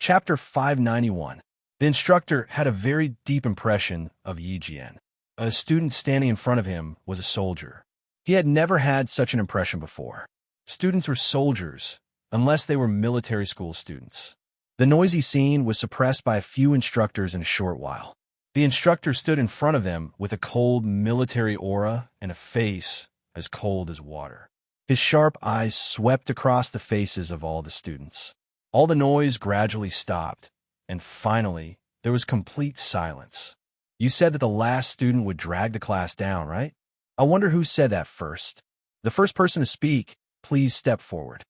Chapter 591. The instructor had a very deep impression of Yi Jian. A student standing in front of him was a soldier. He had never had such an impression before. Students were soldiers, unless they were military school students. The noisy scene was suppressed by a few instructors in a short while. The instructor stood in front of them with a cold military aura and a face as cold as water. His sharp eyes swept across the faces of all the students. All the noise gradually stopped, and finally, there was complete silence. You said that the last student would drag the class down, right? I wonder who said that first. The first person to speak, please step forward.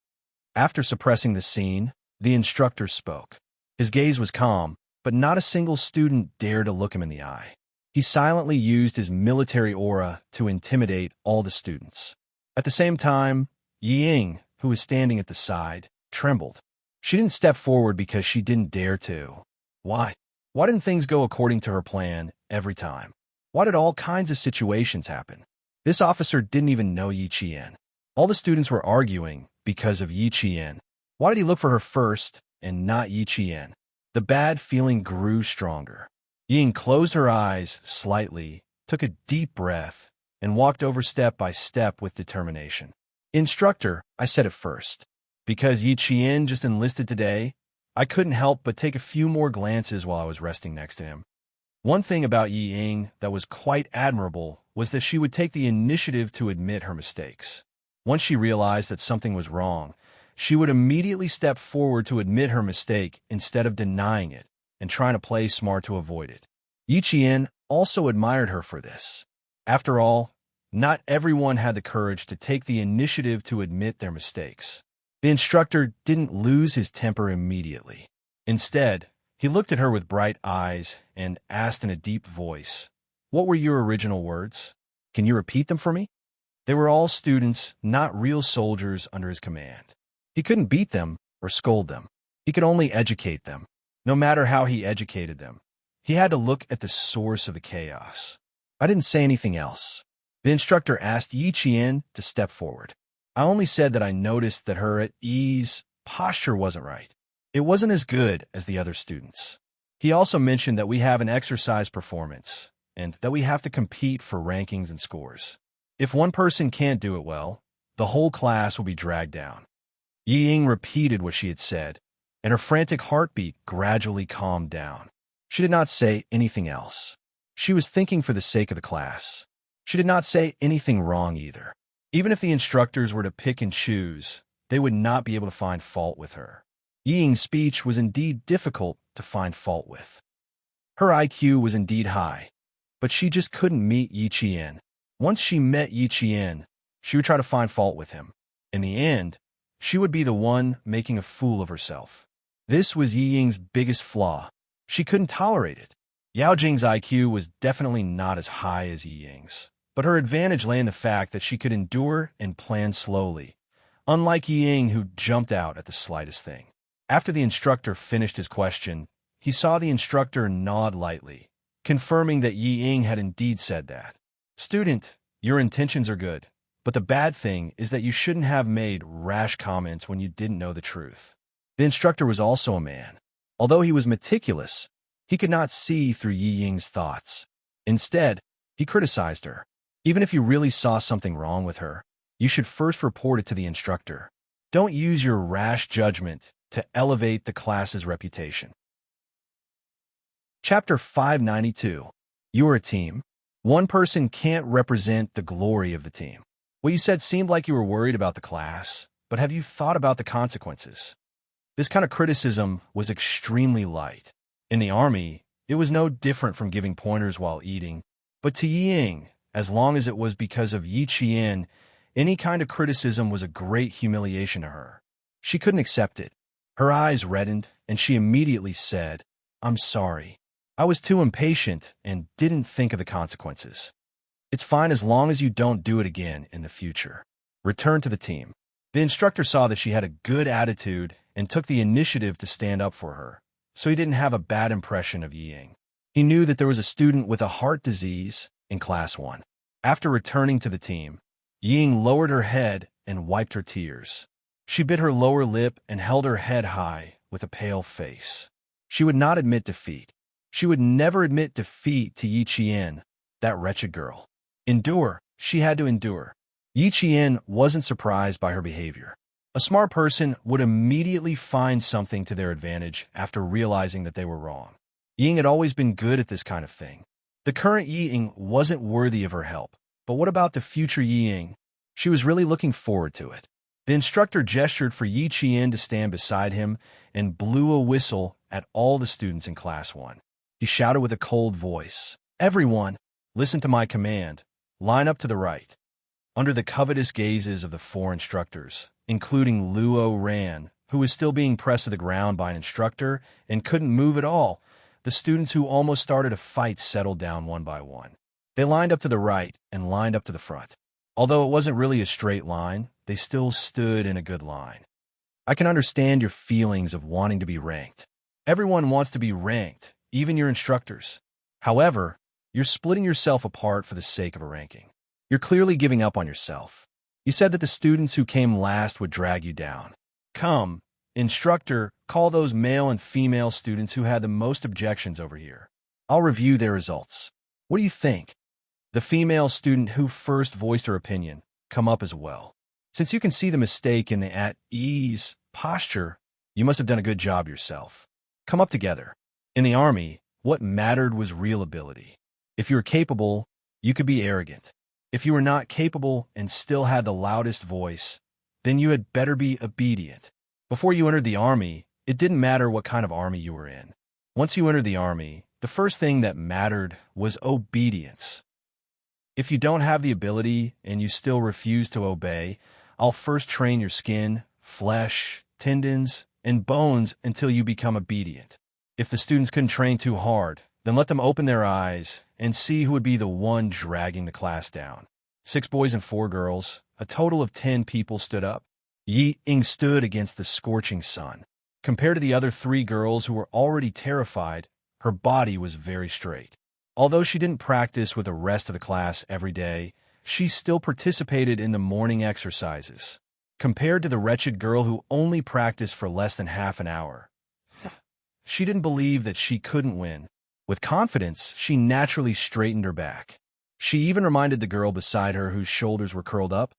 After suppressing the scene, the instructor spoke. His gaze was calm, but not a single student dared to look him in the eye. He silently used his military aura to intimidate all the students. At the same time, Ying, who was standing at the side, trembled. She didn't step forward because she didn't dare to. Why? Why didn't things go according to her plan every time? Why did all kinds of situations happen? This officer didn't even know Yi Qian. All the students were arguing because of Yi Qian. Why did he look for her first and not Yi Qian? The bad feeling grew stronger. Ying closed her eyes slightly, took a deep breath, and walked over step by step with determination. Instructor, I said it first. Because Yi Qian just enlisted today, I couldn't help but take a few more glances while I was resting next to him. One thing about Yi Ying that was quite admirable was that she would take the initiative to admit her mistakes. Once she realized that something was wrong, she would immediately step forward to admit her mistake instead of denying it and trying to play smart to avoid it. Yi Qian also admired her for this. After all, not everyone had the courage to take the initiative to admit their mistakes. The instructor didn't lose his temper immediately. Instead, he looked at her with bright eyes and asked in a deep voice, "What were your original words? Can you repeat them for me?" They were all students, not real soldiers under his command. He couldn't beat them or scold them. He could only educate them. No matter how he educated them, he had to look at the source of the chaos. I didn't say anything else. The instructor asked Yi Qian to step forward. I only said that I noticed that her at-ease posture wasn't right. It wasn't as good as the other students. He also mentioned that we have an exercise performance and that we have to compete for rankings and scores. If one person can't do it well, the whole class will be dragged down. Yi Ying repeated what she had said, and her frantic heartbeat gradually calmed down. She did not say anything else. She was thinking for the sake of the class. She did not say anything wrong either. Even if the instructors were to pick and choose, they would not be able to find fault with her. Yi Ying's speech was indeed difficult to find fault with. Her IQ was indeed high, but she just couldn't meet Yi Qian. Once she met Yi Qian, she would try to find fault with him. In the end, she would be the one making a fool of herself. This was Yi Ying's biggest flaw. She couldn't tolerate it. Yao Jing's IQ was definitely not as high as Yi Ying's, but her advantage lay in the fact that she could endure and plan slowly, unlike Yi Ying, who jumped out at the slightest thing. After the instructor finished his question, he saw the instructor nod lightly, confirming that Yi Ying had indeed said that. Student, your intentions are good, but the bad thing is that you shouldn't have made rash comments when you didn't know the truth. The instructor was also a man. Although he was meticulous, he could not see through Yi Ying's thoughts. Instead, he criticized her. Even if you really saw something wrong with her, you should first report it to the instructor. Don't use your rash judgment to elevate the class's reputation. Chapter 592. You are a team. One person can't represent the glory of the team. What you said seemed like you were worried about the class, but have you thought about the consequences? This kind of criticism was extremely light. In the army, it was no different from giving pointers while eating, but to Yi Ying, as long as it was because of Yi Qian, any kind of criticism was a great humiliation to her. She couldn't accept it. Her eyes reddened, and she immediately said, "I'm sorry. I was too impatient and didn't think of the consequences. It's fine as long as you don't do it again in the future. Return to the team." The instructor saw that she had a good attitude and took the initiative to stand up for her, so he didn't have a bad impression of Yi Ying. He knew that there was a student with a heart disease in Class 1. After returning to the team, Yi Ying lowered her head and wiped her tears. She bit her lower lip and held her head high with a pale face. She would not admit defeat. She would never admit defeat to Yi Qian, that wretched girl. Endure. She had to endure. Yi Qian wasn't surprised by her behavior. A smart person would immediately find something to their advantage after realizing that they were wrong. Ying had always been good at this kind of thing. The current Ying wasn't worthy of her help, but what about the future Ying? She was really looking forward to it. The instructor gestured for Yi Qian to stand beside him and blew a whistle at all the students in Class 1. He shouted with a cold voice, "Everyone, listen to my command. Line up to the right." Under the covetous gazes of the 4 instructors, including Luo Ran, who was still being pressed to the ground by an instructor and couldn't move at all, the students who almost started a fight settled down one by one. They lined up to the right and lined up to the front. Although it wasn't really a straight line, they still stood in a good line. I can understand your feelings of wanting to be ranked. Everyone wants to be ranked, even your instructors. However, you're splitting yourself apart for the sake of a ranking. You're clearly giving up on yourself. You said that the students who came last would drag you down. Come, instructor, call those male and female students who had the most objections over here. I'll review their results. What do you think? The female student who first voiced her opinion, come up as well. Since you can see the mistake in the at ease posture, you must have done a good job yourself. Come up together. In the army, what mattered was real ability. If you were capable, you could be arrogant. If you were not capable and still had the loudest voice, then you had better be obedient. Before you entered the army, it didn't matter what kind of army you were in. Once you entered the army, the first thing that mattered was obedience. If you don't have the ability and you still refuse to obey, I'll first train your skin, flesh, tendons, and bones until you become obedient. If the students couldn't train too hard, then let them open their eyes and see who would be the one dragging the class down. 6 boys and 4 girls, a total of 10 people stood up. Yi Ying stood against the scorching sun. Compared to the other 3 girls who were already terrified, her body was very straight. Although she didn't practice with the rest of the class every day, she still participated in the morning exercises. Compared to the wretched girl who only practiced for less than half an hour, she didn't believe that she couldn't win. With confidence, she naturally straightened her back. She even reminded the girl beside her whose shoulders were curled up,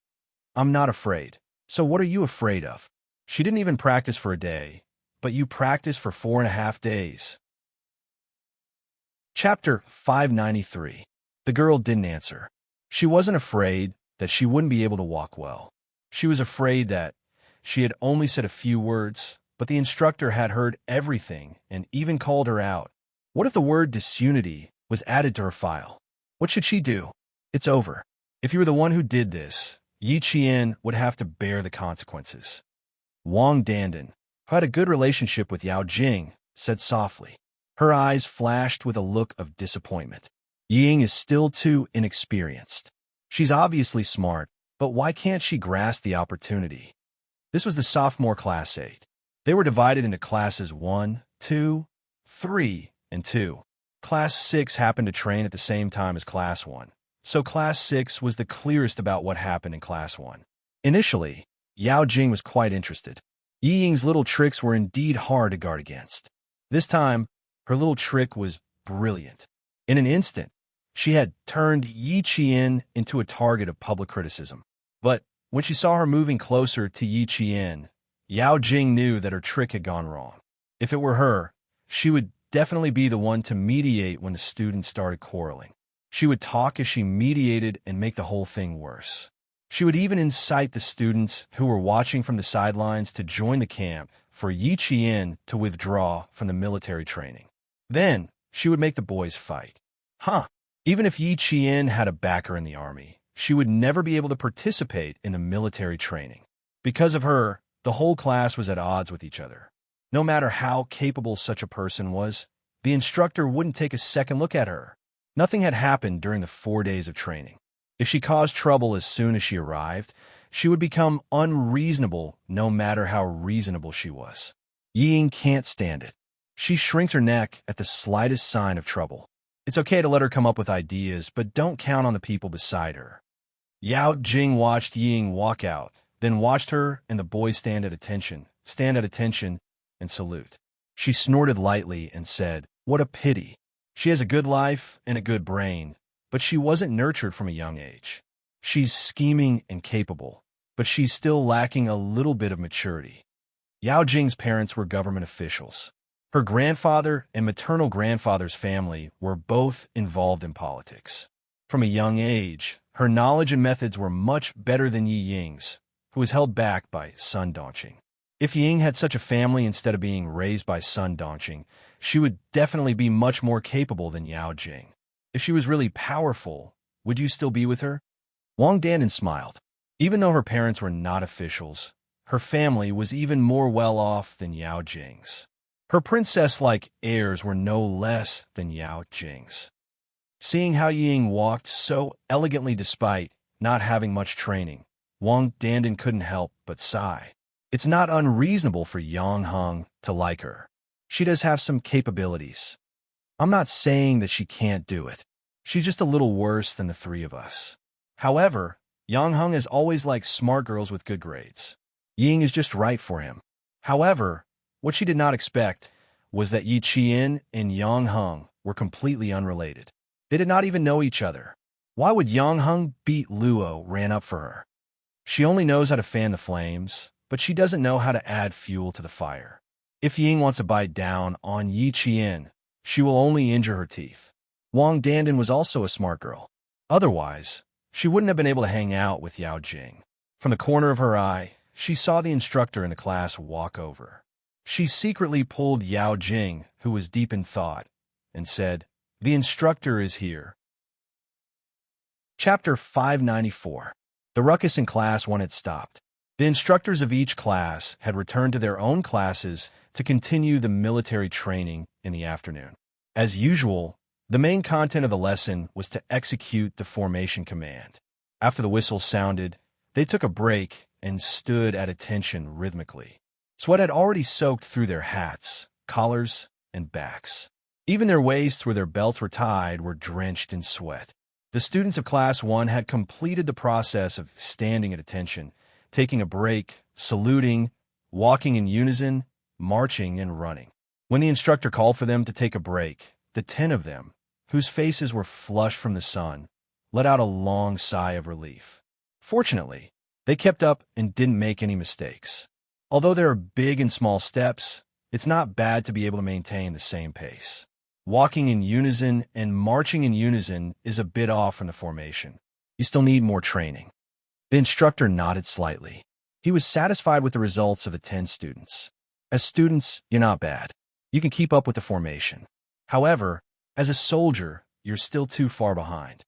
"I'm not afraid. So what are you afraid of?" She didn't even practice for a day, but you practiced for 4.5 days. Chapter 593. The girl didn't answer. She wasn't afraid that she wouldn't be able to walk well. She was afraid that she had only said a few words, but the instructor had heard everything and even called her out. What if the word disunity was added to her file? What should she do? It's over. If you were the one who did this, Yi Qian would have to bear the consequences. Wang Dandan, who had a good relationship with Yao Jing, said softly. Her eyes flashed with a look of disappointment. Ying is still too inexperienced. She's obviously smart, but why can't she grasp the opportunity? This was the sophomore Class 8. They were divided into Classes 1, 2, 3, and 2. Class 6 happened to train at the same time as Class 1, so Class 6 was the clearest about what happened in Class 1. Initially, Yao Jing was quite interested. Yi Ying's little tricks were indeed hard to guard against. This time, her little trick was brilliant. In an instant, she had turned Yi Qian into a target of public criticism. But when she saw her moving closer to Yi Qian, Yao Jing knew that her trick had gone wrong. If it were her, she would definitely be the one to mediate when the students started quarreling. She would talk as she mediated and make the whole thing worse. She would even incite the students who were watching from the sidelines to join the camp for Yi Qian to withdraw from the military training. Then, she would make the boys fight. Even if Yi Qian had a backer in the army, she would never be able to participate in the military training. Because of her, the whole class was at odds with each other. No matter how capable such a person was, the instructor wouldn't take a second look at her. Nothing had happened during the 4 days of training. If she caused trouble as soon as she arrived, she would become unreasonable no matter how reasonable she was. Yi Ying can't stand it. She shrinks her neck at the slightest sign of trouble. It's okay to let her come up with ideas, but don't count on the people beside her. Yao Jing watched Yi Ying walk out, then watched her and the boys stand at attention, and salute. She snorted lightly and said, "What a pity. She has a good life and a good brain, but she wasn't nurtured from a young age. She's scheming and capable, but she's still lacking a little bit of maturity." Yao Jing's parents were government officials. Her grandfather and maternal grandfather's family were both involved in politics. From a young age, her knowledge and methods were much better than Yi Ying's, who was held back by Sun Dongqing. If Ying had such a family instead of being raised by Sun Dongqing, she would definitely be much more capable than Yao Jing. If she was really powerful, would you still be with her? Wang Dandan smiled. Even though her parents were not officials, her family was even more well-off than Yao Jing's. Her princess-like heirs were no less than Yao Jing's. Seeing how Ying walked so elegantly despite not having much training, Wang Dandan couldn't help but sigh. It's not unreasonable for Yang Heng to like her. She does have some capabilities. I'm not saying that she can't do it. She's just a little worse than the three of us. However, Yang Heng has always liked smart girls with good grades. Ying is just right for him. However, what she did not expect was that Yi Qian and Yang Heng were completely unrelated. They did not even know each other. Why would Yang Heng beat Luo ran up for her? She only knows how to fan the flames, but she doesn't know how to add fuel to the fire. If Ying wants to bite down on Yi Qian, she will only injure her teeth. Wang Dandan was also a smart girl. Otherwise, she wouldn't have been able to hang out with Yao Jing. From the corner of her eye, she saw the instructor in the class walk over. She secretly pulled Yao Jing, who was deep in thought, and said, "The instructor is here." Chapter 594. The ruckus in Class 1 had stopped. The instructors of each class had returned to their own classes to continue the military training in the afternoon. As usual, the main content of the lesson was to execute the formation command. After the whistle sounded, they took a break and stood at attention rhythmically. Sweat had already soaked through their hats, collars, and backs. Even their waists where their belts were tied were drenched in sweat. The students of Class 1 had completed the process of standing at attention, taking a break, saluting, walking in unison, marching, and running. When the instructor called for them to take a break, the 10 of them, whose faces were flushed from the sun, let out a long sigh of relief. Fortunately, they kept up and didn't make any mistakes. Although there are big and small steps, it's not bad to be able to maintain the same pace. Walking in unison and marching in unison is a bit off from the formation. You still need more training. The instructor nodded slightly. He was satisfied with the results of the 10 students. As students, you're not bad. You can keep up with the formation. However, as a soldier, you're still too far behind.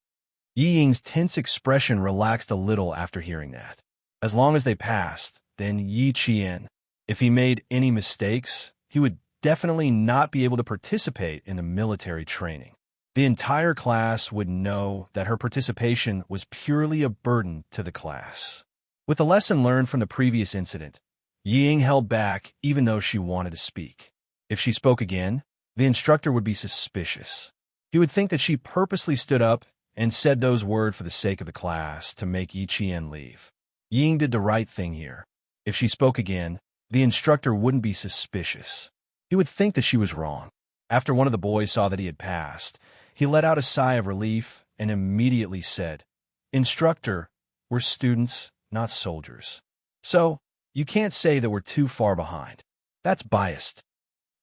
Yi Ying's tense expression relaxed a little after hearing that. As long as they passed, then Yi Qian, if he made any mistakes, he would definitely not be able to participate in the military training. The entire class would know that her participation was purely a burden to the class. With the lesson learned from the previous incident, Yi Ying held back even though she wanted to speak. If she spoke again, the instructor would be suspicious. He would think that she purposely stood up and said those words for the sake of the class to make Yi Qian leave. Yi Ying did the right thing here. If she spoke again, the instructor wouldn't be suspicious. He would think that she was wrong. After one of the boys saw that he had passed, he let out a sigh of relief and immediately said, "Instructor, we're students, not soldiers. So, you can't say that we're too far behind. That's biased.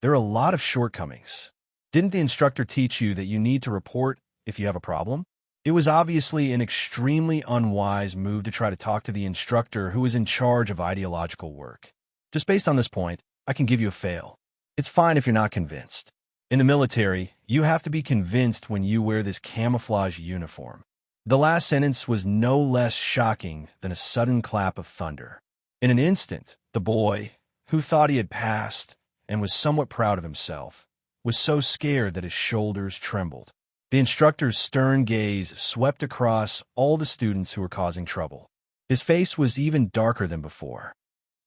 There are a lot of shortcomings. Didn't the instructor teach you that you need to report if you have a problem?" It was obviously an extremely unwise move to try to talk to the instructor who was in charge of ideological work. Just based on this point, I can give you a fail. It's fine if you're not convinced. In the military, you have to be convinced when you wear this camouflage uniform. The last sentence was no less shocking than a sudden clap of thunder. In an instant, the boy, who thought he had passed and was somewhat proud of himself, was so scared that his shoulders trembled. The instructor's stern gaze swept across all the students who were causing trouble. His face was even darker than before.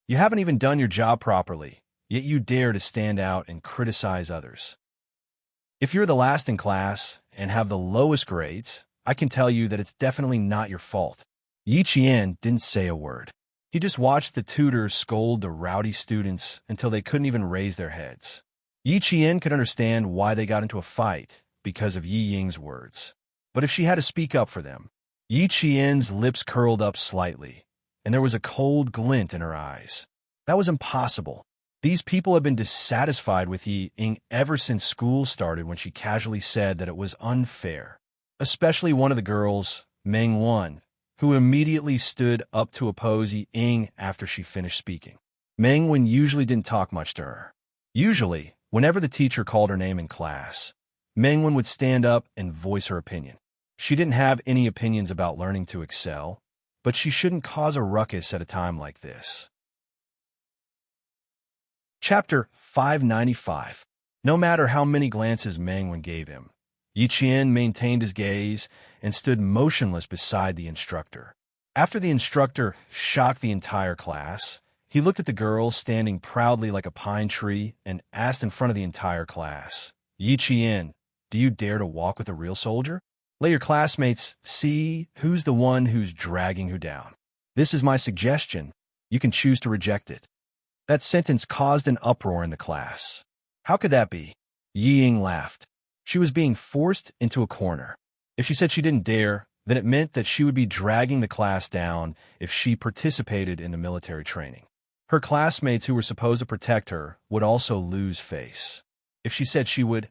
You haven't even done your job properly, yet you dare to stand out and criticize others. If you're the last in class and have the lowest grades, I can tell you that it's definitely not your fault. Yi Qian didn't say a word. He just watched the tutor scold the rowdy students until they couldn't even raise their heads. Yi Qian could understand why they got into a fight because of Yi Ying's words. But if she had to speak up for them, Yi Qian's lips curled up slightly, and there was a cold glint in her eyes. That was impossible. These people had been dissatisfied with Yi Ying ever since school started when she casually said that it was unfair. Especially one of the girls, Meng Wan, who immediately stood up to oppose Yi Ying after she finished speaking. Meng Wan usually didn't talk much to her. Usually, whenever the teacher called her name in class, Meng Wan would stand up and voice her opinion. She didn't have any opinions about learning to excel, but she shouldn't cause a ruckus at a time like this. Chapter 595. No matter how many glances Meng Wan gave him, Yi Qian maintained his gaze and stood motionless beside the instructor. After the instructor shocked the entire class, he looked at the girl standing proudly like a pine tree and asked in front of the entire class, "Yi Qian, do you dare to walk with a real soldier? Let your classmates see who's the one who's dragging who down. This is my suggestion. You can choose to reject it." That sentence caused an uproar in the class. How could that be? Yi Ying laughed. She was being forced into a corner. If she said she didn't dare, then it meant that she would be dragging the class down if she participated in the military training. Her classmates who were supposed to protect her would also lose face. If she said she would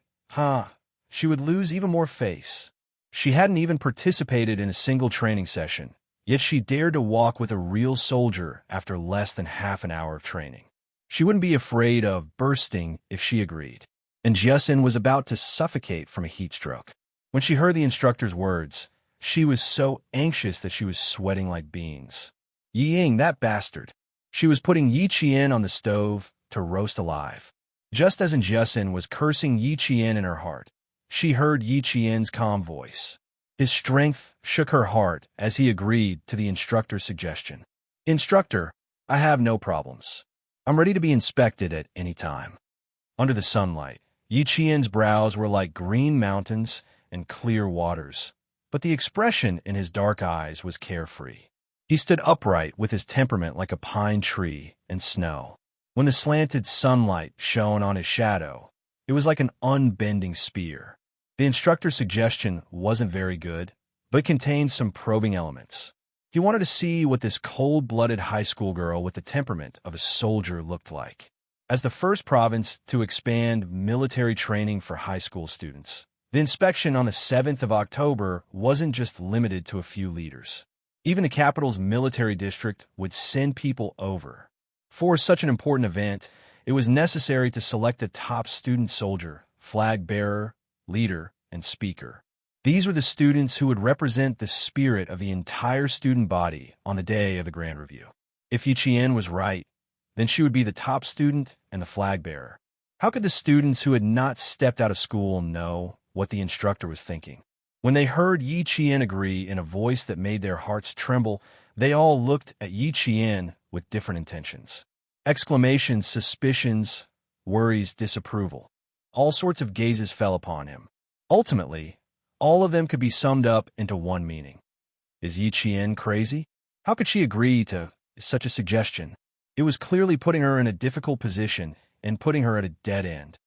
lose even more face. She hadn't even participated in a single training session, yet she dared to walk with a real soldier after less than half an hour of training. She wouldn't be afraid of bursting if she agreed, and Jiasin was about to suffocate from a heat stroke. When she heard the instructor's words, she was so anxious that she was sweating like beans. Yi Ying, that bastard. She was putting Yi Qian on the stove to roast alive. Just as Jiasin was cursing Yi Qian in her heart, she heard Yi Qian's calm voice. His strength shook her heart as he agreed to the instructor's suggestion. "Instructor, I have no problems. I'm ready to be inspected at any time." Under the sunlight, Yi Qian's brows were like green mountains and clear waters, but the expression in his dark eyes was carefree. He stood upright with his temperament like a pine tree in snow. When the slanted sunlight shone on his shadow, it was like an unbending spear. The instructor's suggestion wasn't very good, but contained some probing elements. He wanted to see what this cold-blooded high school girl with the temperament of a soldier looked like. As the first province to expand military training for high school students, the inspection on the 7th of October wasn't just limited to a few leaders. Even the capital's military district would send people over. For such an important event, it was necessary to select a top student soldier, flag bearer, leader, and speaker. These were the students who would represent the spirit of the entire student body on the day of the Grand Review. If Yi Qian was right, then she would be the top student and the flag bearer. How could the students who had not stepped out of school know what the instructor was thinking? When they heard Yi Qian agree in a voice that made their hearts tremble, they all looked at Yi Qian with different intentions. Exclamations, suspicions, worries, disapproval. All sorts of gazes fell upon him. Ultimately, all of them could be summed up into one meaning. Is Yi Qian crazy? How could she agree to such a suggestion? It was clearly putting her in a difficult position and putting her at a dead end.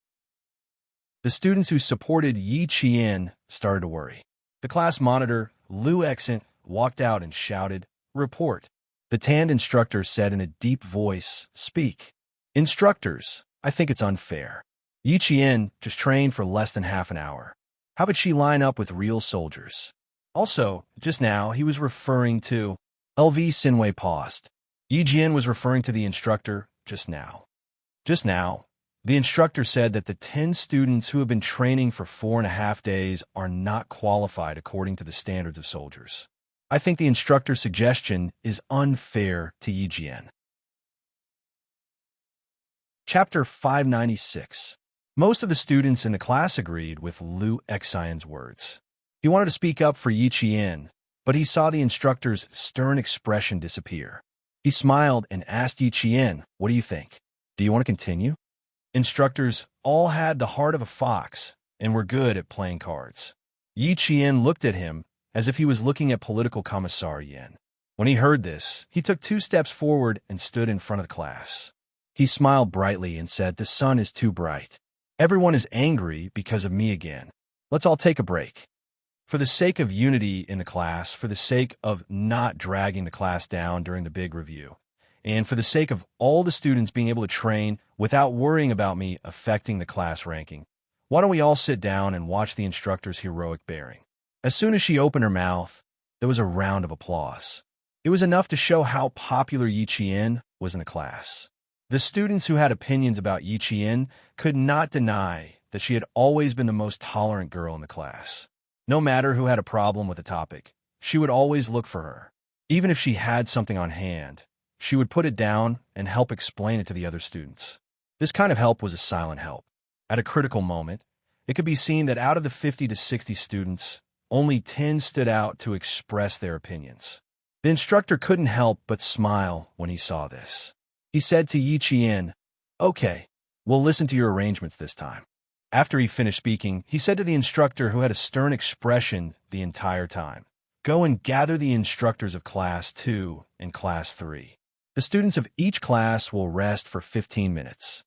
The students who supported Yi Qian started to worry. The class monitor, Lu Exant, walked out and shouted, "Report." The tanned instructor said in a deep voice, "Speak." "Instructors, I think it's unfair. Yi Qian just trained for less than half an hour. How could she line up with real soldiers? Also, just now, he was referring to..." LV Sinwei paused. Yi Jian was referring to the instructor just now. Just now, the instructor said that the 10 students who have been training for 4.5 days are not qualified according to the standards of soldiers. I think the instructor's suggestion is unfair to Yi Jian. Chapter 596. Most of the students in the class agreed with Lu Exant's words. He wanted to speak up for Yi Qian, but he saw the instructor's stern expression disappear. He smiled and asked Yi Qian, "What do you think? Do you want to continue?" Instructors all had the heart of a fox and were good at playing cards. Yi Qian looked at him as if he was looking at political commissar Yen. When he heard this, he took 2 steps forward and stood in front of the class. He smiled brightly and said, "The sun is too bright. Everyone is angry because of me again. Let's all take a break. For the sake of unity in the class, for the sake of not dragging the class down during the big review, and for the sake of all the students being able to train without worrying about me affecting the class ranking, why don't we all sit down and watch the instructor's heroic bearing?" As soon as she opened her mouth, there was a round of applause. It was enough to show how popular Yi Qian was in the class. The students who had opinions about Yi Qian could not deny that she had always been the most tolerant girl in the class. No matter who had a problem with a topic, she would always look for her. Even if she had something on hand, she would put it down and help explain it to the other students. This kind of help was a silent help. At a critical moment, it could be seen that out of the 50 to 60 students, only 10 stood out to express their opinions. The instructor couldn't help but smile when he saw this. He said to Yi Qian, "Okay, we'll listen to your arrangements this time." After he finished speaking, he said to the instructor, who had a stern expression the entire time, "Go and gather the instructors of Class 2 and Class 3. The students of each class will rest for 15 minutes.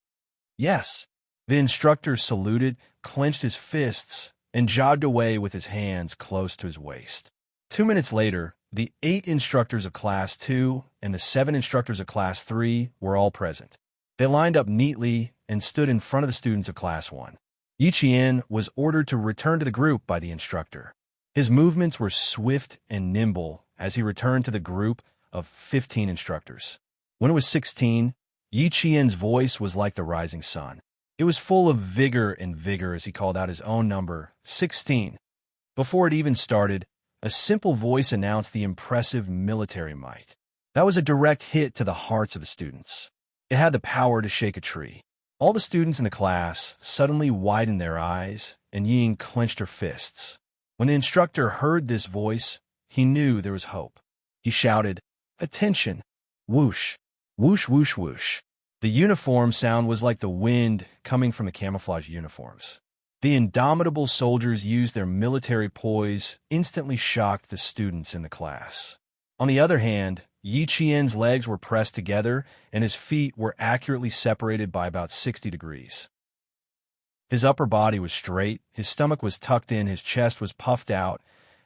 "Yes." The instructor saluted, clenched his fists, and jogged away with his hands close to his waist. 2 minutes later, the 8 instructors of Class 2 and the 7 instructors of Class 3 were all present. They lined up neatly and stood in front of the students of Class 1. Yi Qian was ordered to return to the group by the instructor. His movements were swift and nimble as he returned to the group of 15 instructors. When it was 16, Yi Qian's voice was like the rising sun. It was full of vigor as he called out his own number, 16. Before it even started, a simple voice announced the impressive military might. That was a direct hit to the hearts of the students. It had the power to shake a tree. All the students in the class suddenly widened their eyes, and Ying clenched her fists. When the instructor heard this voice, he knew there was hope. He shouted, "Attention! Whoosh! Whoosh, whoosh, whoosh." The uniform sound was like the wind coming from the camouflage uniforms. The indomitable soldiers used their military poise, instantly shocked the students in the class. On the other hand, Yi Qian's legs were pressed together, and his feet were accurately separated by about 60 degrees. His upper body was straight, his stomach was tucked in, his chest was puffed out,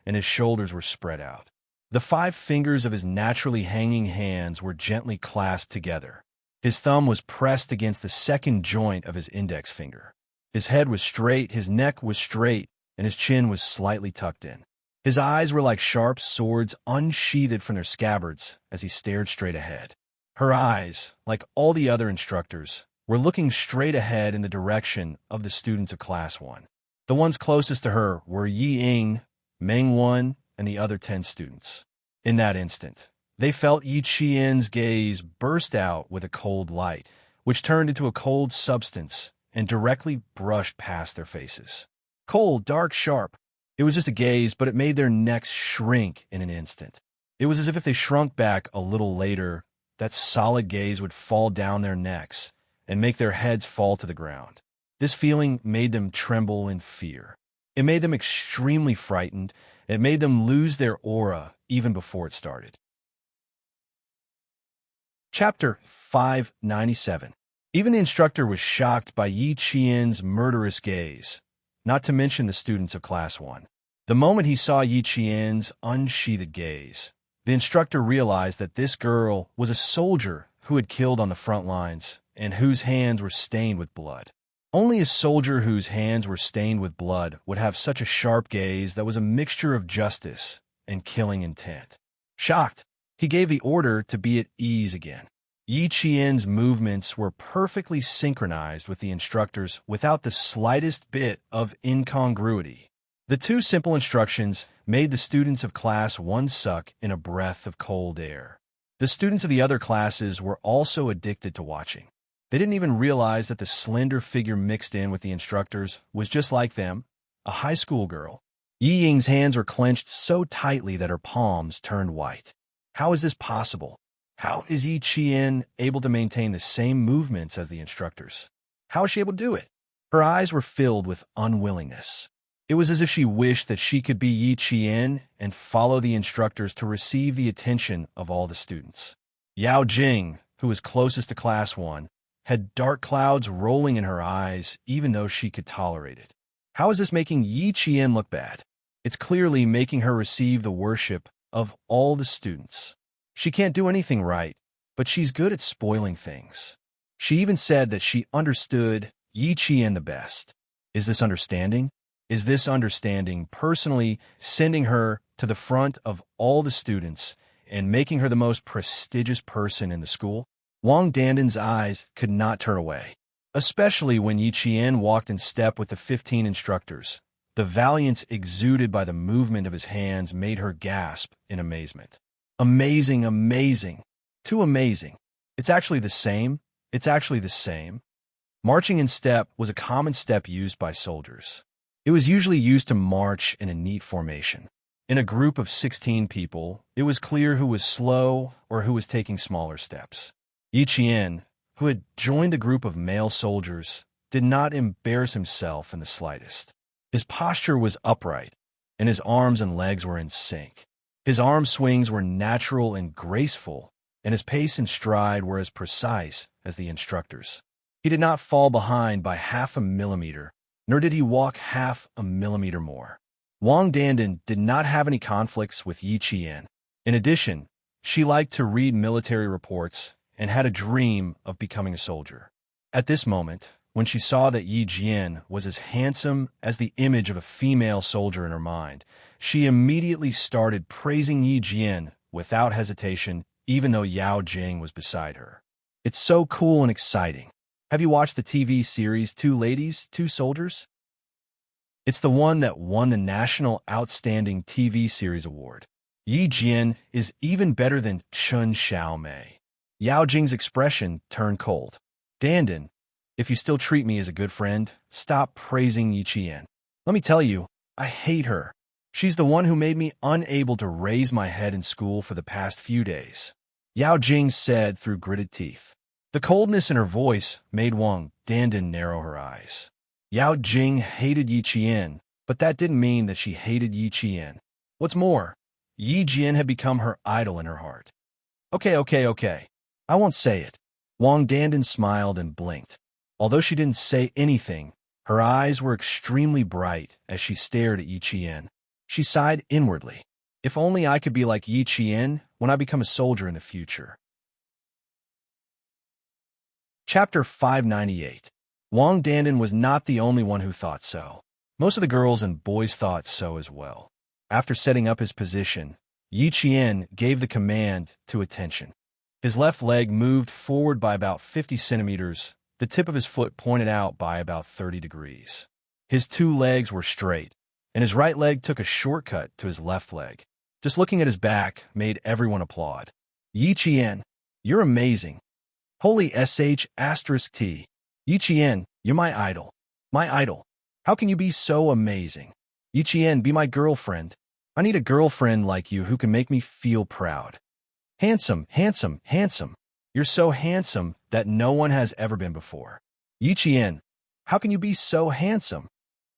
and his shoulders were spread out. The 5 fingers of his naturally hanging hands were gently clasped together. His thumb was pressed against the second joint of his index finger. His head was straight, his neck was straight, and his chin was slightly tucked in. His eyes were like sharp swords unsheathed from their scabbards as he stared straight ahead. Her eyes, like all the other instructors, were looking straight ahead in the direction of the students of Class 1. The ones closest to her were Yi Ying, Meng Wan, and the other 10 students. In that instant, they felt Yi Qian's gaze burst out with a cold light, which turned into a cold substance and directly brushed past their faces. Cold, dark, sharp. It was just a gaze, but it made their necks shrink in an instant. It was as if they shrunk back a little later, that solid gaze would fall down their necks and make their heads fall to the ground. This feeling made them tremble in fear. It made them extremely frightened. It made them lose their aura even before it started. Chapter 597. Even the instructor was shocked by Yi Qian's murderous gaze, not to mention the students of Class 1. The moment he saw Yi Qian's unsheathed gaze, the instructor realized that this girl was a soldier who had killed on the front lines and whose hands were stained with blood. Only a soldier whose hands were stained with blood would have such a sharp gaze that was a mixture of justice and killing intent. Shocked, he gave the order to be at ease again. Yi Qian's movements were perfectly synchronized with the instructor's without the slightest bit of incongruity. The 2 simple instructions made the students of Class 1 suck in a breath of cold air. The students of the other classes were also addicted to watching. They didn't even realize that the slender figure mixed in with the instructors was just like them, a high school girl. Yi Ying's hands were clenched so tightly that her palms turned white. How is this possible? How is Yi Qian able to maintain the same movements as the instructors? How is she able to do it? Her eyes were filled with unwillingness. It was as if she wished that she could be Yi Qian and follow the instructors to receive the attention of all the students. Yao Jing, who was closest to Class 1, had dark clouds rolling in her eyes even though she could tolerate it. How is this making Yi Qian look bad? It's clearly making her receive the worship of all the students. She can't do anything right, but she's good at spoiling things. She even said that she understood Yi Qian the best. Is this understanding? Is this understanding personally sending her to the front of all the students and making her the most prestigious person in the school? Wang Danden's eyes could not turn away, especially when Yi Qian walked in step with the 15 instructors. The valiance exuded by the movement of his hands made her gasp in amazement. Amazing, amazing, too amazing. It's actually the same. It's actually the same. Marching in step was a common step used by soldiers. It was usually used to march in a neat formation. In a group of 16 people, it was clear who was slow or who was taking smaller steps. Yi Qian, who had joined the group of male soldiers, did not embarrass himself in the slightest. His posture was upright, and his arms and legs were in sync. His arm swings were natural and graceful, and his pace and stride were as precise as the instructors. He did not fall behind by half a millimeter, nor did he walk half a millimeter more. Wang Danden did not have any conflicts with Yi Qian. In addition, she liked to read military reports and had a dream of becoming a soldier. At this moment, when she saw that Yi Jian was as handsome as the image of a female soldier in her mind, she immediately started praising Yi Jian without hesitation, even though Yao Jing was beside her. It's so cool and exciting. Have you watched the TV series Two Ladies, Two Soldiers? It's the one that won the National Outstanding TV Series Award. Yi Jian is even better than Chun Xiaomei. Yao Jing's expression turned cold. Dandan, if you still treat me as a good friend, stop praising Yi Qian. Let me tell you, I hate her. She's the one who made me unable to raise my head in school for the past few days. Yao Jing said through gritted teeth. The coldness in her voice made Wang Dandan narrow her eyes. Yao Jing hated Yi Qian, but that didn't mean that she hated Yi Qian. What's more, Yi Jian had become her idol in her heart. Okay. I won't say it. Wang Dandan smiled and blinked. Although she didn't say anything, her eyes were extremely bright as she stared at Yi Qian. She sighed inwardly. If only I could be like Yi Qian when I become a soldier in the future. Chapter 598. Wang Dandan was not the only one who thought so. Most of the girls and boys thought so as well. After setting up his position, Yi Qian gave the command to attention. His left leg moved forward by about 50 centimeters, the tip of his foot pointed out by about 30 degrees. His two legs were straight, and his right leg took a shortcut to his left leg. Just looking at his back made everyone applaud. Yi Qian, you're amazing. Holy sh*t. Yi Qian, you're my idol. My idol. How can you be so amazing? Yi Qian, be my girlfriend. I need a girlfriend like you who can make me feel proud. Handsome. You're so handsome that no one has ever been before. Yi Qian, how can you be so handsome?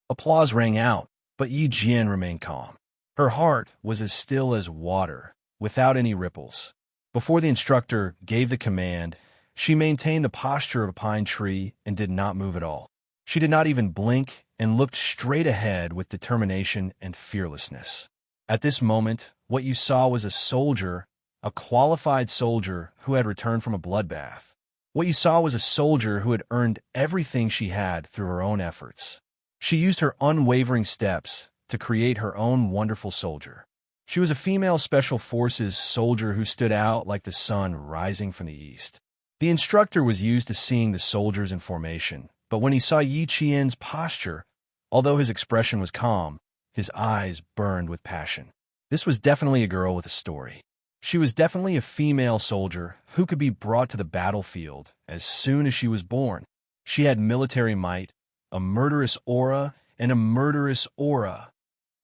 Applause rang out, but Yi Jian remained calm. Her heart was as still as water, without any ripples. Before the instructor gave the command, she maintained the posture of a pine tree and did not move at all. She did not even blink and looked straight ahead with determination and fearlessness. At this moment, what you saw was a soldier, a qualified soldier who had returned from a bloodbath. What you saw was a soldier who had earned everything she had through her own efforts. She used her unwavering steps to create her own wonderful soldier. She was a female special forces soldier who stood out like the sun rising from the east. The instructor was used to seeing the soldiers in formation, but when he saw Yi Qian's posture, although his expression was calm, his eyes burned with passion. This was definitely a girl with a story. She was definitely a female soldier who could be brought to the battlefield as soon as she was born. She had military might, a murderous aura, and a murderous aura.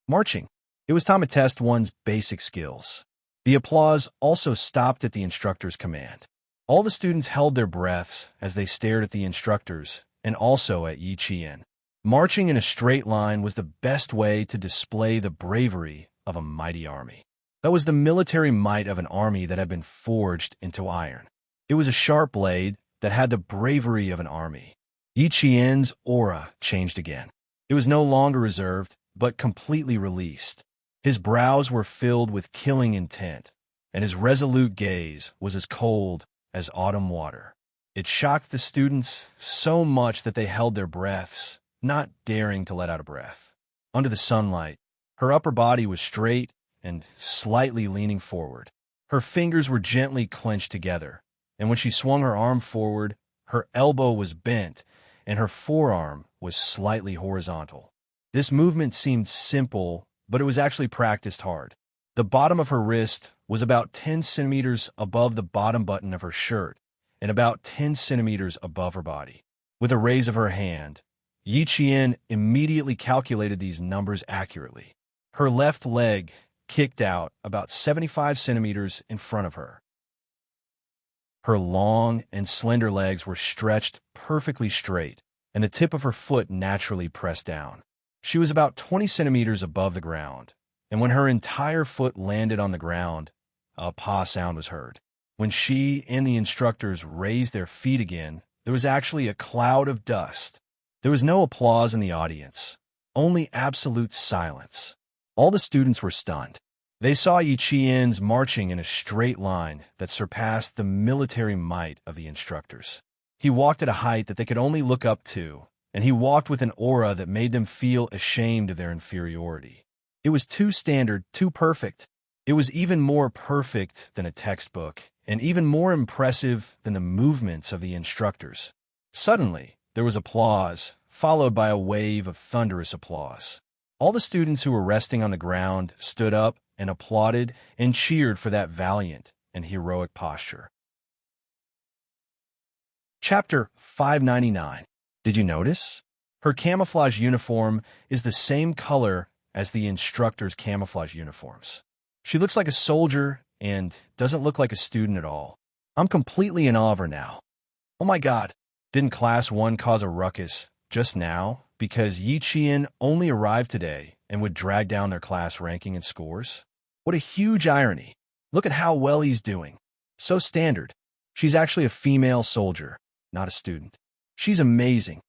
Marching. It was time to test one's basic skills. The applause also stopped at the instructor's command. All the students held their breaths as they stared at the instructors and also at Yi Qian. Marching in a straight line was the best way to display the bravery of a mighty army. That was the military might of an army that had been forged into iron. It was a sharp blade that had the bravery of an army. Yi Qian's aura changed again. It was no longer reserved, but completely released. His brows were filled with killing intent, and his resolute gaze was as cold as autumn water. It shocked the students so much that they held their breaths, not daring to let out a breath. Under the sunlight, her upper body was straight and slightly leaning forward. Her fingers were gently clenched together, and when she swung her arm forward, her elbow was bent and her forearm was slightly horizontal. This movement seemed simple, but it was actually practiced hard. The bottom of her wrist was about 10 centimeters above the bottom button of her shirt and about 10 centimeters above her body. With a raise of her hand, Yi Qian immediately calculated these numbers accurately. Her left leg kicked out about 75 centimeters in front of her. Her long and slender legs were stretched perfectly straight, and the tip of her foot naturally pressed down. She was about 20 centimeters above the ground, and when her entire foot landed on the ground, a paw sound was heard. When she and the instructors raised their feet again, there was actually a cloud of dust. There was no applause in the audience, only absolute silence. All the students were stunned. They saw Yi Qian's marching in a straight line that surpassed the military might of the instructors. He walked at a height that they could only look up to, and he walked with an aura that made them feel ashamed of their inferiority. It was too standard, too perfect. It was even more perfect than a textbook, and even more impressive than the movements of the instructors. Suddenly, there was applause, followed by a wave of thunderous applause. All the students who were resting on the ground stood up and applauded and cheered for that valiant and heroic posture. Chapter 599. Did you notice? Her camouflage uniform is the same color as the instructor's camouflage uniforms. She looks like a soldier and doesn't look like a student at all. I'm completely in awe of her now. Oh my God, didn't Class 1 cause a ruckus just now because Yi Qian only arrived today and would drag down their class ranking and scores? What a huge irony. Look at how well he's doing. So standard. She's actually a female soldier, not a student. She's amazing.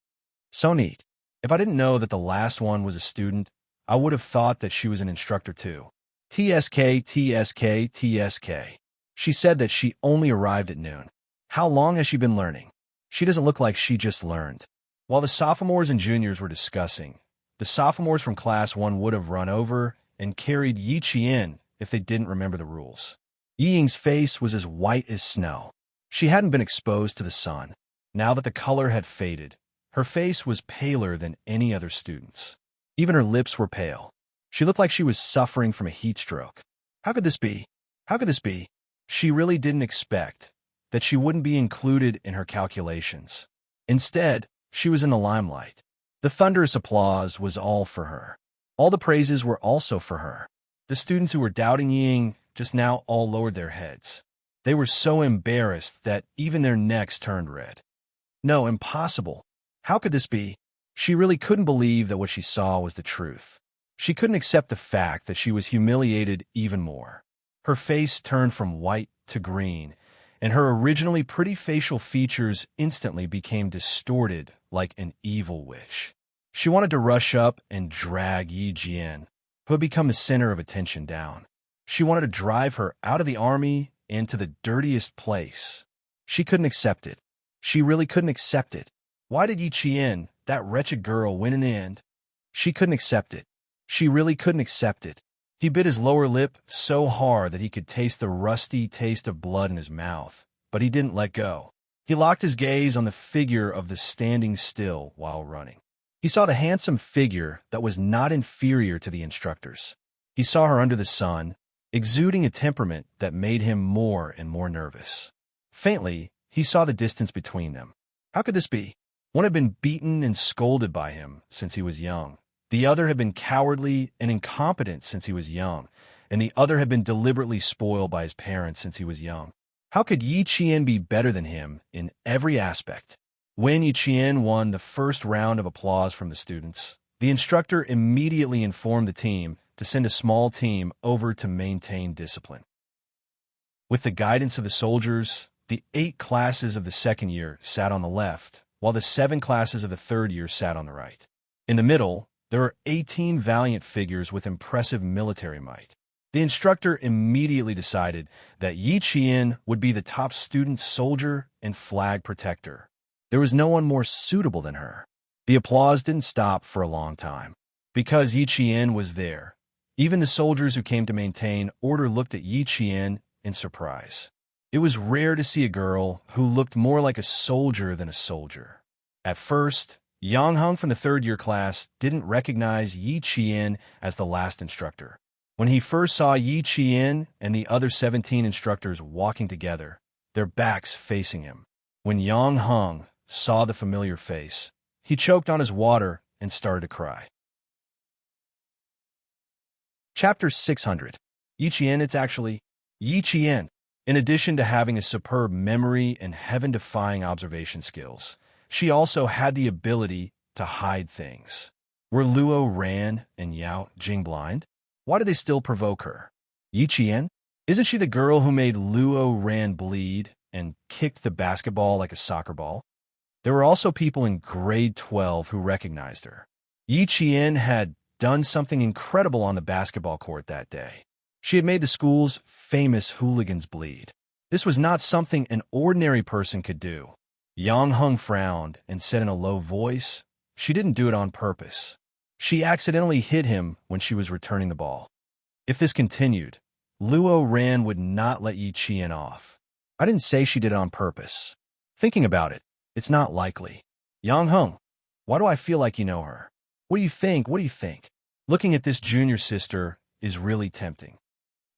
So neat. If I didn't know that the last one was a student, I would have thought that she was an instructor too. TSK, TSK, TSK. She said that she only arrived at noon. How long has she been learning? She doesn't look like she just learned. While the sophomores and juniors were discussing, the sophomores from Class 1 would have run over and carried Yi Qian if they didn't remember the rules. Yi Ying's face was as white as snow. She hadn't been exposed to the sun. Now that the color had faded, her face was paler than any other student's. Even her lips were pale. She looked like she was suffering from a heat stroke. How could this be? How could this be? She really didn't expect that she wouldn't be included in her calculations. Instead, she was in the limelight. The thunderous applause was all for her. All the praises were also for her. The students who were doubting Ying just now all lowered their heads. They were so embarrassed that even their necks turned red. No, impossible. How could this be? She really couldn't believe that what she saw was the truth. She couldn't accept the fact that she was humiliated even more. Her face turned from white to green, and her originally pretty facial features instantly became distorted like an evil wish. She wanted to rush up and drag Yi Jian, who had become the center of attention, down. She wanted to drive her out of the army into the dirtiest place. She couldn't accept it. She really couldn't accept it. Why did Yi Qian, that wretched girl, win in the end? She couldn't accept it. She really couldn't accept it. He bit his lower lip so hard that he could taste the rusty taste of blood in his mouth, but he didn't let go. He locked his gaze on the figure of the standing still while running. He saw the handsome figure that was not inferior to the instructors. He saw her under the sun, exuding a temperament that made him more and more nervous. Faintly, he saw the distance between them. How could this be? One had been beaten and scolded by him since he was young. The other had been cowardly and incompetent since he was young, and the other had been deliberately spoiled by his parents since he was young. How could Yi Qian be better than him in every aspect? When Yiqian won the first round of applause from the students, the instructor immediately informed the team to send a small team over to maintain discipline. With the guidance of the soldiers, the 8 classes of the second year sat on the left, while the 7 classes of the third year sat on the right. In the middle, there are 18 valiant figures with impressive military might. The instructor immediately decided that Yiqian would be the top student soldier and flag protector. There was no one more suitable than her. The applause didn't stop for a long time. Because Yiqian was there, even the soldiers who came to maintain order looked at Yiqian in surprise. It was rare to see a girl who looked more like a soldier than a soldier. At first, Yang Heng from the third-year class didn't recognize Yiqian as the last instructor. When he first saw Yiqian and the other 17 instructors walking together, their backs facing him. When Yang Heng saw the familiar face, he choked on his water and started to cry. Chapter 600. Yiqian, it's actually Yiqian. In addition to having a superb memory and heaven-defying observation skills, she also had the ability to hide things. Were Luo Ran and Yao Jing blind? Why do they still provoke her? Yiqian? Isn't she the girl who made Luo Ran bleed and kicked the basketball like a soccer ball? There were also people in grade 12 who recognized her. Yiqian had done something incredible on the basketball court that day. She had made the school's famous hooligans bleed. This was not something an ordinary person could do. Yang Heng frowned and said in a low voice, she didn't do it on purpose. She accidentally hit him when she was returning the ball. If this continued, Luo Ran would not let Yiqian off. I didn't say she did it on purpose. Thinking about it, it's not likely. Yang Heng, why do I feel like you know her? What do you think? What do you think? Looking at this junior sister is really tempting.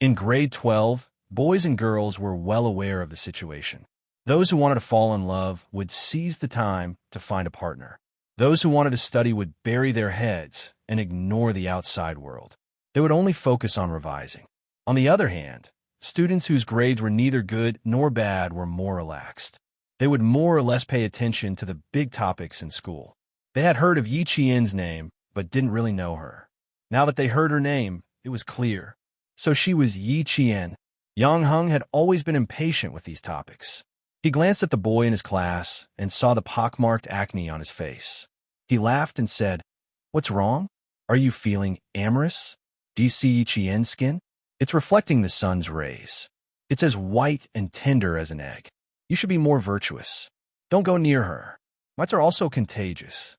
In grade 12, boys and girls were well aware of the situation. Those who wanted to fall in love would seize the time to find a partner. Those who wanted to study would bury their heads and ignore the outside world. They would only focus on revising. On the other hand, students whose grades were neither good nor bad were more relaxed. They would more or less pay attention to the big topics in school. They had heard of Yiqian's name, but didn't really know her. Now that they heard her name, it was clear. So she was Yiqian. Yang Heng had always been impatient with these topics. He glanced at the boy in his class and saw the pockmarked acne on his face. He laughed and said, "What's wrong? Are you feeling amorous? Do you see Yiqian's skin? It's reflecting the sun's rays. It's as white and tender as an egg. You should be more virtuous. Don't go near her. Mites are also contagious."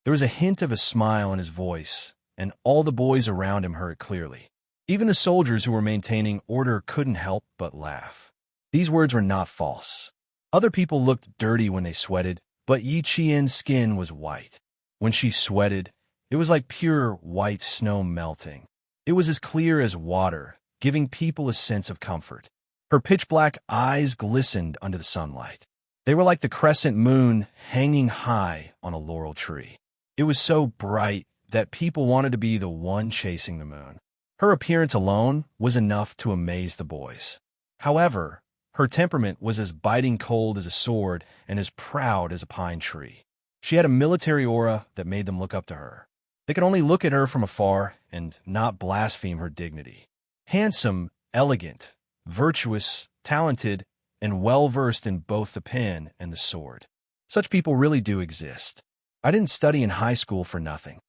There was a hint of a smile in his voice, and all the boys around him heard it clearly. Even the soldiers who were maintaining order couldn't help but laugh. These words were not false. Other people looked dirty when they sweated, but Yiqian's skin was white. When she sweated, it was like pure white snow melting. It was as clear as water, giving people a sense of comfort. Her pitch-black eyes glistened under the sunlight. They were like the crescent moon hanging high on a laurel tree. It was so bright that people wanted to be the one chasing the moon. Her appearance alone was enough to amaze the boys. However, her temperament was as biting cold as a sword and as proud as a pine tree. She had a military aura that made them look up to her. They could only look at her from afar and not blaspheme her dignity. Handsome, elegant, virtuous, talented, and well-versed in both the pen and the sword. Such people really do exist. I didn't study in high school for nothing.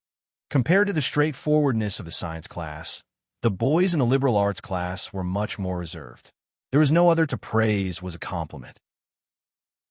Compared to the straightforwardness of the science class, the boys in the liberal arts class were much more reserved. There was no other to praise was a compliment.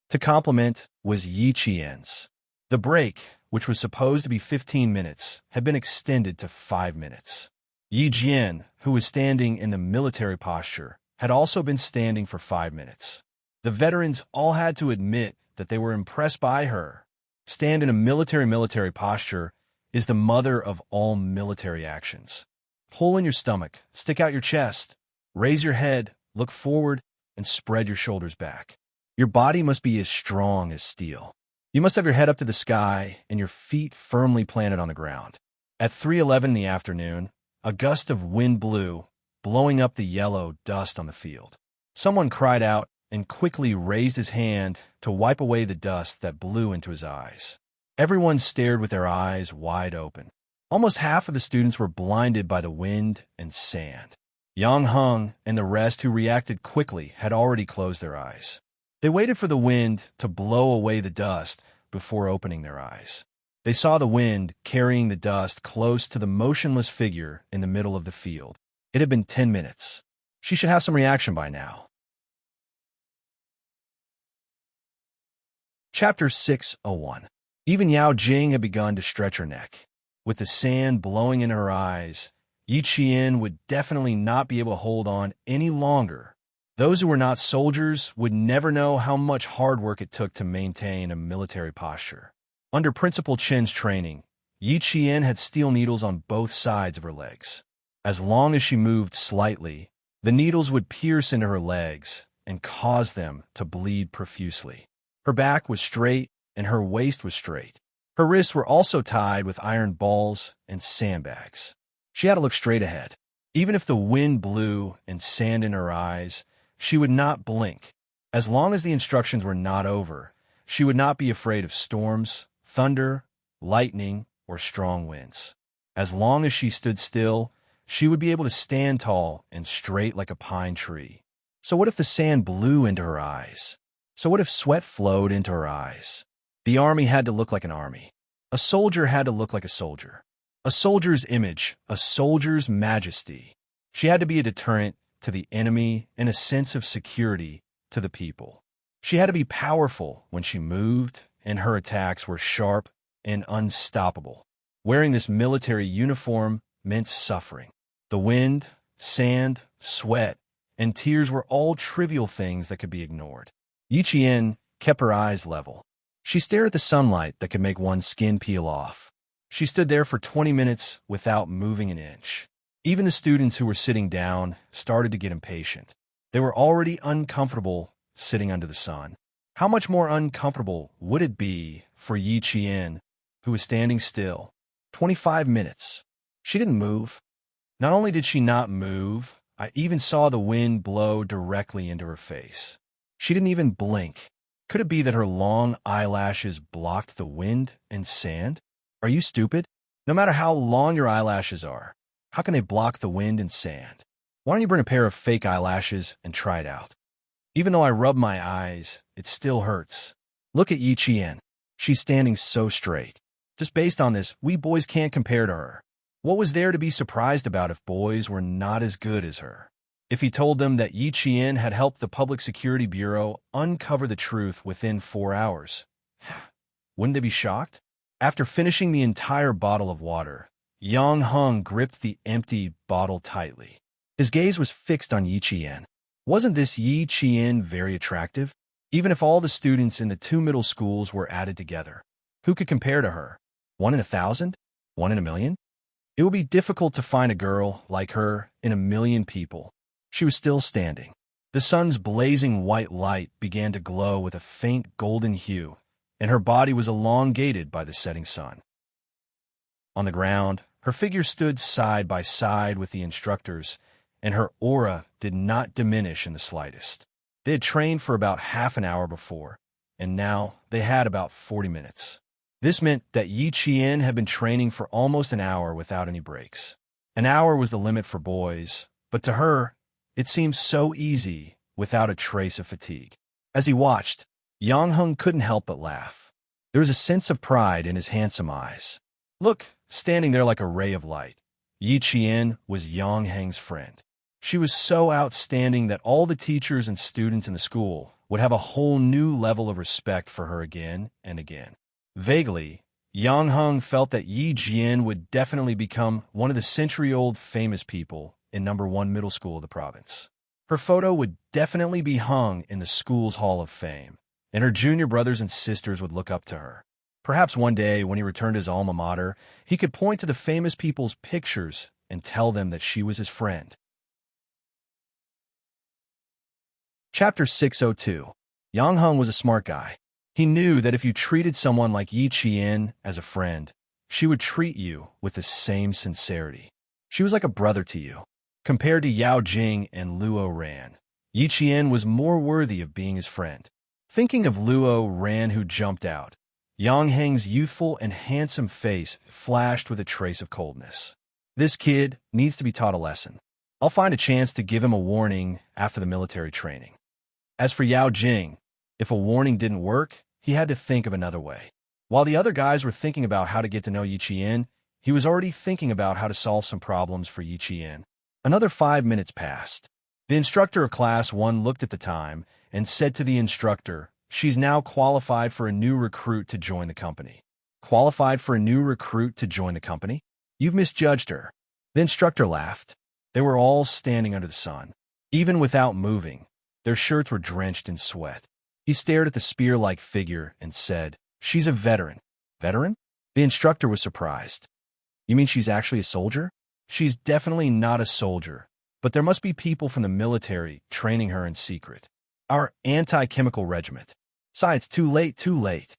To compliment was Yiqian's. The break, which was supposed to be 15 minutes, had been extended to 5 minutes. Yiqian, who was standing in the military posture, had also been standing for 5 minutes. The veterans all had to admit that they were impressed by her. Stand in a military posture is the mother of all military actions. Pull in your stomach, stick out your chest, raise your head, look forward, and spread your shoulders back. Your body must be as strong as steel. You must have your head up to the sky and your feet firmly planted on the ground. At 3:11 in the afternoon, a gust of wind blew, blowing up the yellow dust on the field. Someone cried out, and quickly raised his hand to wipe away the dust that blew into his eyes. Everyone stared with their eyes wide open. Almost half of the students were blinded by the wind and sand. Yang Hung and the rest who reacted quickly had already closed their eyes. They waited for the wind to blow away the dust before opening their eyes. They saw the wind carrying the dust close to the motionless figure in the middle of the field. It had been 10 minutes. She should have some reaction by now. Chapter 601. Even Yao Jing had begun to stretch her neck. With the sand blowing in her eyes, Yi Qian would definitely not be able to hold on any longer. Those who were not soldiers would never know how much hard work it took to maintain a military posture. Under Principal Chen's training, Yi Qian had steel needles on both sides of her legs. As long as she moved slightly, the needles would pierce into her legs and cause them to bleed profusely. Her back was straight and her waist was straight. Her wrists were also tied with iron balls and sandbags. She had to look straight ahead. Even if the wind blew and sand in her eyes, she would not blink. As long as the instructions were not over, she would not be afraid of storms, thunder, lightning, or strong winds. As long as she stood still, she would be able to stand tall and straight like a pine tree. So what if the sand blew into her eyes? So what if sweat flowed into her eyes? The army had to look like an army. A soldier had to look like a soldier. A soldier's image, a soldier's majesty. She had to be a deterrent to the enemy and a sense of security to the people. She had to be powerful when she moved, and her attacks were sharp and unstoppable. Wearing this military uniform meant suffering. The wind, sand, sweat, and tears were all trivial things that could be ignored. Yi Qian kept her eyes level. She stared at the sunlight that could make one's skin peel off. She stood there for 20 minutes without moving an inch. Even the students who were sitting down started to get impatient. They were already uncomfortable sitting under the sun. How much more uncomfortable would it be for Yi Qian, who was standing still? 25 minutes. She didn't move. Not only did she not move, I even saw the wind blow directly into her face. She didn't even blink. Could it be that her long eyelashes blocked the wind and sand? Are you stupid? No matter how long your eyelashes are, how can they block the wind and sand? Why don't you bring a pair of fake eyelashes and try it out? Even though I rub my eyes, it still hurts. Look at Yi Qian. She's standing so straight. Just based on this, we boys can't compare to her. What was there to be surprised about if boys were not as good as her? If he told them that Yi Qian had helped the Public Security Bureau uncover the truth within 4 hours, wouldn't they be shocked? After finishing the entire bottle of water, Yang Hung gripped the empty bottle tightly. His gaze was fixed on Yi Qian. Wasn't this Yi Qian very attractive? Even if all the students in the 2 middle schools were added together, who could compare to her? 1 in 1,000? 1 in a million? It would be difficult to find a girl like her in a million people. She was still standing. The sun's blazing white light began to glow with a faint golden hue, and her body was elongated by the setting sun. On the ground, her figure stood side by side with the instructors, and her aura did not diminish in the slightest. They had trained for about half an hour before, and now they had about 40 minutes. This meant that Yi Qian had been training for almost an hour without any breaks. An hour was the limit for boys, but to her, it seemed so easy without a trace of fatigue. As he watched, Yang Hung couldn't help but laugh. There was a sense of pride in his handsome eyes. Look, standing there like a ray of light, Yi Qian was Yang Heng's friend. She was so outstanding that all the teachers and students in the school would have a whole new level of respect for her again and again. Vaguely, Yang Hung felt that Yi Jian would definitely become one of the century-old famous people in #1 middle school of the province. Her photo would definitely be hung in the school's Hall of Fame, and her junior brothers and sisters would look up to her. Perhaps one day, when he returned to his alma mater, he could point to the famous people's pictures and tell them that she was his friend. Chapter 602. Yang Hung was a smart guy. He knew that if you treated someone like Yi Qian as a friend, she would treat you with the same sincerity. She was like a brother to you. Compared to Yao Jing and Luo Ran, Yi Qian was more worthy of being his friend. Thinking of Luo Ran who jumped out, Yang Heng's youthful and handsome face flashed with a trace of coldness. This kid needs to be taught a lesson. I'll find a chance to give him a warning after the military training. As for Yao Jing, if a warning didn't work, he had to think of another way. While the other guys were thinking about how to get to know Yi Qian, he was already thinking about how to solve some problems for Yi Qian. Another 5 minutes passed. The instructor of Class 1 looked at the time and said to the instructor, "She's now qualified for a new recruit to join the company." Qualified for a new recruit to join the company? You've misjudged her. The instructor laughed. They were all standing under the sun. Even without moving, their shirts were drenched in sweat. He stared at the spear-like figure and said, "She's a veteran." Veteran? The instructor was surprised. You mean she's actually a soldier? She's definitely not a soldier, but there must be people from the military training her in secret. Our anti-chemical regiment. It's too late, too late.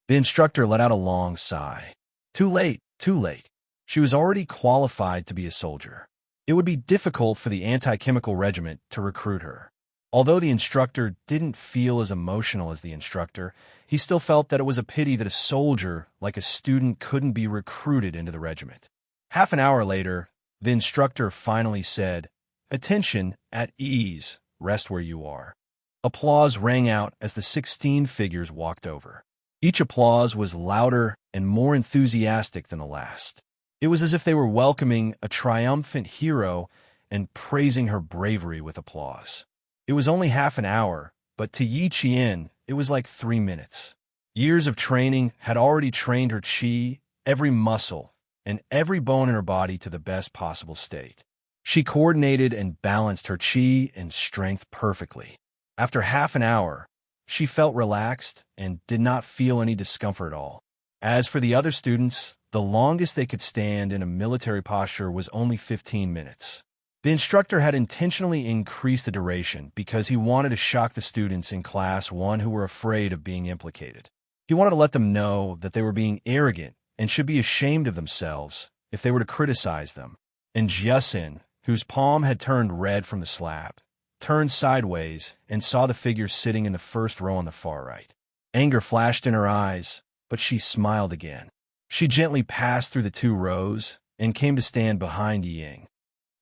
The instructor let out a long sigh. Too late, too late. She was already qualified to be a soldier. It would be difficult for the anti-chemical regiment to recruit her. Although the instructor didn't feel as emotional as the instructor, he still felt that it was a pity that a soldier like a student couldn't be recruited into the regiment. Half an hour later, the instructor finally said, "Attention, at ease, rest where you are." Applause rang out as the 16 figures walked over. Each applause was louder and more enthusiastic than the last. It was as if they were welcoming a triumphant hero and praising her bravery with applause. It was only half an hour, but to Yi Qian, it was like 3 minutes. Years of training had already trained her qi, every muscle, and every bone in her body to the best possible state. She coordinated and balanced her qi and strength perfectly. After half an hour, she felt relaxed and did not feel any discomfort at all. As for the other students, the longest they could stand in a military posture was only 15 minutes. The instructor had intentionally increased the duration because he wanted to shock the students in Class 1 who were afraid of being implicated. He wanted to let them know that they were being arrogant and should be ashamed of themselves if they were to criticize them. And Jiasin, whose palm had turned red from the slap, turned sideways and saw the figure sitting in the first row on the far right. Anger flashed in her eyes, but she smiled again. She gently passed through the 2 rows and came to stand behind Ying.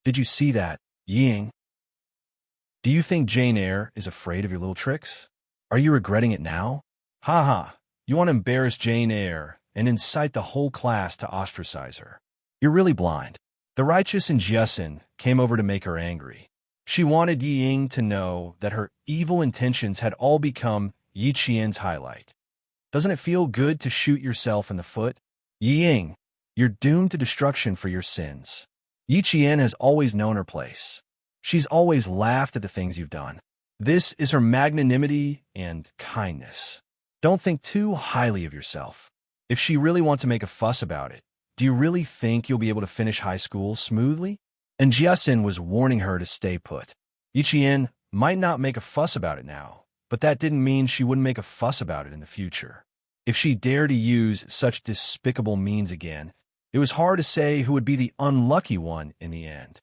"Did you see that, Ying? Do you think Jane Eyre is afraid of your little tricks? Are you regretting it now? Ha ha, you want to embarrass Jane Eyre and incite the whole class to ostracize her. You're really blind." The righteous and Jiasin came over to make her angry. She wanted Ying to know that her evil intentions had all become Yi Qian's highlight. Doesn't it feel good to shoot yourself in the foot? Ying, you're doomed to destruction for your sins. Yi Qian has always known her place. She's always laughed at the things you've done. This is her magnanimity and kindness. Don't think too highly of yourself. If she really wants to make a fuss about it, do you really think you'll be able to finish high school smoothly? And Jiasin was warning her to stay put. Yi Qian might not make a fuss about it now, but that didn't mean she wouldn't make a fuss about it in the future. If she dared to use such despicable means again, it was hard to say who would be the unlucky one in the end.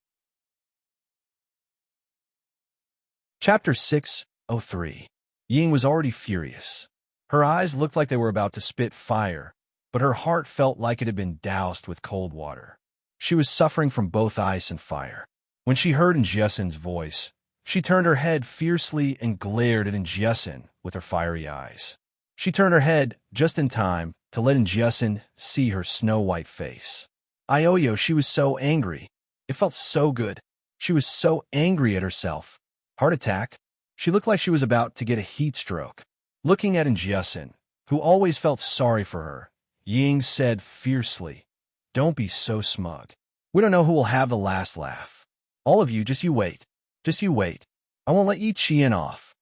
Chapter 603. Ying was already furious. Her eyes looked like they were about to spit fire, but her heart felt like it had been doused with cold water. She was suffering from both ice and fire. When she heard Jiasin's voice, she turned her head fiercely and glared at Jiasin with her fiery eyes. She turned her head just in time to let Jiasin see her snow-white face. Ioyo, she was so angry. It felt so good. She was so angry at herself. Heart attack? She looked like she was about to get a heat stroke. Looking at Jiasin, who always felt sorry for her, Ying said fiercely, "Don't be so smug. We don't know who will have the last laugh. All of you, just you wait. Just you wait. I won't let Yi Qian off.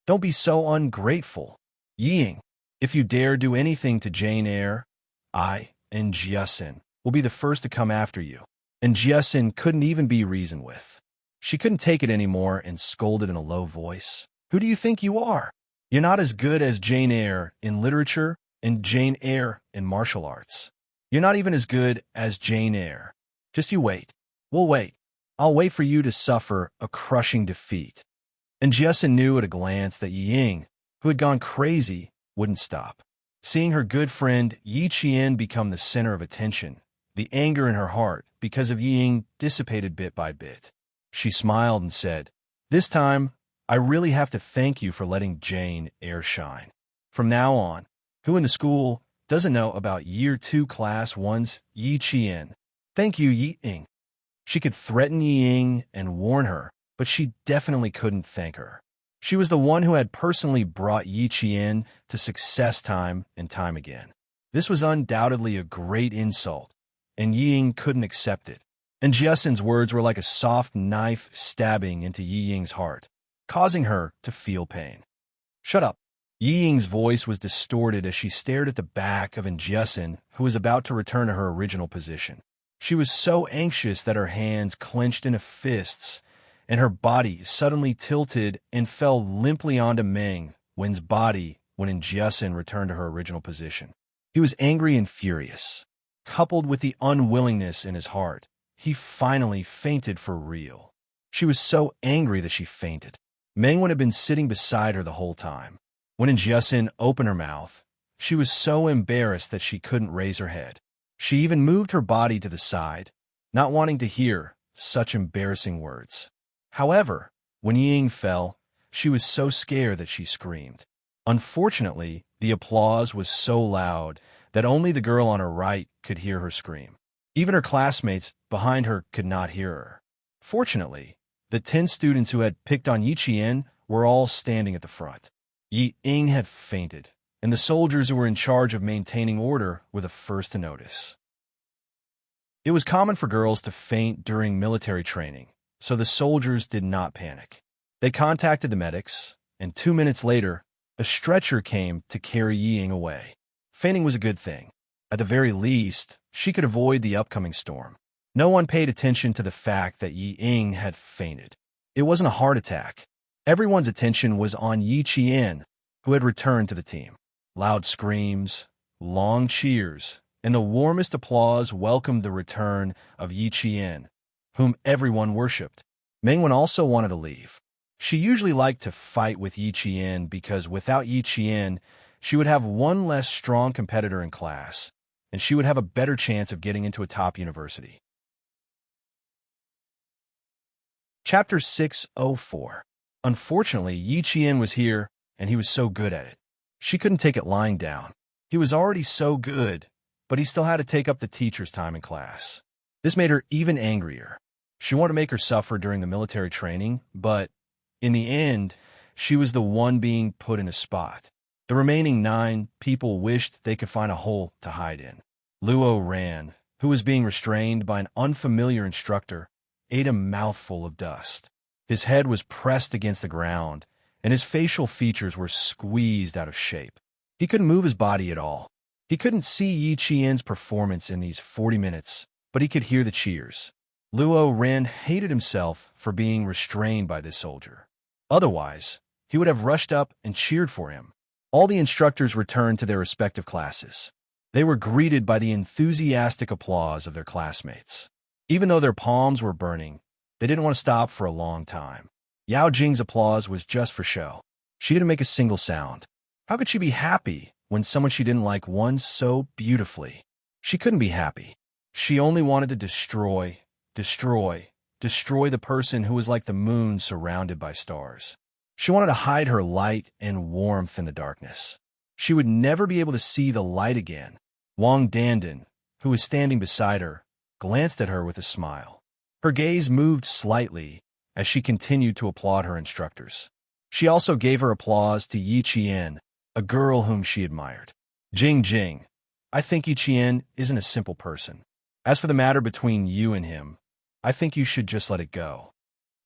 Don't be so ungrateful. Ying, if you dare do anything to Jane Eyre, I and Jiasin will be the first to come after you." And Jiasin couldn't even be reasoned with. She couldn't take it anymore and scolded in a low voice. "Who do you think you are? You're not as good as Jane Eyre in literature and Jane Eyre in martial arts. You're not even as good as Jane Eyre. Just you wait. We'll wait. I'll wait for you to suffer a crushing defeat." And Jiasun knew at a glance that Yi Ying, who had gone crazy, wouldn't stop. Seeing her good friend Yi Qian become the center of attention, the anger in her heart because of Yi Ying dissipated bit by bit. She smiled and said, "This time, I really have to thank you for letting Jane air shine. From now on, who in the school doesn't know about Year 2 Class 1's Yi Qian? Thank you, Yi Ying." She could threaten Yi Ying and warn her, but she definitely couldn't thank her. She was the one who had personally brought Yi Qian to success time and time again. This was undoubtedly a great insult, and Yi Ying couldn't accept it. And Jiasun's words were like a soft knife stabbing into Yi Ying's heart, causing her to feel pain. "Shut up." Yi Ying's voice was distorted as she stared at the back of Jiasun, who was about to return to her original position. She was so anxious that her hands clenched into fists, and her body suddenly tilted and fell limply onto Meng Wen's body when Jiasun returned to her original position. He was angry and furious. Coupled with the unwillingness in his heart, he finally fainted for real. She was so angry that she fainted. Meng Wen had been sitting beside her the whole time. When Jiasun opened her mouth, she was so embarrassed that she couldn't raise her head. She even moved her body to the side, not wanting to hear such embarrassing words. However, when Yi Ying fell, she was so scared that she screamed. Unfortunately, the applause was so loud that only the girl on her right could hear her scream. Even her classmates behind her could not hear her. Fortunately, the 10 students who had picked on Yi Qian were all standing at the front. Yi Ying had fainted, and the soldiers who were in charge of maintaining order were the first to notice. It was common for girls to faint during military training, so the soldiers did not panic. They contacted the medics, and 2 minutes later, a stretcher came to carry Yi Ying away. Fainting was a good thing. At the very least, she could avoid the upcoming storm. No one paid attention to the fact that Yi Ying had fainted. It wasn't a heart attack. Everyone's attention was on Yi Qian, who had returned to the team. Loud screams, long cheers, and the warmest applause welcomed the return of Yi Qian, whom everyone worshipped. Meng Wen also wanted to leave. She usually liked to fight with Yi Qian because without Yi Qian, she would have one less strong competitor in class, and she would have a better chance of getting into a top university. Chapter 604. Unfortunately, Yi Qian was here, and he was so good at it. She couldn't take it lying down. He was already so good, but he still had to take up the teacher's time in class. This made her even angrier. She wanted to make her suffer during the military training, but in the end, she was the one being put in a spot. The remaining 9 people wished they could find a hole to hide in. Luo Ran, who was being restrained by an unfamiliar instructor, ate a mouthful of dust. His head was pressed against the ground, and his facial features were squeezed out of shape. He couldn't move his body at all. He couldn't see Yi Qian's performance in these 40 minutes, but he could hear the cheers. Luo Ran hated himself for being restrained by this soldier. Otherwise, he would have rushed up and cheered for him. All the instructors returned to their respective classes. They were greeted by the enthusiastic applause of their classmates. Even though their palms were burning, they didn't want to stop for a long time. Yao Jing's applause was just for show. She didn't make a single sound. How could she be happy when someone she didn't like won so beautifully? She couldn't be happy. She only wanted to destroy the person who was like the moon surrounded by stars. She wanted to hide her light and warmth in the darkness. She would never be able to see the light again. Wang Dandan, who was standing beside her, glanced at her with a smile. Her gaze moved slightly as she continued to applaud her instructors. She also gave her applause to Yi Qian, a girl whom she admired. Jing, I think Yi Qian isn't a simple person. As for the matter between you and him, I think you should just let it go.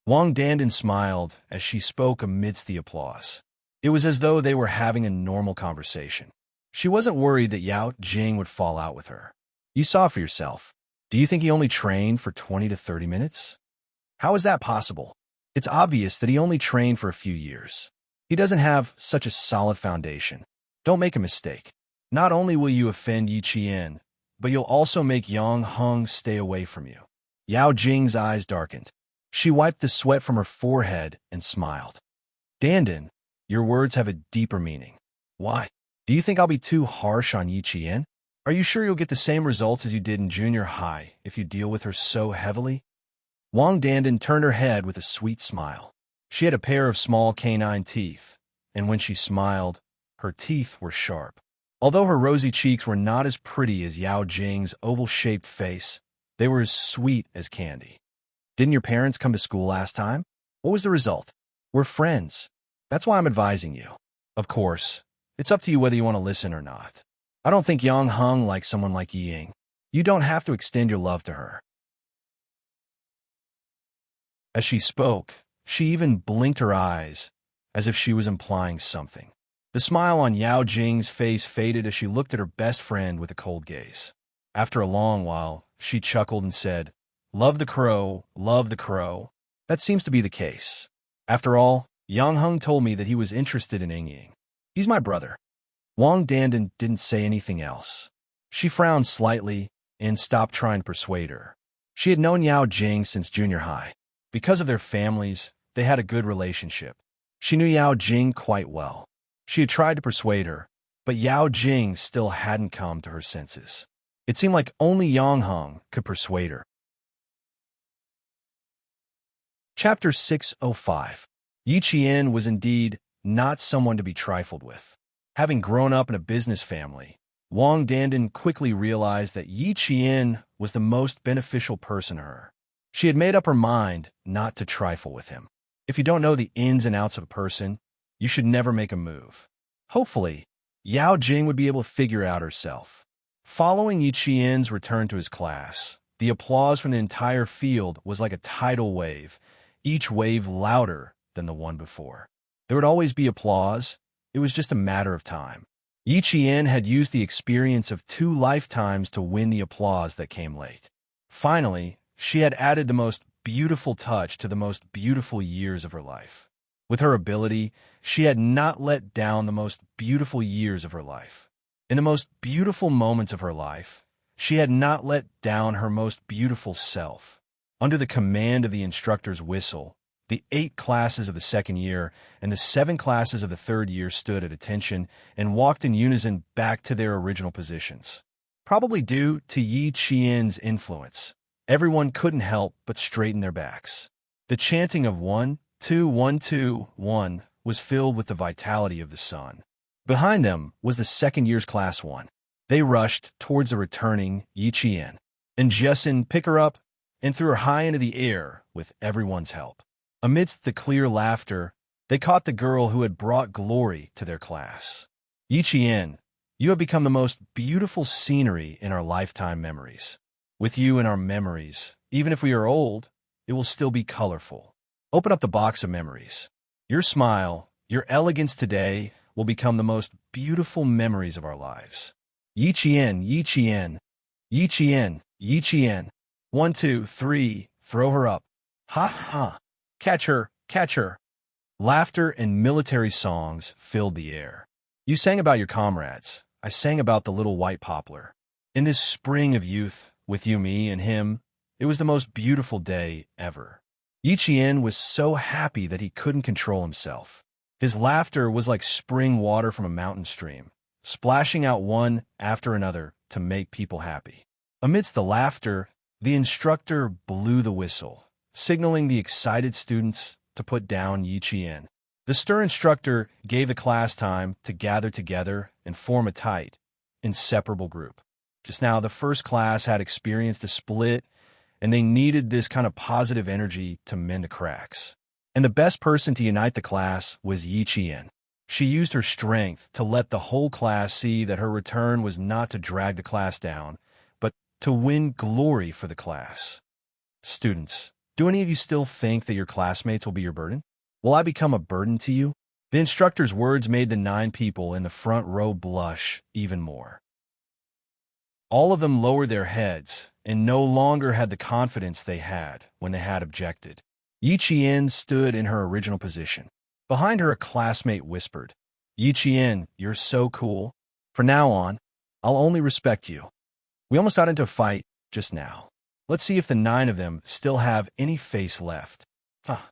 Wang Dandan smiled as she spoke amidst the applause. It was as though they were having a normal conversation. She wasn't worried that Yao Jing would fall out with her. You saw for yourself. Do you think he only trained for 20 to 30 minutes? How is that possible? It's obvious that he only trained for a few years. He doesn't have such a solid foundation. Don't make a mistake. Not only will you offend Yi Qian, but you'll also make Yang Heng stay away from you. Yao Jing's eyes darkened. She wiped the sweat from her forehead and smiled. Dandan, your words have a deeper meaning. Why? Do you think I'll be too harsh on Yi Qian? Are you sure you'll get the same results as you did in junior high if you deal with her so heavily? Wang Dandan turned her head with a sweet smile. She had a pair of small canine teeth, and when she smiled, her teeth were sharp. Although her rosy cheeks were not as pretty as Yao Jing's oval-shaped face, they were as sweet as candy. Didn't your parents come to school last time? What was the result? We're friends. That's why I'm advising you. Of course, it's up to you whether you want to listen or not. I don't think Yang Heng likes someone like Yi Ying. You don't have to extend your love to her. As she spoke, she even blinked her eyes, as if she was implying something. The smile on Yao Jing's face faded as she looked at her best friend with a cold gaze. After a long while, she chuckled and said, "Love the crow, love the crow." That seems to be the case. After all, Yang Heng told me that he was interested in Ying. He's my brother. Wang Dandan didn't say anything else. She frowned slightly and stopped trying to persuade her. She had known Yao Jing since junior high. Because of their families, they had a good relationship. She knew Yao Jing quite well. She had tried to persuade her, but Yao Jing still hadn't come to her senses. It seemed like only Yang Heng could persuade her. Chapter 605. Yi Qian was indeed not someone to be trifled with. Having grown up in a business family, Wang Dandan quickly realized that Yi Qian was the most beneficial person to her. She had made up her mind not to trifle with him. If you don't know the ins and outs of a person, you should never make a move. Hopefully, Yao Jing would be able to figure it out herself. Following Yi Qian's return to his class, the applause from the entire field was like a tidal wave, each wave louder than the one before. There would always be applause. It was just a matter of time. Yi Qian had used the experience of 2 lifetimes to win the applause that came late. Finally, she had added the most beautiful touch to the most beautiful years of her life. With her ability, she had not let down the most beautiful years of her life. In the most beautiful moments of her life, she had not let down her most beautiful self. Under the command of the instructor's whistle, the 8 classes of the second year and the 7 classes of the third year stood at attention and walked in unison back to their original positions. Probably due to Yi Qian's influence, everyone couldn't help but straighten their backs. The chanting of 1, 2, 1, 2, 1 was filled with the vitality of the sun. Behind them was the second year's class 1. They rushed towards the returning Yi Qian, and Jessen picked her up and threw her high into the air with everyone's help. Amidst the clear laughter, they caught the girl who had brought glory to their class. Yi Qian, you have become the most beautiful scenery in our lifetime memories. With you in our memories, even if we are old, it will still be colorful. Open up the box of memories. Your smile, your elegance today will become the most beautiful memories of our lives. Yi Qian, Yi Qian, Yi Qian, Yi Qian. 1, 2, 3, throw her up. Ha ha. Catch her, catch her. Laughter and military songs filled the air. You sang about your comrades. I sang about the little white poplar. In this spring of youth, with you, me, and him, it was the most beautiful day ever. Yi Qian was so happy that he couldn't control himself. His laughter was like spring water from a mountain stream, splashing out one after another to make people happy. Amidst the laughter, the instructor blew the whistle, signaling the excited students to put down Yi Qian. The stern instructor gave the class time to gather together and form a tight, inseparable group. Just now, the first class had experienced a split, and they needed this kind of positive energy to mend the cracks. And the best person to unite the class was Yi Qian. She used her strength to let the whole class see that her return was not to drag the class down, but to win glory for the class. Students, do any of you still think that your classmates will be your burden? Will I become a burden to you? The instructor's words made the 9 people in the front row blush even more. All of them lowered their heads and no longer had the confidence they had when they had objected. Yi Qian stood in her original position. Behind her, a classmate whispered, "Yi Qian, you're so cool. From now on, I'll only respect you." We almost got into a fight just now. Let's see if the 9 of them still have any face left. Huh.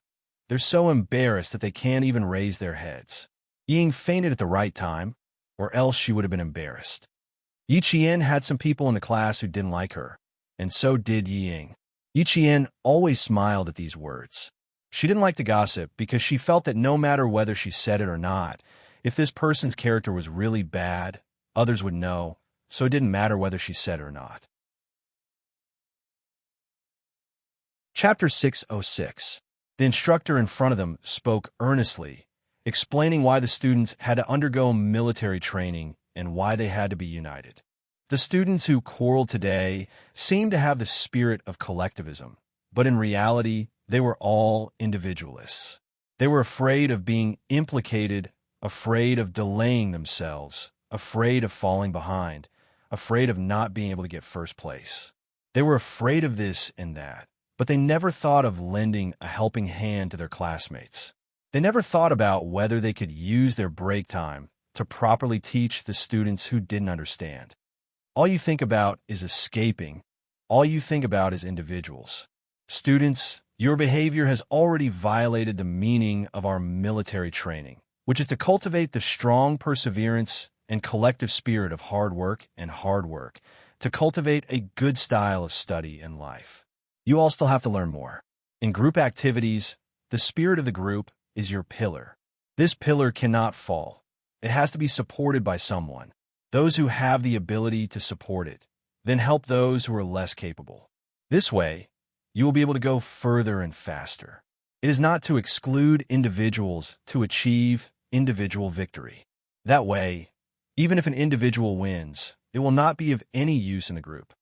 They're so embarrassed that they can't even raise their heads. Ying fainted at the right time, or else she would have been embarrassed. Yi Qian had some people in the class who didn't like her, and so did Ying. Yi Qian always smiled at these words. She didn't like to gossip because she felt that no matter whether she said it or not, if this person's character was really bad, others would know, so it didn't matter whether she said it or not. Chapter 606. The instructor in front of them spoke earnestly, explaining why the students had to undergo military training and why they had to be united. The students who quarreled today seemed to have the spirit of collectivism, but in reality, they were all individualists. They were afraid of being implicated, afraid of delaying themselves, afraid of falling behind, afraid of not being able to get first place. They were afraid of this and that, but they never thought of lending a helping hand to their classmates. They never thought about whether they could use their break time to properly teach the students who didn't understand. All you think about is escaping. All you think about is individuals. Students, your behavior has already violated the meaning of our military training, which is to cultivate the strong perseverance and collective spirit of hard work, to cultivate a good style of study and life. You all still have to learn more. In group activities, the spirit of the group is your pillar. This pillar cannot fall. It has to be supported by someone. Those who have the ability to support it, then help those who are less capable. This way, you will be able to go further and faster. It is not to exclude individuals to achieve individual victory. That way, even if an individual wins, it will not be of any use in the group.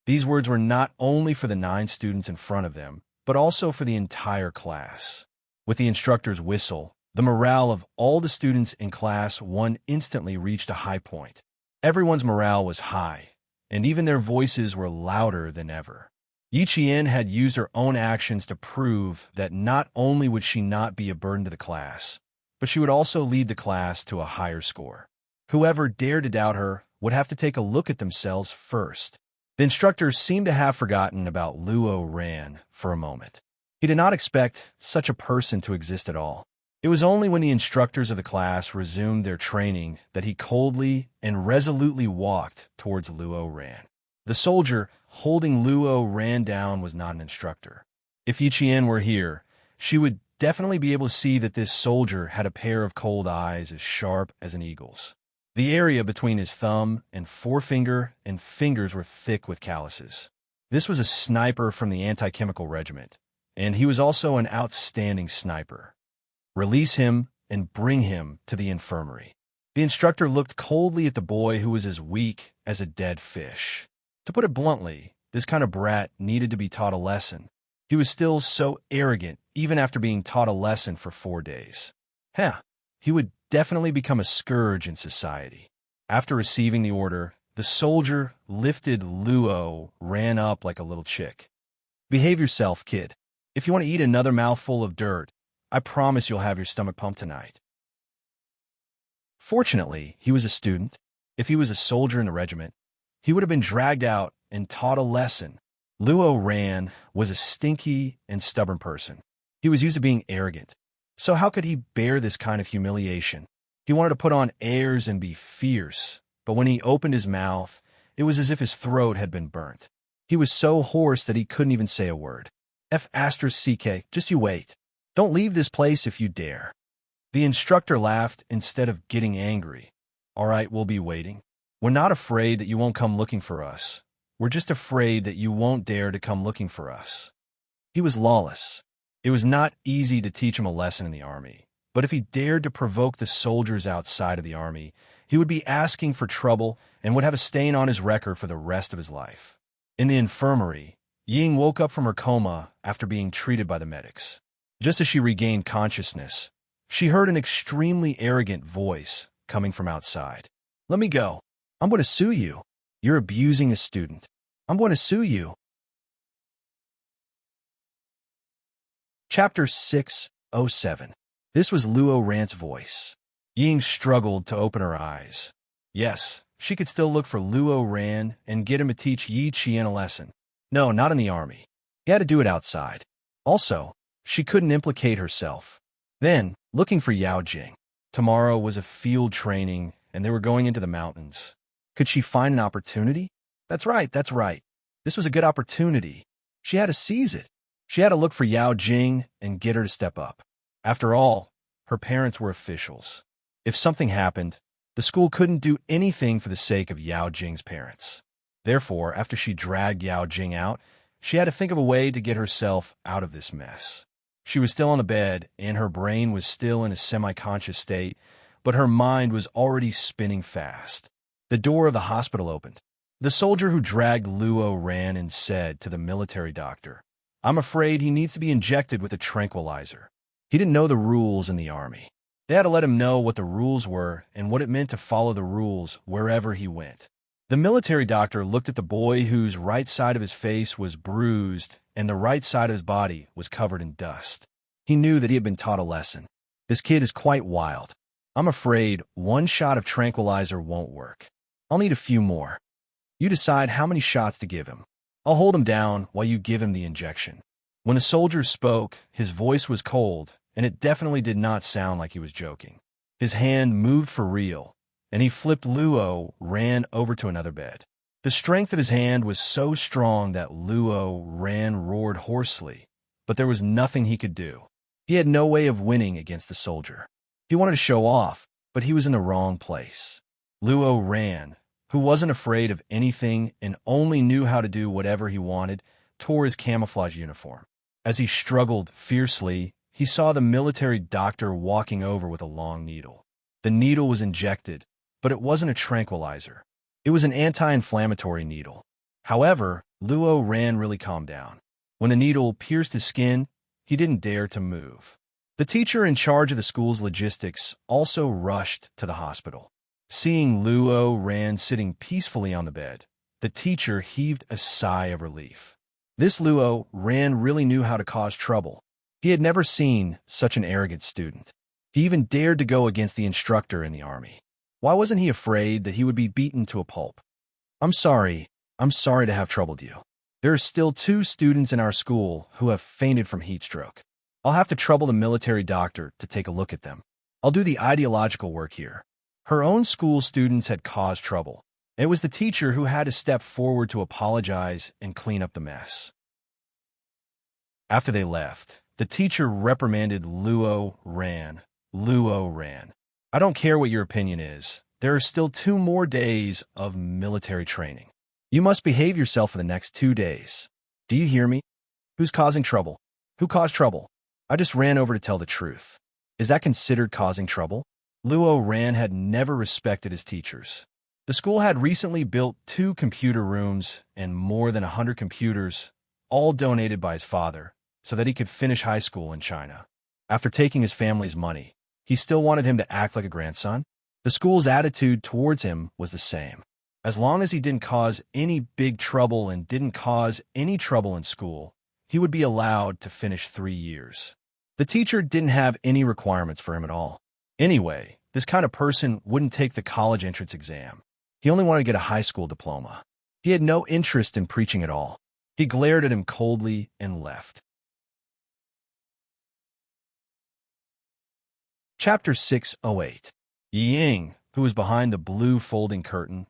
These words were not only for the 9 students in front of them, but also for the entire class. With the instructor's whistle, the morale of all the students in class 1 instantly reached a high point. Everyone's morale was high, and even their voices were louder than ever. Yi Qian had used her own actions to prove that not only would she not be a burden to the class, but she would also lead the class to a higher score. Whoever dared to doubt her would have to take a look at themselves first. The instructor seemed to have forgotten about Luo Ran for a moment. He did not expect such a person to exist at all. It was only when the instructors of the class resumed their training that he coldly and resolutely walked towards Luo Ran. The soldier holding Luo Ran down was not an instructor. If Yi Qian were here, she would definitely be able to see that this soldier had a pair of cold eyes as sharp as an eagle's. The area between his thumb and forefinger and fingers were thick with calluses. This was a sniper from the anti-chemical regiment, and he was also an outstanding sniper. Release him and bring him to the infirmary. The instructor looked coldly at the boy who was as weak as a dead fish. To put it bluntly, this kind of brat needed to be taught a lesson. He was still so arrogant, even after being taught a lesson for 4 days. He would definitely become a scourge in society. After receiving the order, the soldier lifted Luo Ran up like a little chick. Behave yourself, kid. If you want to eat another mouthful of dirt, I promise you'll have your stomach pumped tonight. Fortunately, he was a student. If he was a soldier in the regiment, he would have been dragged out and taught a lesson. Luo Ran was a stinky and stubborn person. He was used to being arrogant. So how could he bear this kind of humiliation? He wanted to put on airs and be fierce, but when he opened his mouth, it was as if his throat had been burnt. He was so hoarse that he couldn't even say a word. F***, just you wait. Don't leave this place if you dare. The instructor laughed instead of getting angry. All right, we'll be waiting. We're not afraid that you won't come looking for us. We're just afraid that you won't dare to come looking for us. He was lawless. It was not easy to teach him a lesson in the army, but if he dared to provoke the soldiers outside of the army, he would be asking for trouble and would have a stain on his record for the rest of his life. In the infirmary, Ying woke up from her coma after being treated by the medics. Just as she regained consciousness, she heard an extremely arrogant voice coming from outside. Let me go. I'm going to sue you. You're abusing a student. I'm going to sue you. Chapter 607. This was Luo Ran's voice. Ying struggled to open her eyes. Yes, she could still look for Luo Ran and get him to teach Yi Qian a lesson. No, not in the army. He had to do it outside. Also, She couldn't implicate herself. Then, looking for Yao Jing. Tomorrow was a field training, and they were going into the mountains. Could she find an opportunity? That's right, that's right. This was a good opportunity. She had to seize it. She had to look for Yao Jing and get her to step up. After all, her parents were officials. If something happened, the school couldn't do anything for the sake of Yao Jing's parents. Therefore, after she dragged Yao Jing out, she had to think of a way to get herself out of this mess. She was still on the bed, and her brain was still in a semi-conscious state, but her mind was already spinning fast. The door of the hospital opened. The soldier who dragged Luo ran and said to the military doctor, "I'm afraid he needs to be injected with a tranquilizer." He didn't know the rules in the army. They had to let him know what the rules were and what it meant to follow the rules wherever he went. The military doctor looked at the boy whose right side of his face was bruised and the right side of his body was covered in dust. He knew that he had been taught a lesson. This kid is quite wild. I'm afraid one shot of tranquilizer won't work. I'll need a few more. You decide how many shots to give him. I'll hold him down while you give him the injection. When the soldier spoke, his voice was cold, and it definitely did not sound like he was joking. His hand moved for real, and he flipped Luo, ran over to another bed. The strength of his hand was so strong that Luo roared hoarsely, but there was nothing he could do. He had no way of winning against the soldier. He wanted to show off, but he was in the wrong place. Luo ran, who wasn't afraid of anything and only knew how to do whatever he wanted, tore his camouflage uniform. As he struggled fiercely, he saw the military doctor walking over with a long needle. The needle was injected, but it wasn't a tranquilizer. It was an anti-inflammatory needle. However, Luo really calmed down. When the needle pierced his skin, he didn't dare to move. The teacher in charge of the school's logistics also rushed to the hospital. Seeing Luo sitting peacefully on the bed, the teacher heaved a sigh of relief. This Luo really knew how to cause trouble. He had never seen such an arrogant student. He even dared to go against the instructor in the army. Why wasn't he afraid that he would be beaten to a pulp? I'm sorry to have troubled you. There are still 2 students in our school who have fainted from heat stroke. I'll have to trouble the military doctor to take a look at them. I'll do the ideological work here. Her own school students had caused trouble. It was the teacher who had to step forward to apologize and clean up the mess. After they left, the teacher reprimanded Luo ran. I don't care what your opinion is. There are still 2 more days of military training. You must behave yourself for the next 2 days. Do you hear me? Who's causing trouble? Who caused trouble? I just ran over to tell the truth. Is that considered causing trouble? Luo had never respected his teachers. The school had recently built 2 computer rooms and more than 100 computers, all donated by his father, so that he could finish high school in China. After taking his family's money, he still wanted him to act like a grandson. The school's attitude towards him was the same. As long as he didn't cause any big trouble and didn't cause any trouble in school, he would be allowed to finish 3 years. The teacher didn't have any requirements for him at all. Anyway, this kind of person wouldn't take the college entrance exam. He only wanted to get a high school diploma. He had no interest in preaching at all. He glared at him coldly and left. Chapter 608. Ying, who was behind the blue folding curtain,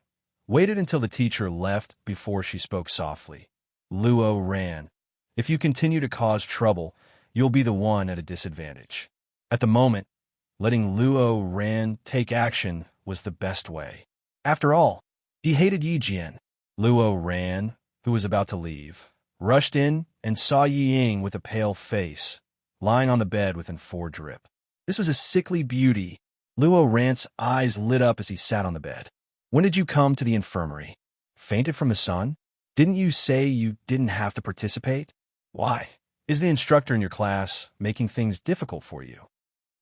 waited until the teacher left before she spoke softly. Luo ran. If you continue to cause trouble, you'll be the one at a disadvantage. At the moment, letting Luo take action was the best way. After all, he hated Yi Jian. Luo, who was about to leave, rushed in and saw Ying with a pale face, lying on the bed with an 4 drip. This was a sickly beauty. Luo's eyes lit up as he sat on the bed. When did you come to the infirmary? Fainted from the sun? Didn't you say you didn't have to participate? Why? Is the instructor in your class making things difficult for you?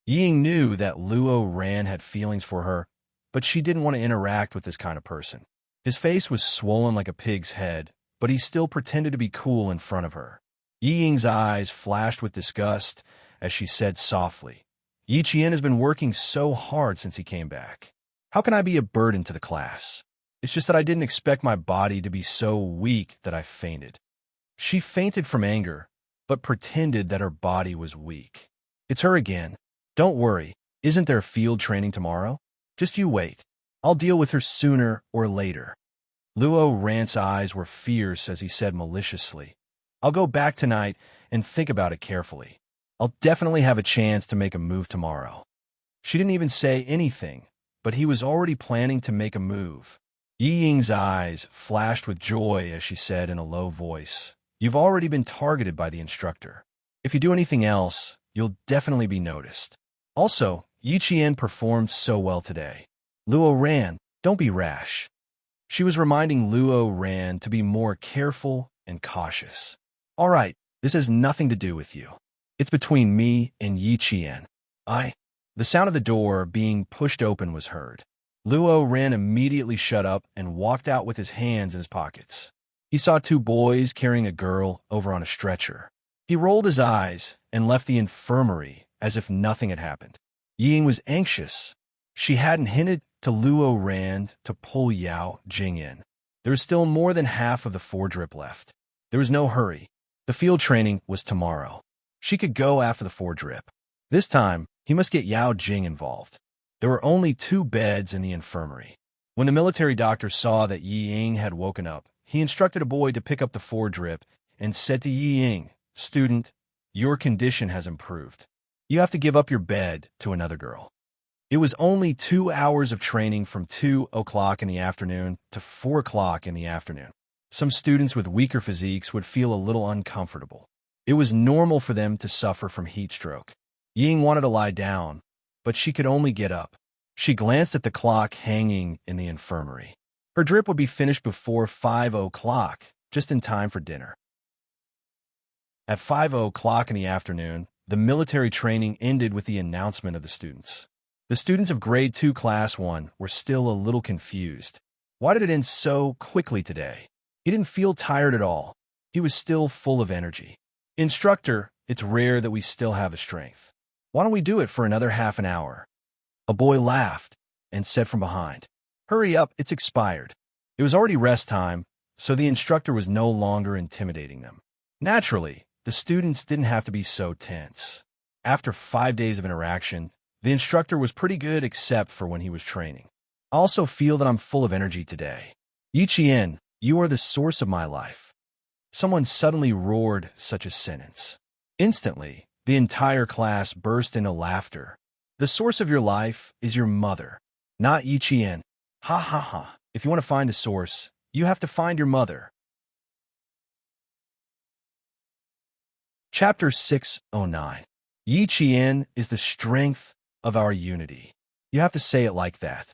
Ying knew that Luo had feelings for her, but she didn't want to interact with this kind of person. His face was swollen like a pig's head, but he still pretended to be cool in front of her. Ying's eyes flashed with disgust as she said softly, Yi Qian has been working so hard since he came back. How can I be a burden to the class? It's just that I didn't expect my body to be so weak that I fainted. She fainted from anger, but pretended that her body was weak. "It's her again. Don't worry. Isn't there field training tomorrow? Just you wait. I'll deal with her sooner or later." Luo Ran's eyes were fierce as he said maliciously, "I'll go back tonight and think about it carefully. I'll definitely have a chance to make a move tomorrow." She didn't even say anything, but he was already planning to make a move. Yi Ying's eyes flashed with joy as she said in a low voice, "You've already been targeted by the instructor. If you do anything else, you'll definitely be noticed. Also, Yi Qian performed so well today. Luo Ran, don't be rash." She was reminding Luo Ran to be more careful and cautious. "All right, this has nothing to do with you. It's between me and Yi Qian. The sound of the door being pushed open was heard. Luo Ran immediately shut up and walked out with his hands in his pockets. He saw two boys carrying a girl over on a stretcher. He rolled his eyes and left the infirmary as if nothing had happened. Yi Ying was anxious. She hadn't hinted to Luo Ran to pull Yao Jing in. There was still more than half of the 4-drip left. There was no hurry. The field training was tomorrow. She could go after the 4-drip. This time, he must get Yao Jing involved. There were only 2 beds in the infirmary. When the military doctor saw that Yi Ying had woken up, he instructed a boy to pick up the 4-drip and said to Yi Ying, "Student, your condition has improved. You have to give up your bed to another girl." It was only 2 hours of training from 2 o'clock in the afternoon to 4 o'clock in the afternoon. Some students with weaker physiques would feel a little uncomfortable. It was normal for them to suffer from heat stroke. Yi Ying wanted to lie down, but she could only get up. She glanced at the clock hanging in the infirmary. Her drip would be finished before 5 o'clock, just in time for dinner. At 5 o'clock in the afternoon, the military training ended with the announcement of the students. The students of Grade 2 Class 1 were still a little confused. Why did it end so quickly today? He didn't feel tired at all. He was still full of energy. "Instructor, it's rare that we still have the strength. Why don't we do it for another half an hour?" A boy laughed and said from behind, "Hurry up, it's expired." It was already rest time, so the instructor was no longer intimidating them. Naturally, the students didn't have to be so tense. After 5 days of interaction, the instructor was pretty good except for when he was training. "I also feel that I'm full of energy today. Yi Qian, you are the source of my life." Someone suddenly roared such a sentence. Instantly, the entire class burst into laughter. "The source of your life is your mother, not Yi Qian. Ha ha ha. If you want to find a source, you have to find your mother." Chapter 609. Yi Qian is the strength of our unity. You have to say it like that.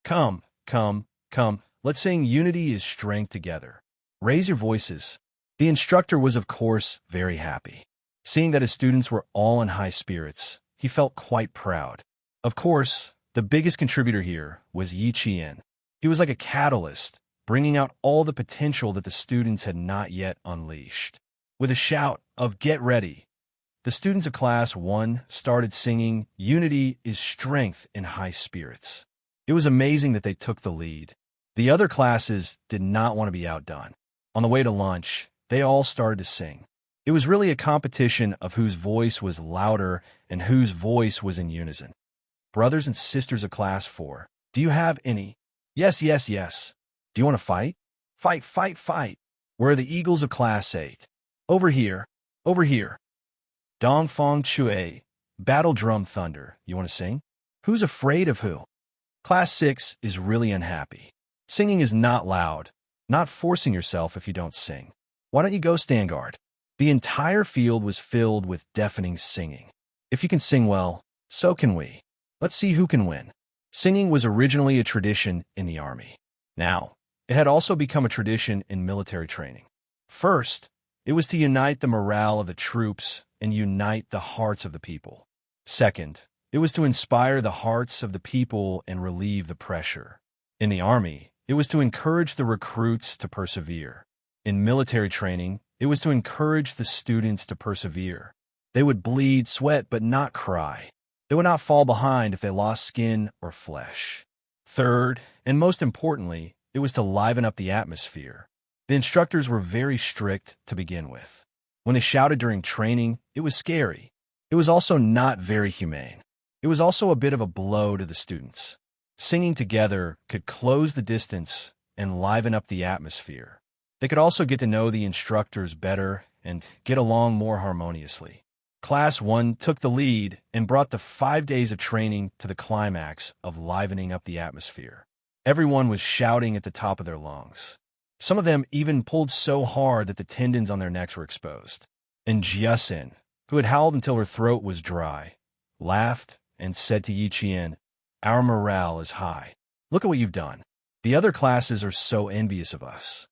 Come, come, come. Let's sing "Unity is Strength" together. Raise your voices. The instructor was, of course, very happy. Seeing that his students were all in high spirits, he felt quite proud. Of course, the biggest contributor here was Yi Qian. He was like a catalyst, bringing out all the potential that the students had not yet unleashed. With a shout of "Get ready!" the students of Class 1 started singing "Unity is Strength" in high spirits. It was amazing that they took the lead. The other classes did not want to be outdone. On the way to lunch, they all started to sing. It was really a competition of whose voice was louder and whose voice was in unison. Brothers and sisters of Class 4, do you have any? Yes, yes, yes. Do you want to fight? Fight, fight, fight. Where are the eagles of Class 8? Over here, over here. Dong Fong Chue, battle drum thunder. You want to sing? Who's afraid of who? Class 6 is really unhappy. Singing is not loud, not forcing yourself if you don't sing. Why don't you go stand guard? The entire field was filled with deafening singing. If you can sing well, so can we. Let's see who can win. Singing was originally a tradition in the army. Now, it had also become a tradition in military training. First, it was to unite the morale of the troops and unite the hearts of the people. Second, it was to inspire the hearts of the people and relieve the pressure. In the army, it was to encourage the recruits to persevere. In military training, it was to encourage the students to persevere. They would bleed, sweat, but not cry. They would not fall behind if they lost skin or flesh. Third, and most importantly, it was to liven up the atmosphere. The instructors were very strict to begin with. When they shouted during training, it was scary. It was also not very humane. It was also a bit of a blow to the students. Singing together could close the distance and liven up the atmosphere. They could also get to know the instructors better and get along more harmoniously. Class 1 took the lead and brought the 5 days of training to the climax of livening up the atmosphere. Everyone was shouting at the top of their lungs. Some of them even pulled so hard that the tendons on their necks were exposed. And Jiasin, who had howled until her throat was dry, laughed and said to Yi Qian, "Our morale is high. Look at what you've done. The other classes are so envious of us."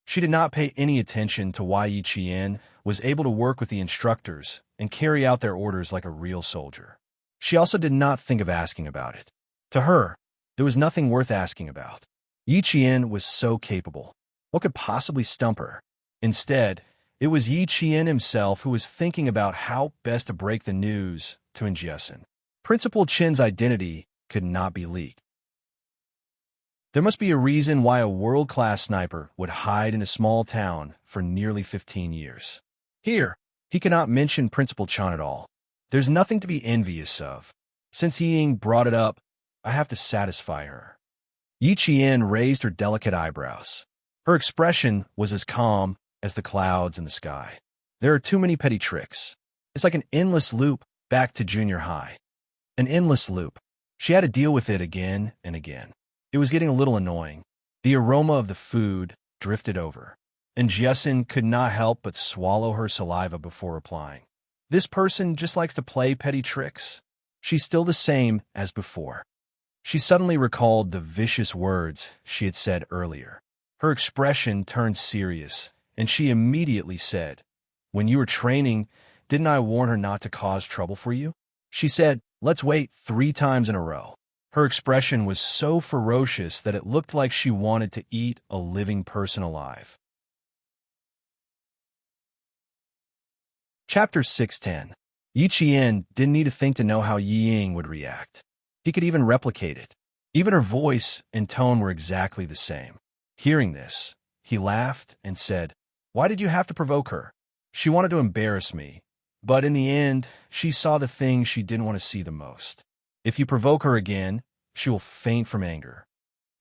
She did not pay any attention to why Yi Qian was able to work with the instructors and carry out their orders like a real soldier. She also did not think of asking about it. To her, there was nothing worth asking about. Yi Qian was so capable. What could possibly stump her? Instead, it was Yi Qian himself who was thinking about how best to break the news to Jiasin. Principal Chen's identity could not be leaked. There must be a reason why a world-class sniper would hide in a small town for nearly 15 years. Here, he cannot mention Principal Chen at all. There's nothing to be envious of. Since Yi Ying brought it up, I have to satisfy her. Yi Qian raised her delicate eyebrows. Her expression was as calm as the clouds in the sky. There are too many petty tricks. It's like an endless loop back to junior high. An endless loop. She had to deal with it again and again. It was getting a little annoying. The aroma of the food drifted over, and Jiasin could not help but swallow her saliva before replying. This person just likes to play petty tricks. She's still the same as before. She suddenly recalled the vicious words she had said earlier. Her expression turned serious, and she immediately said, "When you were training, didn't I warn her not to cause trouble for you?" She said, "Let's wait 3 times in a row." Her expression was so ferocious that it looked like she wanted to eat a living person alive. Chapter 610. Yi Qian didn't need to think to know how Yi Ying would react. He could even replicate it. Even her voice and tone were exactly the same. Hearing this, he laughed and said, "Why did you have to provoke her? She wanted to embarrass me, but in the end, she saw the thing she didn't want to see the most. If you provoke her again, she will faint from anger."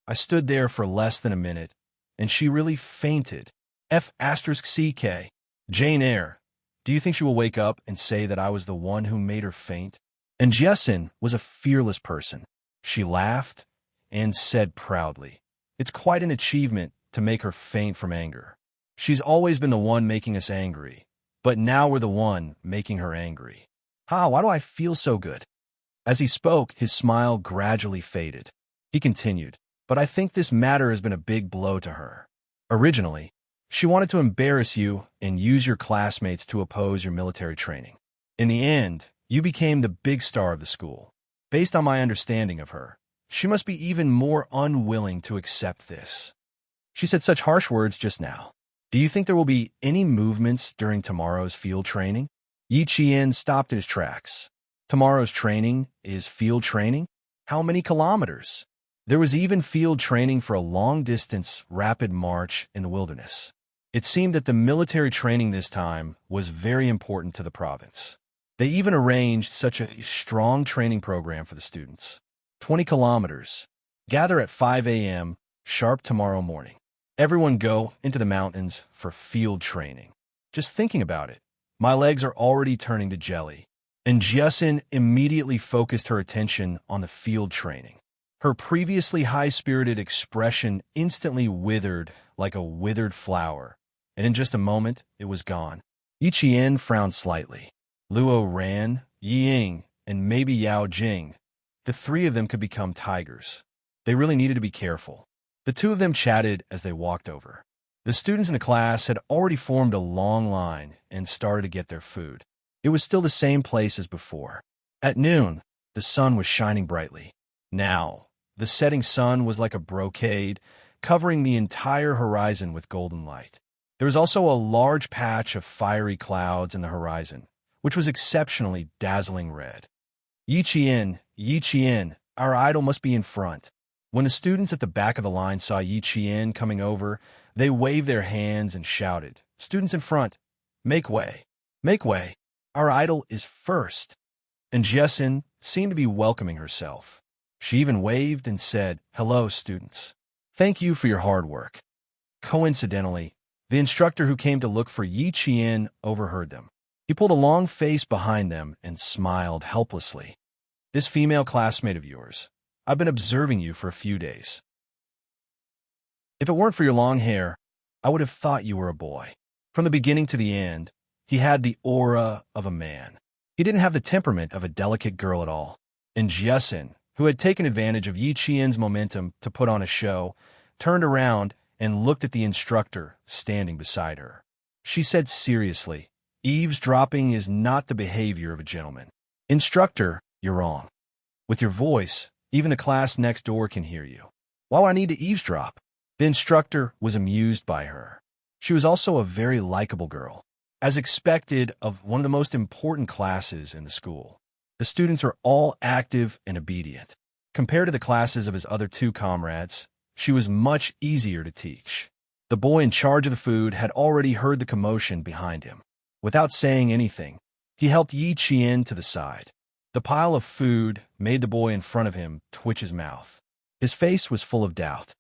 I stood there for less than a minute, and she really fainted. F***CK. Jane Eyre, do you think she will wake up and say that I was the one who made her faint? And Jiasin was a fearless person. She laughed and said proudly, "It's quite an achievement to make her faint from anger. She's always been the one making us angry, but now we're the one making her angry. Why do I feel so good?" As he spoke, his smile gradually faded. He continued, "But I think this matter has been a big blow to her. Originally, she wanted to embarrass you and use your classmates to oppose your military training. In the end, you became the big star of the school. Based on my understanding of her, she must be even more unwilling to accept this. She said such harsh words just now. Do you think there will be any movements during tomorrow's field training?" Yi Qian stopped in his tracks. Tomorrow's training is field training? How many kilometers? There was even field training for a long-distance, rapid march in the wilderness. It seemed that the military training this time was very important to the province. They even arranged such a strong training program for the students. 20 kilometers. Gather at 5 a.m. sharp tomorrow morning. Everyone go into the mountains for field training. Just thinking about it, my legs are already turning to jelly. And Jiasin immediately focused her attention on the field training. Her previously high-spirited expression instantly withered like a withered flower, and in just a moment, it was gone. Yi Qian frowned slightly. Luo Ran, Yi Ying, and maybe Yao Jing. The 3 of them could become tigers. They really needed to be careful. The 2 of them chatted as they walked over. The students in the class had already formed a long line and started to get their food. It was still the same place as before. At noon, the sun was shining brightly. Now, the setting sun was like a brocade, covering the entire horizon with golden light. There was also a large patch of fiery clouds in the horizon, which was exceptionally dazzling red. Yi Qian, our idol must be in front." When the students at the back of the line saw Yi Qian coming over, they waved their hands and shouted, "Students in front, Make way. Make way. Our idol is first. And Jessin seemed to be welcoming herself. She even waved and said, "Hello, students. Thank you for your hard work." Coincidentally, the instructor who came to look for Yi Qian overheard them. He pulled a long face behind them and smiled helplessly. "This female classmate of yours, I've been observing you for a few days. If it weren't for your long hair, I would have thought you were a boy." From the beginning to the end, he had the aura of a man. He didn't have the temperament of a delicate girl at all. And Jessin, who had taken advantage of Yi Qian's momentum to put on a show, turned around and looked at the instructor standing beside her. She said seriously, "Eavesdropping is not the behavior of a gentleman." "Instructor, you're wrong. With your voice, even the class next door can hear you. Why would I need to eavesdrop?" The instructor was amused by her. She was also a very likable girl, as expected of one of the most important classes in the school. The students are all active and obedient. Compared to the classes of his other two comrades, she was much easier to teach. The boy in charge of the food had already heard the commotion behind him. Without saying anything, he helped Yi Qian to the side. The pile of food made the boy in front of him twitch his mouth. His face was full of doubt.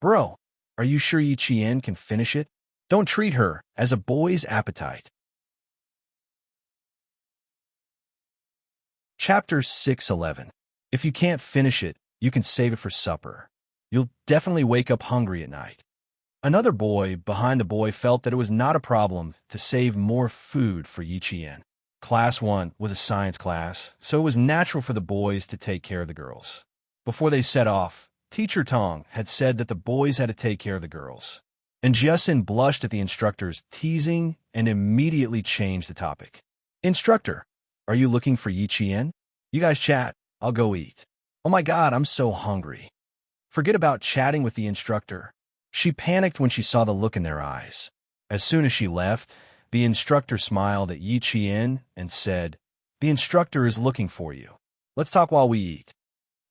"Bro, are you sure Yi Qian can finish it? Don't treat her as a boy's appetite." Chapter 6:11. If you can't finish it, you can save it for supper. You'll definitely wake up hungry at night. Another boy behind the boy felt that it was not a problem to save more food for Yi Qian. Class 1 was a science class, so it was natural for the boys to take care of the girls. Before they set off, Teacher Tong had said that the boys had to take care of the girls. And Jessin blushed at the instructor's teasing and immediately changed the topic. "Instructor, are you looking for Yi Qian? You guys chat. I'll go eat." "Oh my God, I'm so hungry." Forget about chatting with the instructor. She panicked when she saw the look in their eyes. As soon as she left, the instructor smiled at Yi Qian and said, "The instructor is looking for you. Let's talk while we eat."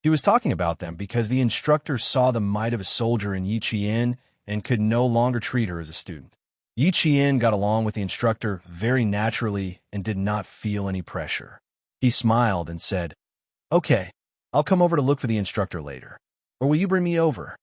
He was talking about them because the instructor saw the might of a soldier in Yi Qian and could no longer treat her as a student. Yi Qian got along with the instructor very naturally and did not feel any pressure. He smiled and said, "Okay, I'll come over to look for the instructor later. Or will you bring me over?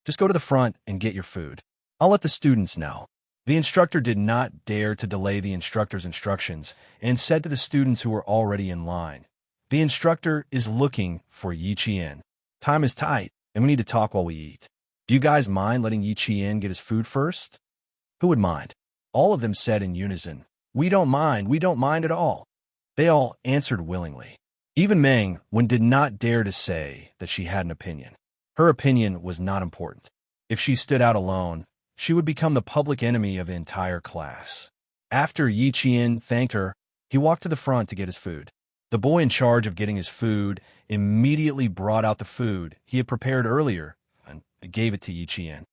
Just go to the front and get your food. I'll let the students know." The instructor did not dare to delay the instructor's instructions and said to the students who were already in line, "The instructor is looking for Yi Qian. Time is tight, and we need to talk while we eat. Do you guys mind letting Yi Qian get his food first?" "Who would mind?" All of them said in unison, we don't mind at all." They all answered willingly. Even Meng Wen did not dare to say that she had an opinion. Her opinion was not important. If she stood out alone, she would become the public enemy of the entire class. After Yi Qian thanked her, he walked to the front to get his food. The boy in charge of getting his food immediately brought out the food he had prepared earlier and gave it to Yi Qian.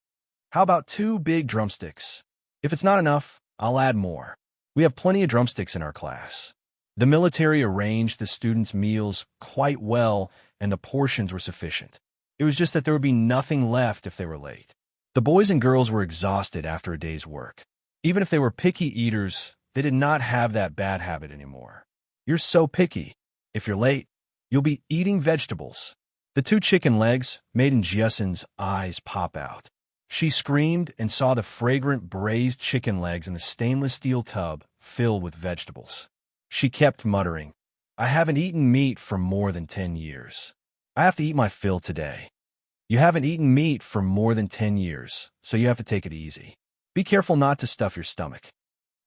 "How about 2 big drumsticks? If it's not enough, I'll add more. We have plenty of drumsticks in our class." The military arranged the students' meals quite well, and the portions were sufficient. It was just that there would be nothing left if they were late. The boys and girls were exhausted after a day's work. Even if they were picky eaters, they did not have that bad habit anymore. "You're so picky. If you're late, you'll be eating vegetables." The 2 chicken legs made Jessin's eyes pop out. She screamed and saw the fragrant braised chicken legs in the stainless steel tub filled with vegetables. She kept muttering, "I haven't eaten meat for more than 10 years. I have to eat my fill today." "You haven't eaten meat for more than 10 years, so you have to take it easy. Be careful not to stuff your stomach."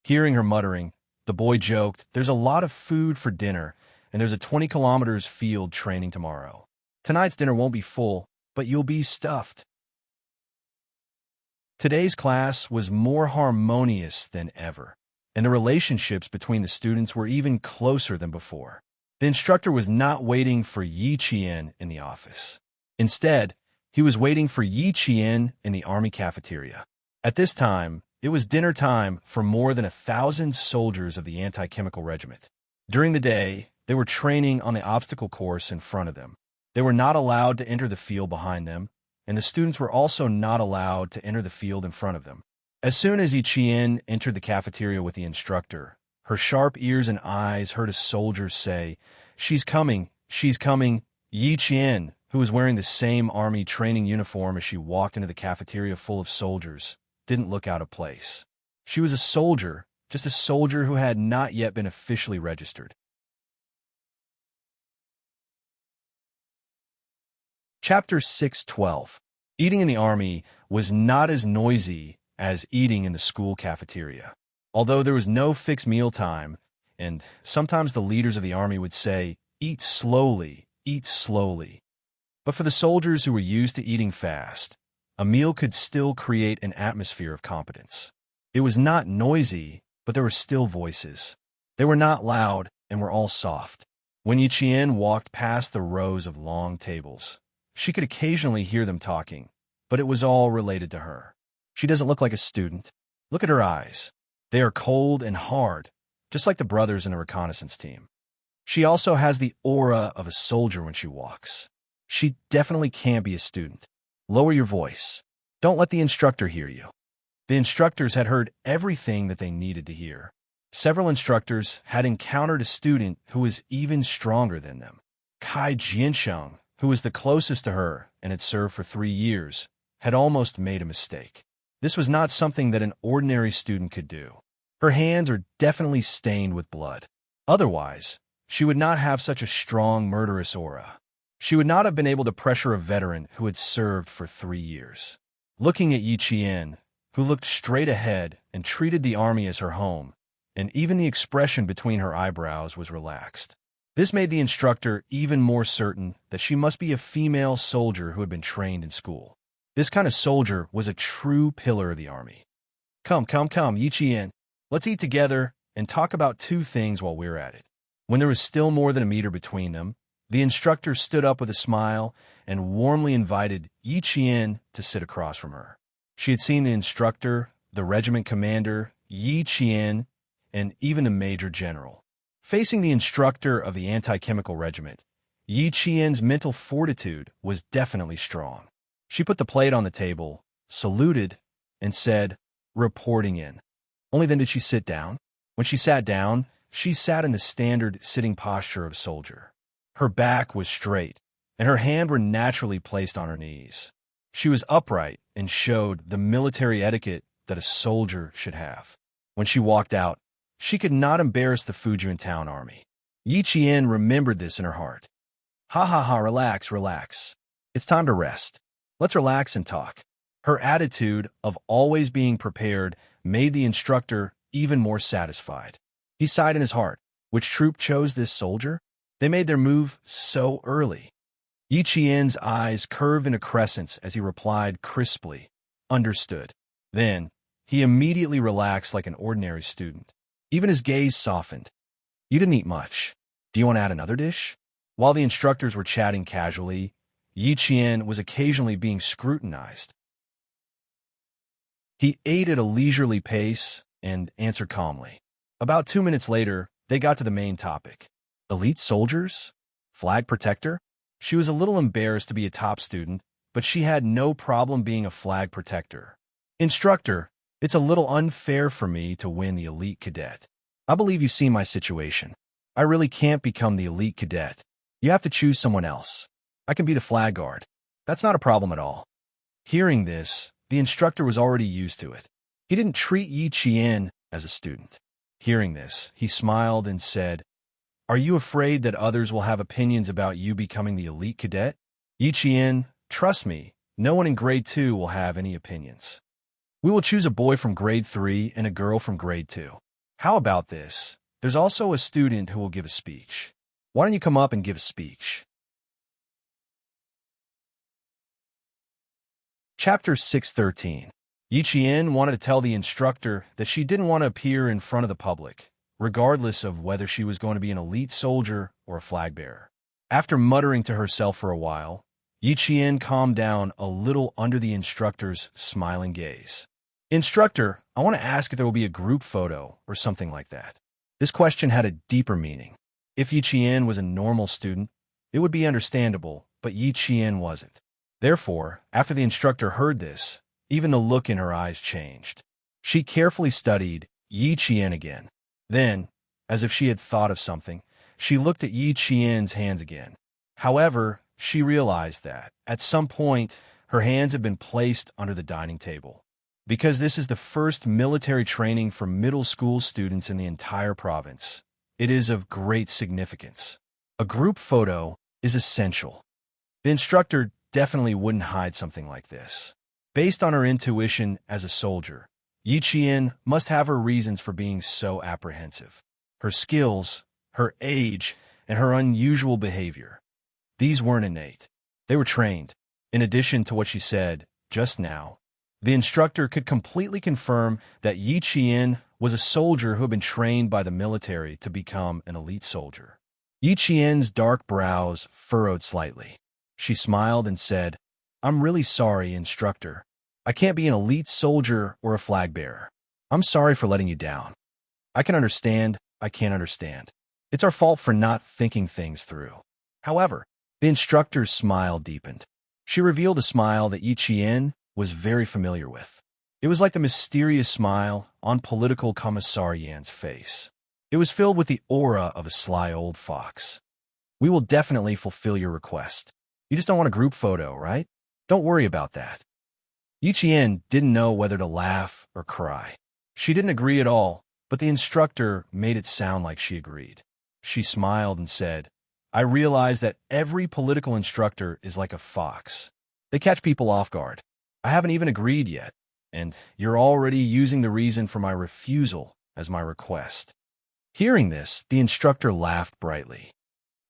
Hearing her muttering, the boy joked, "There's a lot of food for dinner, and there's a 20 kilometers field training tomorrow. Tonight's dinner won't be full, but you'll be stuffed." Today's class was more harmonious than ever, and the relationships between the students were even closer than before. The instructor was not waiting for Yi Qian in the office. Instead, he was waiting for Yi Qian in the army cafeteria. At this time, it was dinner time for more than 1,000 soldiers of the anti-chemical regiment. During the day, they were training on the obstacle course in front of them. They were not allowed to enter the field behind them, and the students were also not allowed to enter the field in front of them. As soon as Yi Qian entered the cafeteria with the instructor, her sharp ears and eyes heard a soldier say, "She's coming, she's coming." Yi Qian, who was wearing the same army training uniform as she walked into the cafeteria full of soldiers, didn't look out of place. She was a soldier, just a soldier who had not yet been officially registered. Chapter 6:12. Eating in the army was not as noisy as eating in the school cafeteria. Although there was no fixed meal time, and sometimes the leaders of the army would say, "Eat slowly, eat slowly." But for the soldiers who were used to eating fast, a meal could still create an atmosphere of competence. It was not noisy, but there were still voices. They were not loud and were all soft. When Yi Qian walked past the rows of long tables, she could occasionally hear them talking, but it was all related to her. She doesn't look like a student. Look at her eyes. They are cold and hard, just like the brothers in a reconnaissance team. She also has the aura of a soldier when she walks. She definitely can't be a student. Lower your voice. Don't let the instructor hear you. The instructors had heard everything that they needed to hear. Several instructors had encountered a student who was even stronger than them. Kai Jiansheng, who was the closest to her and had served for 3 years, had almost made a mistake. This was not something that an ordinary student could do. Her hands are definitely stained with blood. Otherwise, she would not have such a strong, murderous aura. She would not have been able to pressure a veteran who had served for 3 years. Looking at Yi Qian, who looked straight ahead and treated the army as her home, and even the expression between her eyebrows was relaxed. This made the instructor even more certain that she must be a female soldier who had been trained in school. This kind of soldier was a true pillar of the army. Come, Yi Qian. Let's eat together and talk about 2 things while we're at it." When there was still more than a meter between them, the instructor stood up with a smile and warmly invited Yi Qian to sit across from her. She had seen the instructor, the regiment commander, Yi Qian, and even the major general. Facing the instructor of the anti-chemical regiment, Yi Qian's mental fortitude was definitely strong. She put the plate on the table, saluted, and said, "Reporting in." Only then did she sit down. When she sat down, she sat in the standard sitting posture of a soldier. Her back was straight, and her hands were naturally placed on her knees. She was upright and showed the military etiquette that a soldier should have. When she walked out, she could not embarrass the Fujian town army. Yi Qian remembered this in her heart. Ha, relax, relax. It's time to rest. Let's relax and talk. Her attitude of always being prepared made the instructor even more satisfied. He sighed in his heart. Which troop chose this soldier? They made their move so early. Yi Qian's eyes curved into crescents as he replied crisply, "Understood." Then, he immediately relaxed like an ordinary student. Even his gaze softened. "You didn't eat much. Do you want to add another dish?" While the instructors were chatting casually, Yi Qian was occasionally being scrutinized. He ate at a leisurely pace and answered calmly. About 2 minutes later, they got to the main topic. Elite soldiers? Flag protector? She was a little embarrassed to be a top student, but she had no problem being a flag protector. "Instructor, it's a little unfair for me to win the elite cadet. I believe you see my situation. I really can't become the elite cadet. You have to choose someone else. I can be the flag guard. That's not a problem at all." Hearing this, the instructor was already used to it. He didn't treat Yi Qian as a student. Hearing this, he smiled and said, "Are you afraid that others will have opinions about you becoming the elite cadet?" "Yi Qian, trust me, no one in grade 2 will have any opinions. We will choose a boy from grade 3 and a girl from grade 2. How about this? There's also a student who will give a speech. Why don't you come up and give a speech?" Chapter 6:13. Yi Qian wanted to tell the instructor that she didn't want to appear in front of the public, regardless of whether she was going to be an elite soldier or a flag bearer. After muttering to herself for a while, Yi Qian calmed down a little under the instructor's smiling gaze. "Instructor, I want to ask if there will be a group photo or something like that." This question had a deeper meaning. If Yi Qian was a normal student, it would be understandable, but Yi Qian wasn't. Therefore, after the instructor heard this, even the look in her eyes changed. She carefully studied Yi Qian again. Then, as if she had thought of something, she looked at Yi Qian's hands again. However, she realized that, at some point, her hands had been placed under the dining table. Because this is the first military training for middle school students in the entire province, it is of great significance. A group photo is essential. The instructor definitely wouldn't hide something like this. Based on her intuition as a soldier, Yi Qian must have her reasons for being so apprehensive. Her skills, her age, and her unusual behavior. These weren't innate. They were trained. In addition to what she said just now, the instructor could completely confirm that Yi Qian was a soldier who had been trained by the military to become an elite soldier. Yi Qian's dark brows furrowed slightly. She smiled and said, "I'm really sorry, instructor. I can't be an elite soldier or a flag bearer. I'm sorry for letting you down. I can understand. I can't understand. It's our fault for not thinking things through." However, the instructor's smile deepened. She revealed a smile that Yi Qian was very familiar with. It was like the mysterious smile on political commissar Yan's face. It was filled with the aura of a sly old fox. "We will definitely fulfill your request. You just don't want a group photo, right? Don't worry about that." Yi Qian didn't know whether to laugh or cry. She didn't agree at all, but the instructor made it sound like she agreed. She smiled and said, "I realize that every political instructor is like a fox. They catch people off guard. I haven't even agreed yet, and you're already using the reason for my refusal as my request." Hearing this, the instructor laughed brightly.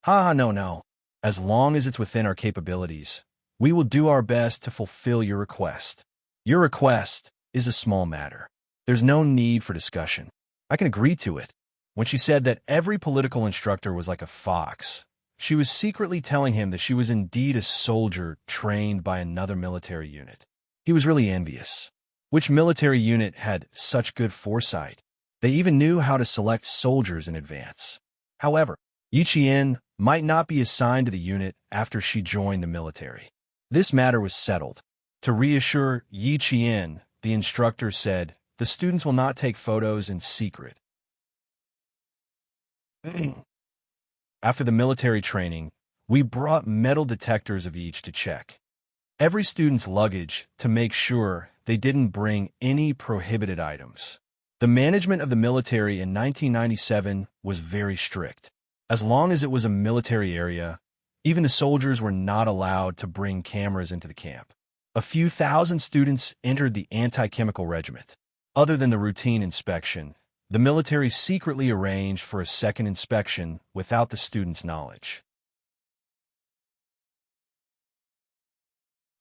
"Ha, no. As long as it's within our capabilities, we will do our best to fulfill your request. Your request is a small matter. There's no need for discussion. I can agree to it." When she said that every political instructor was like a fox, she was secretly telling him that she was indeed a soldier trained by another military unit. He was really envious. Which military unit had such good foresight? They even knew how to select soldiers in advance. However, Yi Qian might not be assigned to the unit after she joined the military. This matter was settled. To reassure Yi Qian, the instructor said, "The students will not take photos in secret." After the military training, we brought metal detectors of each to check every student's luggage to make sure they didn't bring any prohibited items. The management of the military in 1997 was very strict. As long as it was a military area, even the soldiers were not allowed to bring cameras into the camp. A few thousand students entered the anti-chemical regiment. Other than the routine inspection, the military secretly arranged for a second inspection without the students' knowledge.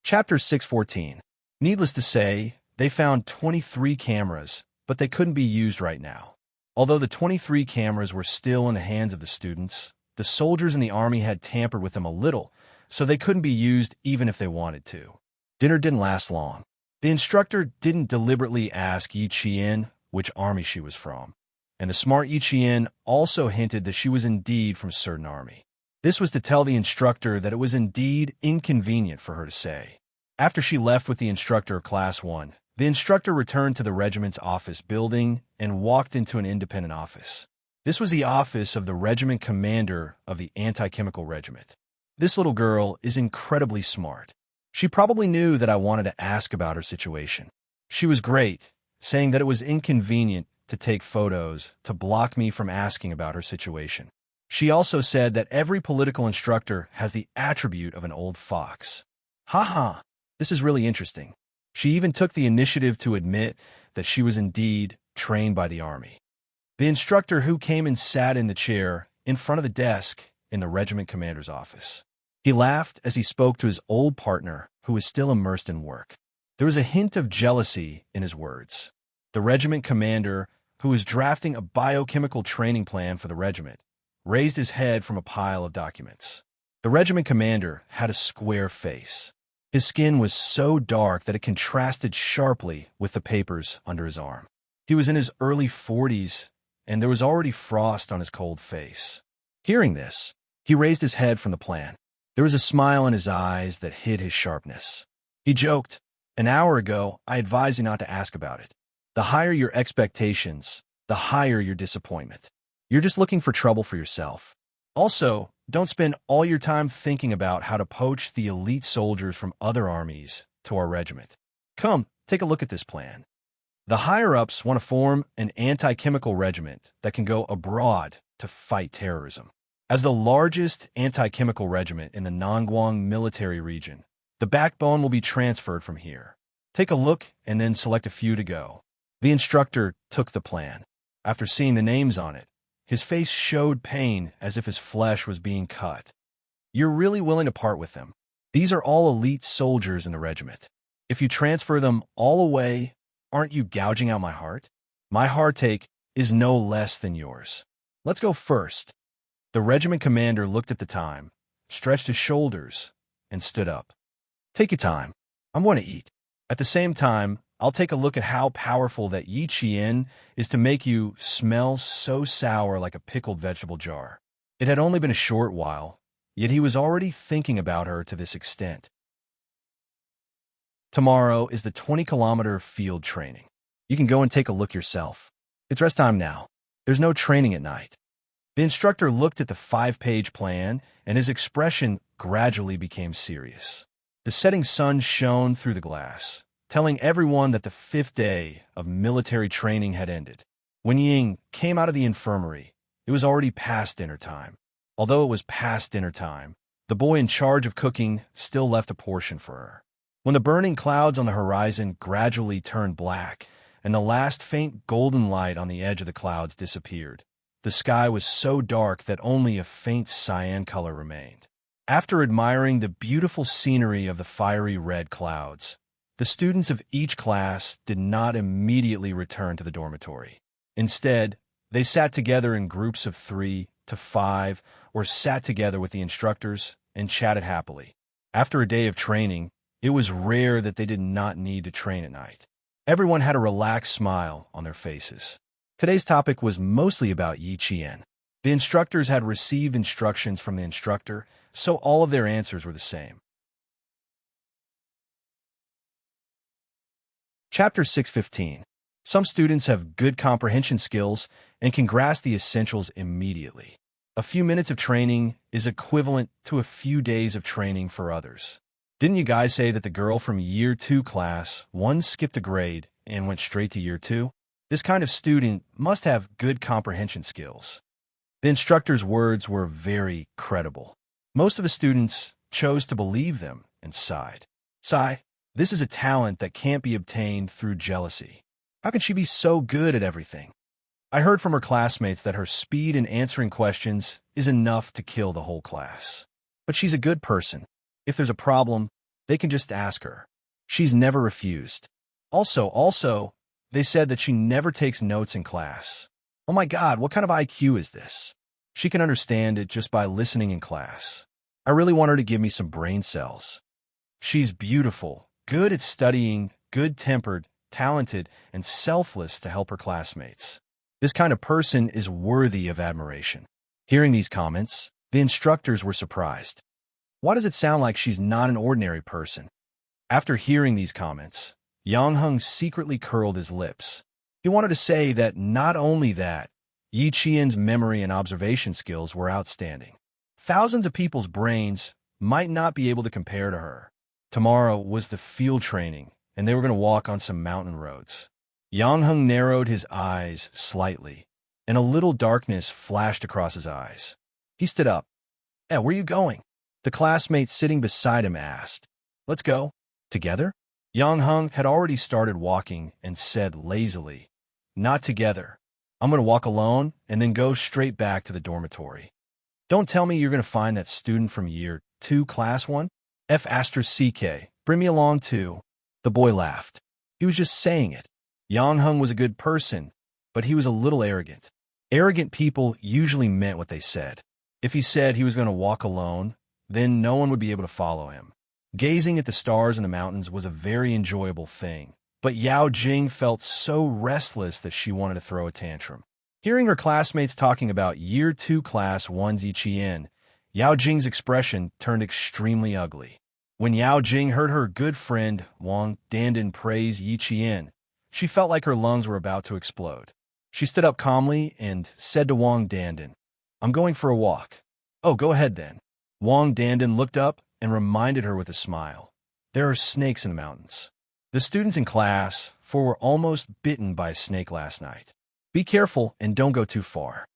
Chapter 614. Needless to say, they found 23 cameras, but they couldn't be used right now. Although the 23 cameras were still in the hands of the students, the soldiers in the army had tampered with them a little, so they couldn't be used even if they wanted to. Dinner didn't last long. The instructor didn't deliberately ask Yi Qian which army she was from, and the smart Yi Qian also hinted that she was indeed from a certain army. This was to tell the instructor that it was indeed inconvenient for her to say. After she left with the instructor of Class 1, the instructor returned to the regiment's office building and walked into an independent office. This was the office of the regiment commander of the anti-chemical regiment. This little girl is incredibly smart. She probably knew that I wanted to ask about her situation. She was great, saying that it was inconvenient to take photos to block me from asking about her situation. She also said that every political instructor has the attribute of an old fox. Haha, this is really interesting. She even took the initiative to admit that she was indeed trained by the army. The instructor who came and sat in the chair in front of the desk in the regiment commander's office. He laughed as he spoke to his old partner, who was still immersed in work. There was a hint of jealousy in his words. The regiment commander, who was drafting a biochemical training plan for the regiment, raised his head from a pile of documents. The regiment commander had a square face. His skin was so dark that it contrasted sharply with the papers under his arm. He was in his early 40s, and there was already frost on his cold face. Hearing this, he raised his head from the plan. There was a smile in his eyes that hid his sharpness. He joked, "An hour ago, I advised you not to ask about it. The higher your expectations, the higher your disappointment. You're just looking for trouble for yourself. Also, don't spend all your time thinking about how to poach the elite soldiers from other armies to our regiment. Come, take a look at this plan. The higher-ups want to form an anti-chemical regiment that can go abroad to fight terrorism. As the largest anti-chemical regiment in the Nangguang military region, the backbone will be transferred from here. Take a look and then select a few to go. The instructor took the plan. After seeing the names on it, his face showed pain as if his flesh was being cut. You're really willing to part with them. These are all elite soldiers in the regiment. If you transfer them all away, aren't you gouging out my heart? My heartache is no less than yours. Let's go first. The regiment commander looked at the time, stretched his shoulders, and stood up. Take your time. I'm going to eat. At the same time, I'll take a look at how powerful that Yi Qian is to make you smell so sour like a pickled vegetable jar. It had only been a short while, yet he was already thinking about her to this extent. Tomorrow is the 20-kilometer field training. You can go and take a look yourself. It's rest time now. There's no training at night. The instructor looked at the 5-page plan, and his expression gradually became serious. The setting sun shone through the glass, telling everyone that the 5th day of military training had ended. When Ying came out of the infirmary, it was already past dinner time. Although it was past dinner time, the boy in charge of cooking still left a portion for her. When the burning clouds on the horizon gradually turned black and the last faint golden light on the edge of the clouds disappeared, the sky was so dark that only a faint cyan color remained. After admiring the beautiful scenery of the fiery red clouds, the students of each class did not immediately return to the dormitory. Instead, they sat together in groups of 3 to 5 or sat together with the instructors and chatted happily. After a day of training, it was rare that they did not need to train at night. Everyone had a relaxed smile on their faces. Today's topic was mostly about Yi Qian. The instructors had received instructions from the instructor, so all of their answers were the same. Chapter 6:15. Some students have good comprehension skills and can grasp the essentials immediately. A few minutes of training is equivalent to a few days of training for others. Didn't you guys say that the girl from Year 2 class 1 skipped a grade and went straight to Year 2? This kind of student must have good comprehension skills. The instructor's words were very credible. Most of the students chose to believe them and sighed. Sigh, this is a talent that can't be obtained through jealousy. How can she be so good at everything? I heard from her classmates that her speed in answering questions is enough to kill the whole class. But she's a good person. If there's a problem, they can just ask her. She's never refused. Also, they said that she never takes notes in class. Oh my God, what kind of IQ is this? She can understand it just by listening in class. I really want her to give me some brain cells. She's beautiful, good at studying, good-tempered, talented, and selfless to help her classmates. This kind of person is worthy of admiration. Hearing these comments, the instructors were surprised. Why does it sound like she's not an ordinary person? After hearing these comments, Yang Heng secretly curled his lips. He wanted to say that not only that, Yi Qian's memory and observation skills were outstanding. Thousands of people's brains might not be able to compare to her. Tomorrow was the field training, and they were going to walk on some mountain roads. Yang Heng narrowed his eyes slightly, and a little darkness flashed across his eyes. He stood up. Where are you going? The classmate sitting beside him asked. Let's go. Together? Yang Heng had already started walking and said lazily, Not together. I'm going to walk alone and then go straight back to the dormitory. Don't tell me you're going to find that student from Year 2, Class 1? F***CK. Bring me along too. The boy laughed. He was just saying it. Yang Heng was a good person, but he was a little arrogant. Arrogant people usually meant what they said. If he said he was going to walk alone, then no one would be able to follow him. Gazing at the stars in the mountains was a very enjoyable thing, but Yao Jing felt so restless that she wanted to throw a tantrum. Hearing her classmates talking about Year 2 Class 1's Yi Qian, Yao Jing's expression turned extremely ugly. When Yao Jing heard her good friend Wang Dandan praise Yi Qian, She felt like her lungs were about to explode. She stood up calmly and said to Wang Dandan, "I'm going for a walk." "Oh, go ahead then." Wang Dandan looked up and reminded her with a smile. "There are snakes in the mountains." The students in class 4 were almost bitten by a snake last night. "Be careful and don't go too far."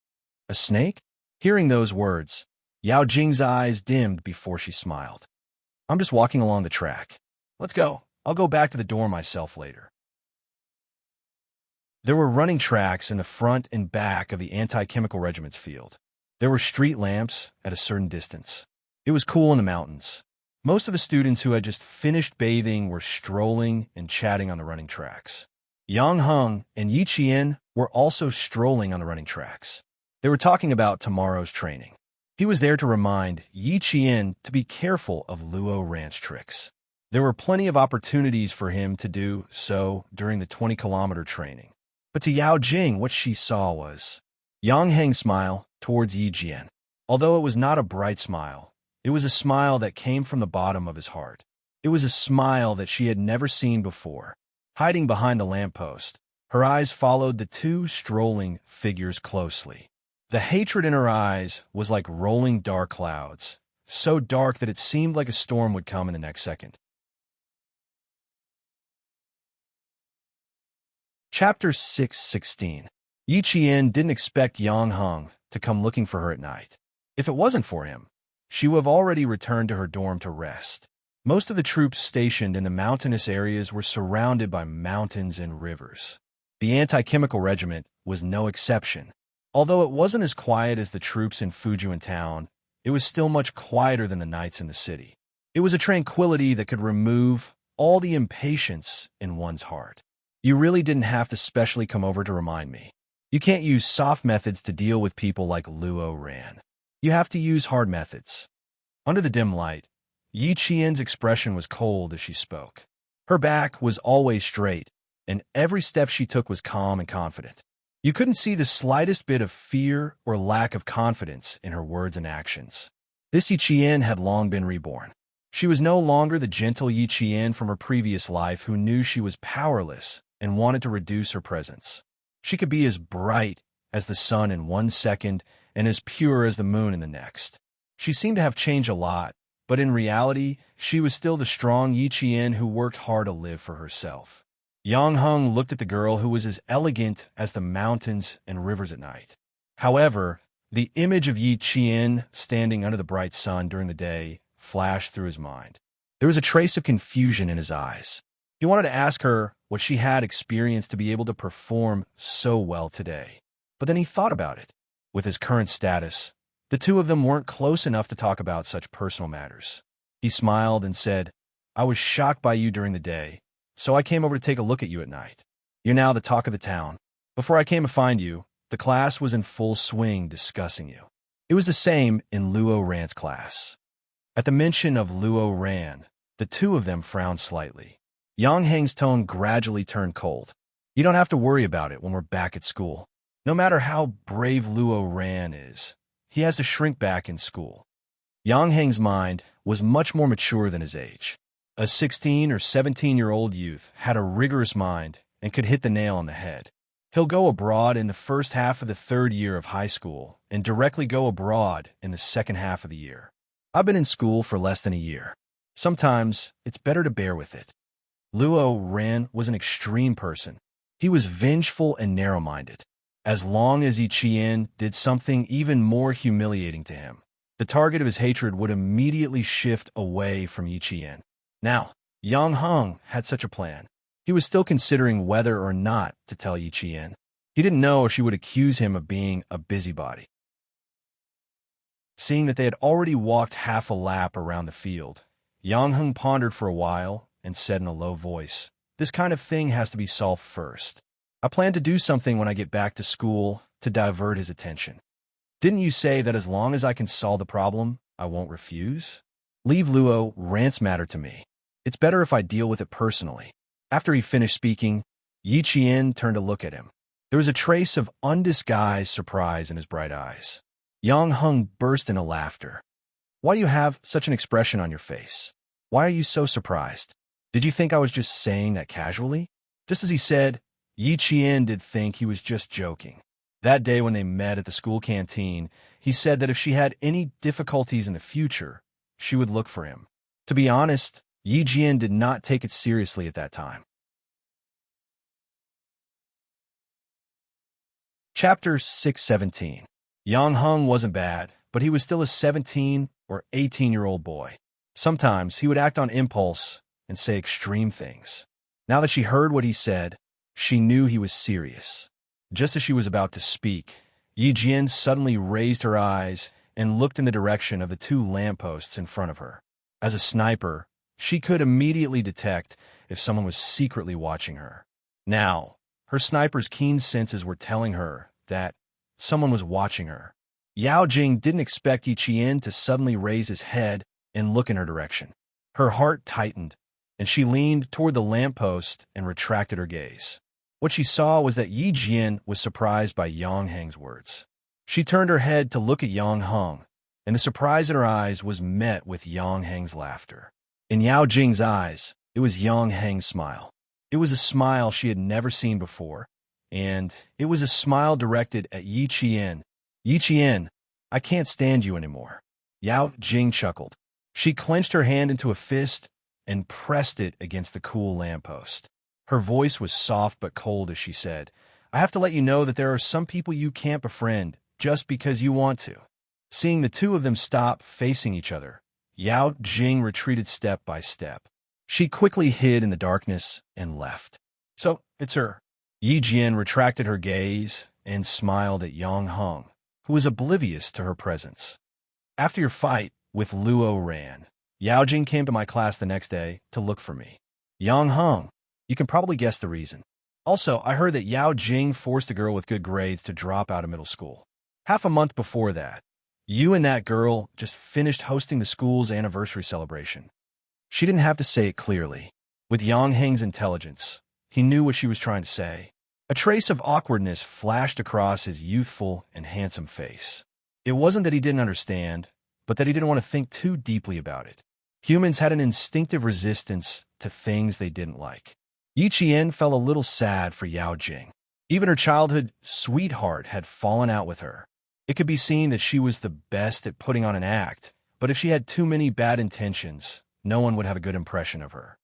"A snake?" Hearing those words, Yao Jing's eyes dimmed before she smiled. "I'm just walking along the track. Let's go. I'll go back to the dorm myself later." There were running tracks in the front and back of the anti-chemical regiment's field. There were street lamps at a certain distance. It was cool in the mountains. Most of the students who had just finished bathing were strolling and chatting on the running tracks. Yang Heng and Yi Qian were also strolling on the running tracks. They were talking about tomorrow's training. He was there to remind Yi Qian to be careful of Luo Ran's tricks. There were plenty of opportunities for him to do so during the 20-kilometer training. But to Yao Jing, what she saw was Yang Heng's smile towards Yi Jian. Although it was not a bright smile, it was a smile that came from the bottom of his heart. It was a smile that she had never seen before. Hiding behind the lamppost, her eyes followed the 2 strolling figures closely. The hatred in her eyes was like rolling dark clouds, so dark that it seemed like a storm would come in the next second. Chapter 6:16. Yi Qian didn't expect Yang Heng to come looking for her at night. If it wasn't for him, she would have already returned to her dorm to rest. Most of the troops stationed in the mountainous areas were surrounded by mountains and rivers. The anti-chemical regiment was no exception. Although it wasn't as quiet as the troops in Fujian town, it was still much quieter than the nights in the city. It was a tranquility that could remove all the impatience in one's heart. "You really didn't have to specially come over to remind me. You can't use soft methods to deal with people like Luo Ran. You have to use hard methods." Under the dim light, Yi Qian's expression was cold as she spoke. Her back was always straight, and every step she took was calm and confident. You couldn't see the slightest bit of fear or lack of confidence in her words and actions. This Yi Qian had long been reborn. She was no longer the gentle Yi Qian from her previous life who knew she was powerless and wanted to reduce her presence. She could be as bright as the sun in 1 second and as pure as the moon in the next. She seemed to have changed a lot, but in reality, she was still the strong Yi Qian who worked hard to live for herself. Yang Heng looked at the girl who was as elegant as the mountains and rivers at night. However, the image of Yi Qian standing under the bright sun during the day flashed through his mind. There was a trace of confusion in his eyes. He wanted to ask her what she had experienced to be able to perform so well today. But then he thought about it. With his current status, the 2 of them weren't close enough to talk about such personal matters. He smiled and said, "I was shocked by you during the day, so I came over to take a look at you at night. You're now the talk of the town. Before I came to find you, the class was in full swing discussing you." It was the same in Luo Ran's class. At the mention of Luo Ran, the 2 of them frowned slightly. Yang Heng's tone gradually turned cold. "You don't have to worry about it when we're back at school. No matter how brave Luo Ran is, he has to shrink back in school." Yang Heng's mind was much more mature than his age. A 16 or 17-year-old youth had a rigorous mind and could hit the nail on the head. He'll go abroad in the first half of the 3rd year of high school and directly go abroad in the second half of the year. I've been in school for less than a year. Sometimes it's better to bear with it. Luo Ran was an extreme person. He was vengeful and narrow-minded. As long as Yi Qian did something even more humiliating to him, the target of his hatred would immediately shift away from Yi Qian. Now, Yang Heng had such a plan. He was still considering whether or not to tell Yi Qian. He didn't know if she would accuse him of being a busybody. Seeing that they had already walked half a lap around the field, Yang Heng pondered for a while and said in a low voice, "This kind of thing has to be solved first. I plan to do something when I get back to school to divert his attention. Didn't you say that as long as I can solve the problem, I won't refuse? Leave Luo Ran's matter to me. It's better if I deal with it personally." After he finished speaking, Yi Qian turned to look at him. There was a trace of undisguised surprise in his bright eyes. Yang Heng burst into laughter. "Why do you have such an expression on your face? Why are you so surprised? Did you think I was just saying that casually?" Just as he said, Yi Qian did think he was just joking. That day when they met at the school canteen, he said that if she had any difficulties in the future, she would look for him. To be honest, Yi Jian did not take it seriously at that time. Chapter 617. Yang Heng wasn't bad, but he was still a 17 or 18-year-old boy. Sometimes he would act on impulse and say extreme things. Now that she heard what he said, she knew he was serious. Just as she was about to speak, Yi Jian suddenly raised her eyes and looked in the direction of the two lampposts in front of her. As a sniper, she could immediately detect if someone was secretly watching her. Now, her sniper's keen senses were telling her that someone was watching her. Yao Jing didn't expect Yi Qian to suddenly raise his head and look in her direction. Her heart tightened, and she leaned toward the lamppost and retracted her gaze. What she saw was that Yi Jian was surprised by Yang Heng's words. She turned her head to look at Yang Heng, and the surprise in her eyes was met with Yang Heng's laughter. In Yao Jing's eyes, it was Yang Heng's smile. It was a smile she had never seen before, and it was a smile directed at Yi Qian. Yi Qian, I can't stand you anymore. Yao Jing chuckled. She clenched her hand into a fist and pressed it against the cool lamppost. Her voice was soft but cold as she said, I have to let you know that there are some people you can't befriend just because you want to. Seeing the two of them stop facing each other, Yao Jing retreated step by step. She quickly hid in the darkness and left. So, it's her. Yi Jian retracted her gaze and smiled at Yang Heng, who was oblivious to her presence. After your fight with Luo Ran, Yao Jing came to my class the next day to look for me. Yang Heng, you can probably guess the reason. Also, I heard that Yao Jing forced a girl with good grades to drop out of middle school. Half a month before that, you and that girl just finished hosting the school's anniversary celebration. She didn't have to say it clearly. With Yang Heng's intelligence, he knew what she was trying to say. A trace of awkwardness flashed across his youthful and handsome face. It wasn't that he didn't understand, but that he didn't want to think too deeply about it. Humans had an instinctive resistance to things they didn't like. Yi Qian felt a little sad for Yao Jing. Even her childhood sweetheart had fallen out with her. It could be seen that she was the best at putting on an act, but if she had too many bad intentions, no one would have a good impression of her.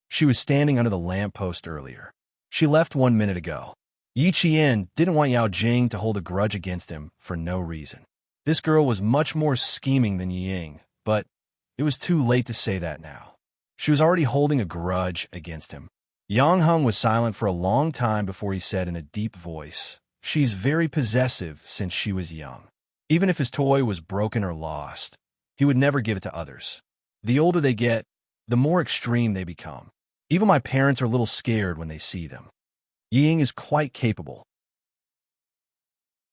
She was standing under the lamppost earlier. She left 1 minute ago. Yi Qian didn't want Yao Jing to hold a grudge against him for no reason. This girl was much more scheming than Ying, but it was too late to say that now. She was already holding a grudge against him. Yang Heng was silent for a long time before he said in a deep voice, She's very possessive since she was young. Even if his toy was broken or lost, he would never give it to others. The older they get, the more extreme they become. Even my parents are a little scared when they see them. Ying is quite capable.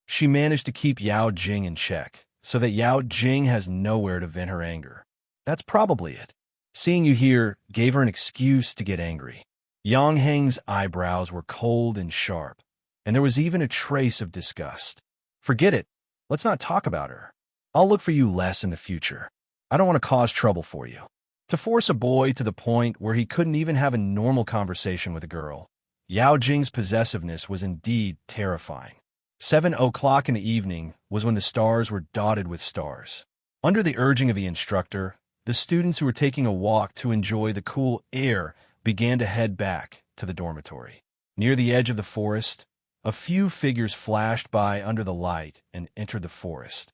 She managed to keep Yao Jing in check, so that Yao Jing has nowhere to vent her anger. That's probably it. Seeing you here gave her an excuse to get angry. Yang Heng's eyebrows were cold and sharp, and there was even a trace of disgust. Forget it. Let's not talk about her. I'll look for you less in the future. I don't want to cause trouble for you. To force a boy to the point where he couldn't even have a normal conversation with a girl, Yao Jing's possessiveness was indeed terrifying. 7 o'clock in the evening was when the stars were dotted with stars. Under the urging of the instructor, the students who were taking a walk to enjoy the cool air began to head back to the dormitory. Near the edge of the forest, a few figures flashed by under the light and entered the forest.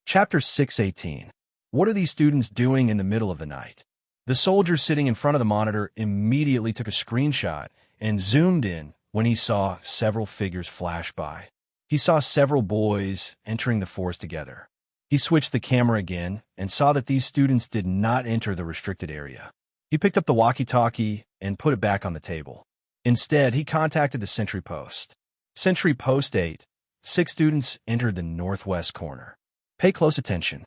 Chapter 618. What are these students doing in the middle of the night? The soldier sitting in front of the monitor immediately took a screenshot and zoomed in when he saw several figures flash by. He saw several boys entering the forest together. He switched the camera again and saw that these students did not enter the restricted area. He picked up the walkie-talkie and put it back on the table. Instead, he contacted the sentry post. Sentry post 8. 6 students entered the northwest corner. Pay close attention.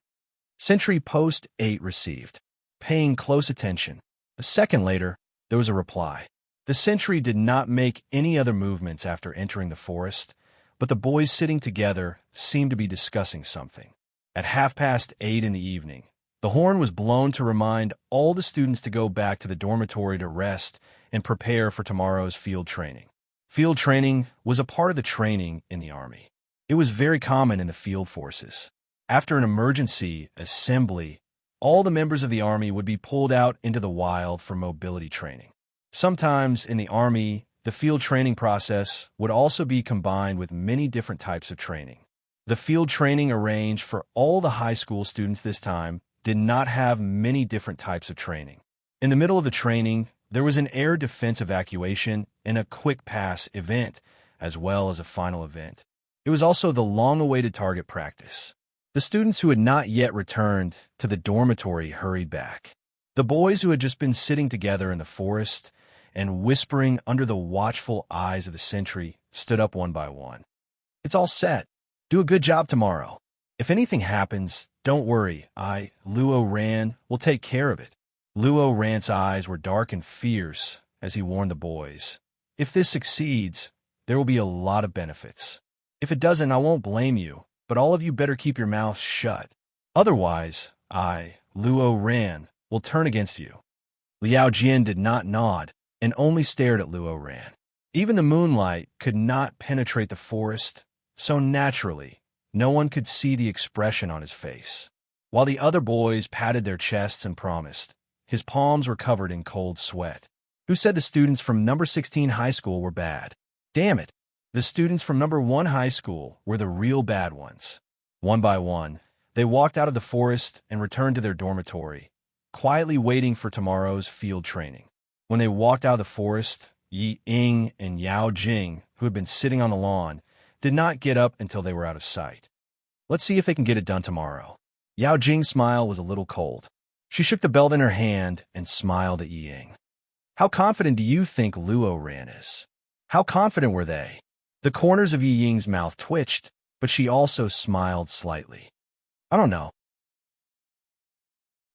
Sentry post 8 received. Paying close attention. A second later, there was a reply. The sentry did not make any other movements after entering the forest, but the boys sitting together seemed to be discussing something. At 8:30 in the evening, The horn was blown to remind all the students to go back to the dormitory to rest and prepare for tomorrow's field training. Field training was a part of the training in the Army. It was very common in the field forces. After an emergency assembly, all the members of the Army would be pulled out into the wild for mobility training. Sometimes in the Army, the field training process would also be combined with many different types of training. The field training arranged for all the high school students this time did not have many different types of training. In the middle of the training, there was an air defense evacuation and a quick pass event, as well as a final event. It was also the long-awaited target practice. The students who had not yet returned to the dormitory hurried back. The boys who had just been sitting together in the forest and whispering under the watchful eyes of the sentry stood up one by one. "It's all set. Do a good job tomorrow. If anything happens, don't worry. Luo Ran, will take care of it." Luo Ran's eyes were dark and fierce as he warned the boys. "If this succeeds, there will be a lot of benefits. If it doesn't, I won't blame you, but all of you better keep your mouths shut. Otherwise, Luo Ran, will turn against you." Liao Jian did not nod and only stared at Luo Ran. Even the moonlight could not penetrate the forest, so naturally, no one could see the expression on his face. While the other boys patted their chests and promised, his palms were covered in cold sweat. Who said the students from number 16 high school were bad? Damn it! The students from number 1 high school were the real bad ones. One by one, they walked out of the forest and returned to their dormitory, quietly waiting for tomorrow's field training. When they walked out of the forest, Yi Ying and Yao Jing, who had been sitting on the lawn, did not get up until they were out of sight. "Let's see if they can get it done tomorrow." Yao Jing's smile was a little cold. She shook the belt in her hand and smiled at Yi Ying. "How confident do you think Luo Ran is?" How confident were they? The corners of Yi Ying's mouth twitched, but she also smiled slightly. "I don't know.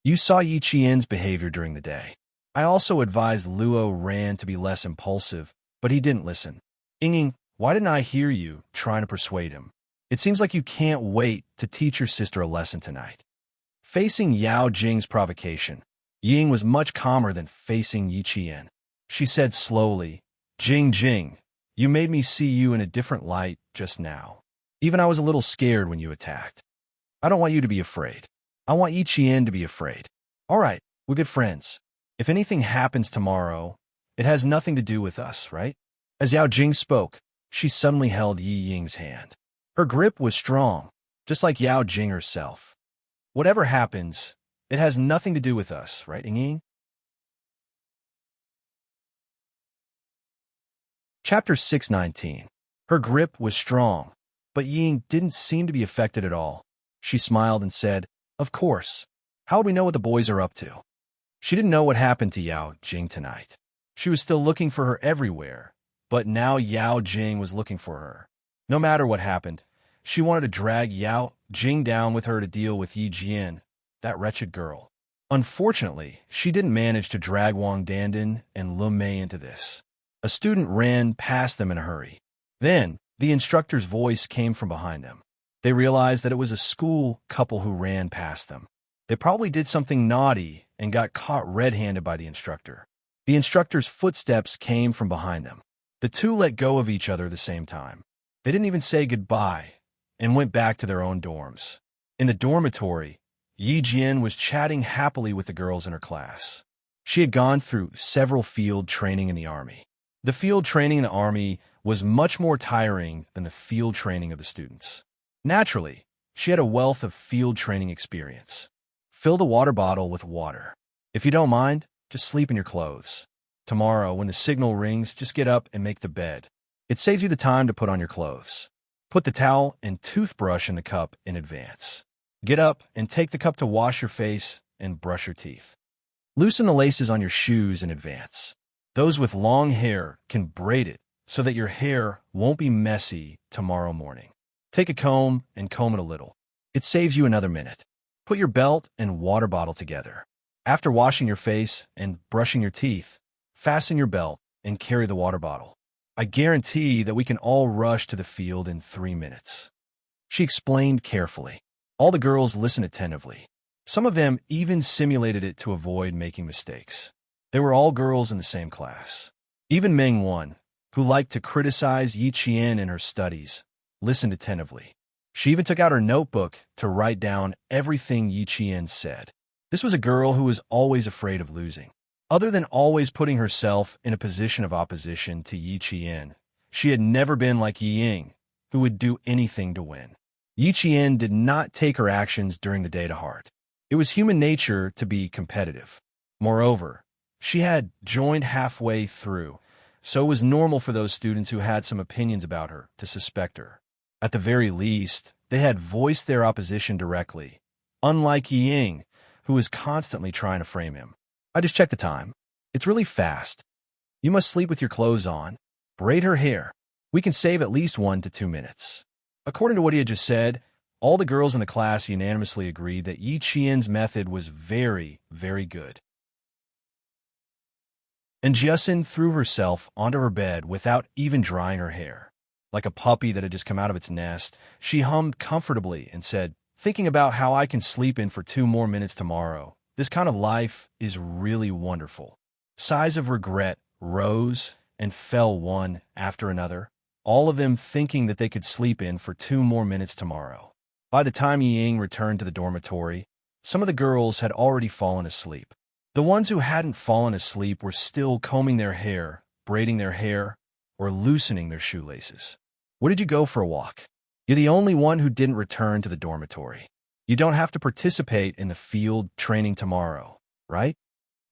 You saw Yi Qian's behavior during the day. I also advised Luo Ran to be less impulsive, but he didn't listen. Ying, why didn't I hear you trying to persuade him? It seems like you can't wait to teach your sister a lesson tonight." Facing Yao Jing's provocation, Ying was much calmer than facing Yi Qian. She said slowly, Jing, you made me see you in a different light just now. Even I was a little scared when you attacked. I don't want you to be afraid. I want Yi Qian to be afraid. All right, we're good friends. If anything happens tomorrow, it has nothing to do with us, right?" As Yao Jing spoke, she suddenly held Yi Ying's hand. Her grip was strong, just like Yao Jing herself. "Whatever happens, it has nothing to do with us, right, Ying?" Chapter 619. Her grip was strong, but Ying didn't seem to be affected at all. She smiled and said, "Of course. How would we know what the boys are up to?" She didn't know what happened to Yao Jing tonight. She was still looking for her everywhere, but now Yao Jing was looking for her. No matter what happened, she wanted to drag Yao Jing down with her to deal with Yi Jian, that wretched girl. Unfortunately, she didn't manage to drag Wang Dandan and Lum Mei into this. A student ran past them in a hurry. Then, the instructor's voice came from behind them. They realized that it was a school couple who ran past them. They probably did something naughty and got caught red-handed by the instructor. The instructor's footsteps came from behind them. The two let go of each other at the same time. They didn't even say goodbye and went back to their own dorms. In the dormitory, Yi Jian was chatting happily with the girls in her class. She had gone through several field training in the Army. The field training in the Army was much more tiring than the field training of the students. Naturally, she had a wealth of field training experience. Fill the water bottle with water. If you don't mind, just sleep in your clothes. Tomorrow, when the signal rings, just get up and make the bed. It saves you the time to put on your clothes. Put the towel and toothbrush in the cup in advance. Get up and take the cup to wash your face and brush your teeth. Loosen the laces on your shoes in advance. Those with long hair can braid it so that your hair won't be messy tomorrow morning. Take a comb and comb it a little. It saves you another minute. Put your belt and water bottle together. After washing your face and brushing your teeth, fasten your belt and carry the water bottle. I guarantee that we can all rush to the field in 3 minutes. She explained carefully. All the girls listened attentively. Some of them even simulated it to avoid making mistakes. They were all girls in the same class. Even Meng Wan, who liked to criticize Yi Qian in her studies, listened attentively. She even took out her notebook to write down everything Yi Qian said. This was a girl who was always afraid of losing. Other than always putting herself in a position of opposition to Yi Qian, she had never been like Yi Ying, who would do anything to win. Yi Qian did not take her actions during the day to heart. It was human nature to be competitive. Moreover, she had joined halfway through, so it was normal for those students who had some opinions about her to suspect her. At the very least, they had voiced their opposition directly, unlike Yi Ying, who was constantly trying to frame him. I just checked the time. It's really fast. You must sleep with your clothes on. Braid her hair. We can save at least 1 to 2 minutes. According to what he had just said, all the girls in the class unanimously agreed that Yi Qian's method was very, very good. And Jiasin threw herself onto her bed without even drying her hair. Like a puppy that had just come out of its nest, she hummed comfortably and said, "Thinking about how I can sleep in for 2 more minutes tomorrow. This kind of life is really wonderful." Sighs of regret rose and fell one after another, all of them thinking that they could sleep in for 2 more minutes tomorrow. By the time Yi Ying returned to the dormitory, some of the girls had already fallen asleep. The ones who hadn't fallen asleep were still combing their hair, braiding their hair, or loosening their shoelaces. "Where did you go for a walk? You're the only one who didn't return to the dormitory. You don't have to participate in the field training tomorrow, right?"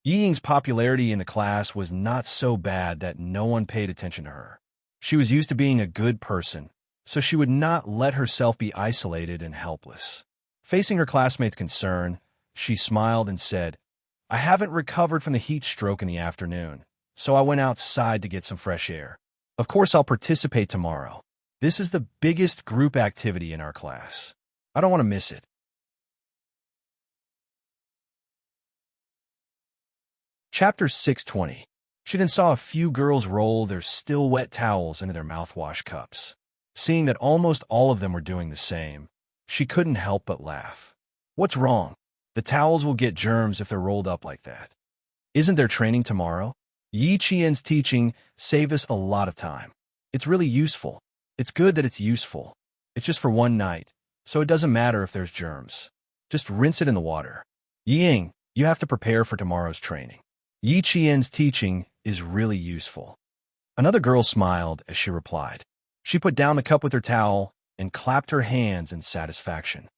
Yi Ying's popularity in the class was not so bad that no one paid attention to her. She was used to being a good person, so she would not let herself be isolated and helpless. Facing her classmates' concern, she smiled and said, "I haven't recovered from the heat stroke in the afternoon, so I went outside to get some fresh air. Of course I'll participate tomorrow. This is the biggest group activity in our class. I don't want to miss it." Chapter 620. She then saw a few girls roll their still wet towels into their mouthwash cups. Seeing that almost all of them were doing the same, she couldn't help but laugh. "What's wrong? The towels will get germs if they're rolled up like that. Isn't there training tomorrow? Yi Qian's teaching saved us a lot of time. It's really useful. It's good that it's useful. It's just for one night, so it doesn't matter if there's germs. Just rinse it in the water. Yi Ying, you have to prepare for tomorrow's training. Yi Qian's teaching is really useful." Another girl smiled as she replied. She put down the cup with her towel and clapped her hands in satisfaction.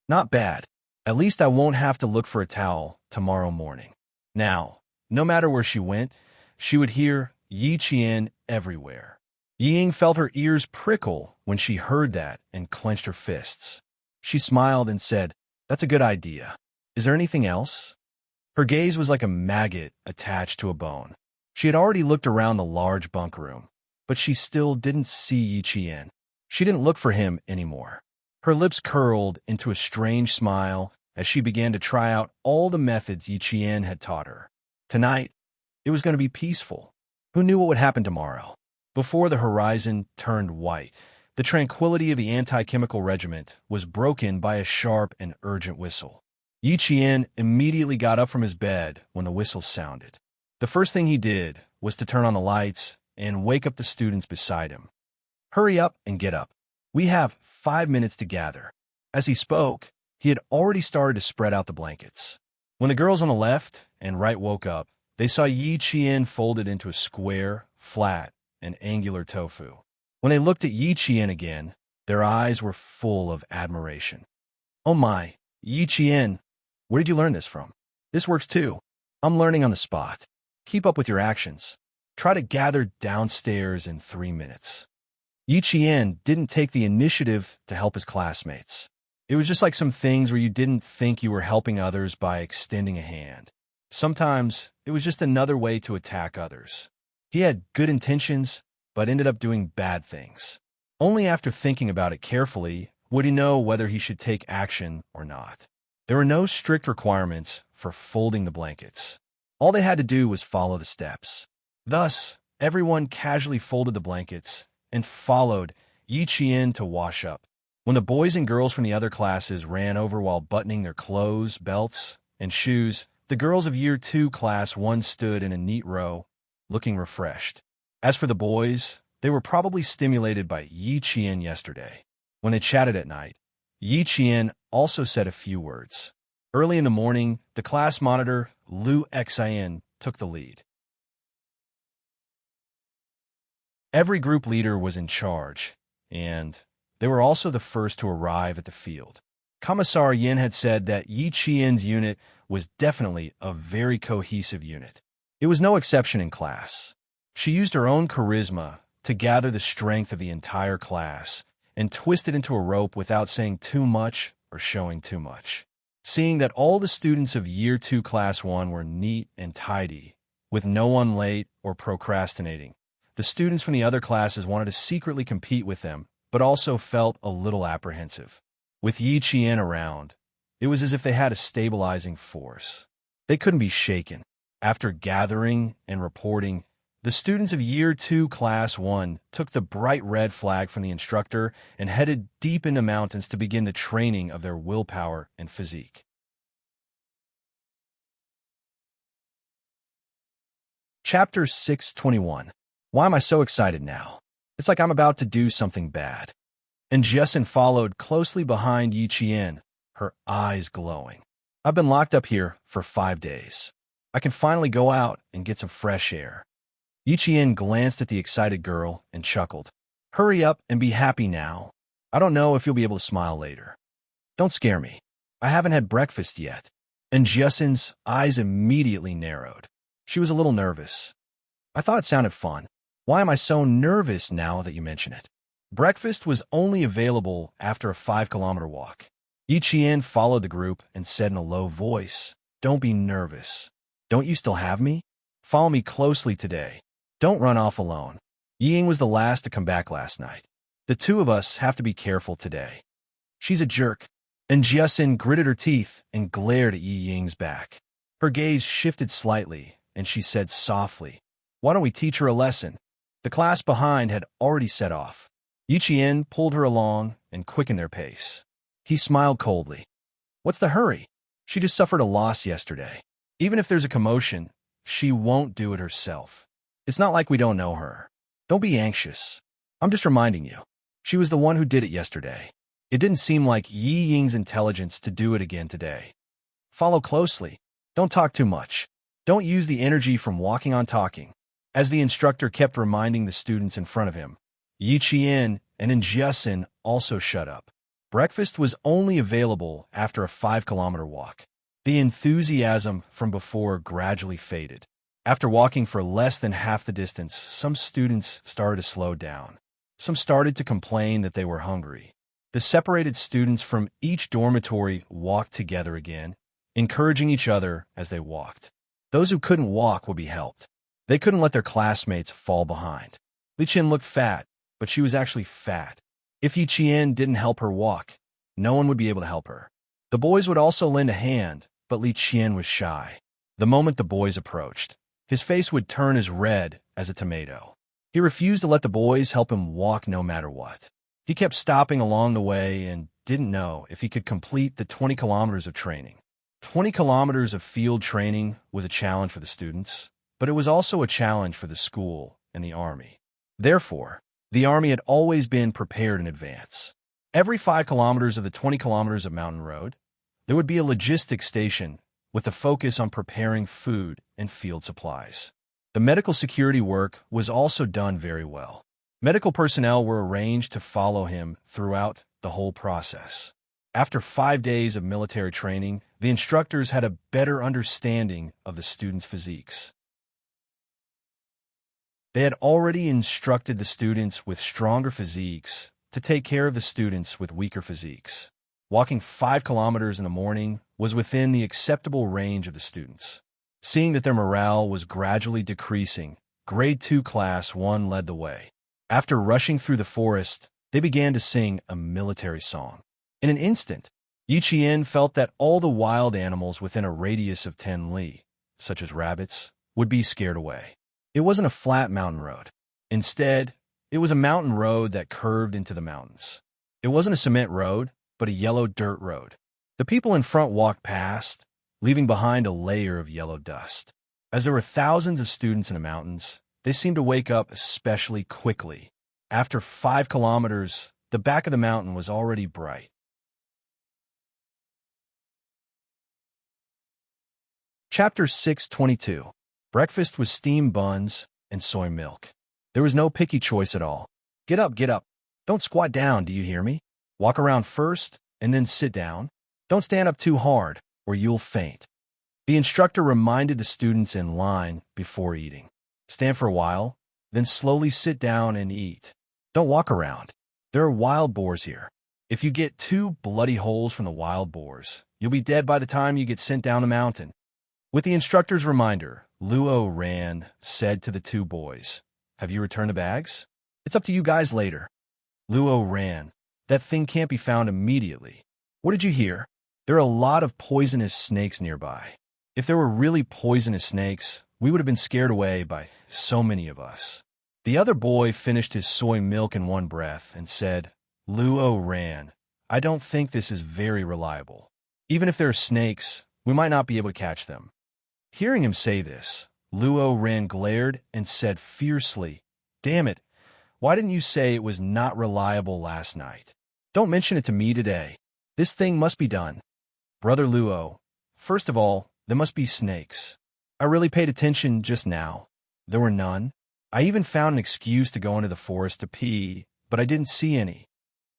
"Not bad. At least I won't have to look for a towel tomorrow morning." Now, no matter where she went, she would hear Yi Qian everywhere. Yi Ying felt her ears prickle when she heard that and clenched her fists. She smiled and said, "That's a good idea. Is there anything else?" Her gaze was like a maggot attached to a bone. She had already looked around the large bunk room, but she still didn't see Yi Qian. She didn't look for him anymore. Her lips curled into a strange smile as she began to try out all the methods Yi Qian had taught her. Tonight, it was going to be peaceful. Who knew what would happen tomorrow? Before the horizon turned white, the tranquility of the anti-chemical regiment was broken by a sharp and urgent whistle. Yi Qian immediately got up from his bed when the whistle sounded. The first thing he did was to turn on the lights and wake up the students beside him. "Hurry up and get up. We have 5 minutes to gather." As he spoke, he had already started to spread out the blankets. When the girls on the left and right woke up, they saw Yi Qian folded into a square, flat, and angular tofu. When they looked at Yi Qian again, their eyes were full of admiration. "Oh my, Yi Qian, where did you learn this from? This works too. I'm learning on the spot. Keep up with your actions. Try to gather downstairs in 3 minutes." Yi Qian didn't take the initiative to help his classmates. It was just like some things where you didn't think you were helping others by extending a hand. Sometimes it was just another way to attack others. He had good intentions, but ended up doing bad things. Only after thinking about it carefully would he know whether he should take action or not. There were no strict requirements for folding the blankets. All they had to do was follow the steps. Thus, everyone casually folded the blankets and followed Yi Qian to wash up. When the boys and girls from the other classes ran over while buttoning their clothes, belts, and shoes, the girls of Year 2 Class 1 stood in a neat row, looking refreshed. As for the boys, they were probably stimulated by Yi Qian yesterday. When they chatted at night, Yi Qian also said a few words. Early in the morning, the class monitor, Lu Xian, took the lead. Every group leader was in charge, and they were also the first to arrive at the field. Commissar Yin had said that Yi Qian's unit was definitely a very cohesive unit. It was no exception in class. She used her own charisma to gather the strength of the entire class and twist it into a rope without saying too much or showing too much. Seeing that all the students of Year 2 Class 1 were neat and tidy, with no one late or procrastinating, the students from the other classes wanted to secretly compete with them, but also felt a little apprehensive. With Yi Qian around, it was as if they had a stabilizing force. They couldn't be shaken. After gathering and reporting, the students of Year 2 Class 1 took the bright red flag from the instructor and headed deep into mountains to begin the training of their willpower and physique. Chapter 621. Why am I so excited now? It's like I'm about to do something bad. And Jessin followed closely behind Yi Qian, her eyes glowing. I've been locked up here for 5 days. I can finally go out and get some fresh air. Yi Qian glanced at the excited girl and chuckled. Hurry up and be happy now. I don't know if you'll be able to smile later. Don't scare me. I haven't had breakfast yet. And Jessin's eyes immediately narrowed. She was a little nervous. I thought it sounded fun. Why am I so nervous now that you mention it? Breakfast was only available after a 5-kilometer walk. Yi Qian followed the group and said in a low voice, Don't be nervous. Don't you still have me? Follow me closely today. Don't run off alone. Yi Ying was the last to come back last night. The two of us have to be careful today. She's a jerk. And Jessin gritted her teeth and glared at Yi Ying's back. Her gaze shifted slightly, and she said softly, Why don't we teach her a lesson? The class behind had already set off. Yi Qian pulled her along and quickened their pace. He smiled coldly. What's the hurry? She just suffered a loss yesterday. Even if there's a commotion, she won't do it herself. It's not like we don't know her. Don't be anxious. I'm just reminding you. She was the one who did it yesterday. It didn't seem like Yi Ying's intelligence to do it again today. Follow closely. Don't talk too much. Don't use the energy from walking on talking. As the instructor kept reminding the students in front of him, Yi Qian and Jessin also shut up. Breakfast was only available after a 5-kilometer walk. The enthusiasm from before gradually faded. After walking for less than half the distance, some students started to slow down. Some started to complain that they were hungry. The separated students from each dormitory walked together again, encouraging each other as they walked. Those who couldn't walk would be helped. They couldn't let their classmates fall behind. Li Qian looked fat, but she was actually fat. If Yi Qian didn't help her walk, no one would be able to help her. The boys would also lend a hand, but Li Qian was shy. The moment the boys approached, his face would turn as red as a tomato. He refused to let the boys help him walk no matter what. He kept stopping along the way and didn't know if he could complete the 20 kilometers of training. 20 kilometers of field training was a challenge for the students, but it was also a challenge for the school and the army. Therefore, the army had always been prepared in advance. Every 5 kilometers of the 20 kilometers of mountain road, there would be a logistics station with a focus on preparing food and field supplies. The medical security work was also done very well. Medical personnel were arranged to follow him throughout the whole process. After 5 days of military training, the instructors had a better understanding of the students' physiques. They had already instructed the students with stronger physiques to take care of the students with weaker physiques. Walking 5 kilometers in the morning was within the acceptable range of the students. Seeing that their morale was gradually decreasing, Grade 2 Class 1 led the way. After rushing through the forest, they began to sing a military song. In an instant, Yi Qian felt that all the wild animals within a radius of 10 li, such as rabbits, would be scared away. It wasn't a flat mountain road. Instead, it was a mountain road that curved into the mountains. It wasn't a cement road, but a yellow dirt road. The people in front walked past, leaving behind a layer of yellow dust. As there were thousands of students in the mountains, they seemed to wake up especially quickly. After 5 kilometers, the back of the mountain was already bright. Chapter 6:22. Breakfast was steamed buns and soy milk. There was no picky choice at all. Get up, get up. Don't squat down, do you hear me? Walk around first, and then sit down. Don't stand up too hard, or you'll faint. The instructor reminded the students in line before eating. Stand for a while, then slowly sit down and eat. Don't walk around. There are wild boars here. If you get 2 bloody holes from the wild boars, you'll be dead by the time you get sent down the mountain. With the instructor's reminder, Luo Ran said to the 2 boys, "Have you returned the bags? It's up to you guys later." Luo Ran, "That thing can't be found immediately. What did you hear? There are a lot of poisonous snakes nearby. If there were really poisonous snakes, we would have been scared away by so many of us." The other boy finished his soy milk in one breath and said, "Luo Ran, I don't think this is very reliable. Even if there are snakes, we might not be able to catch them." Hearing him say this, Luo Ran glared and said fiercely, "Damn it, why didn't you say it was not reliable last night? Don't mention it to me today. This thing must be done." "Brother Luo, first of all, there must be snakes. I really paid attention just now. There were none. I even found an excuse to go into the forest to pee, but I didn't see any."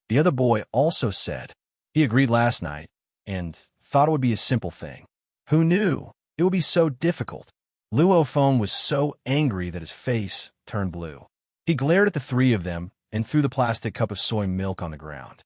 The other boy also said he agreed last night and thought it would be a simple thing. Who knew it would be so difficult? Luo Feng was so angry that his face turned blue. He glared at the 3 of them and threw the plastic cup of soy milk on the ground.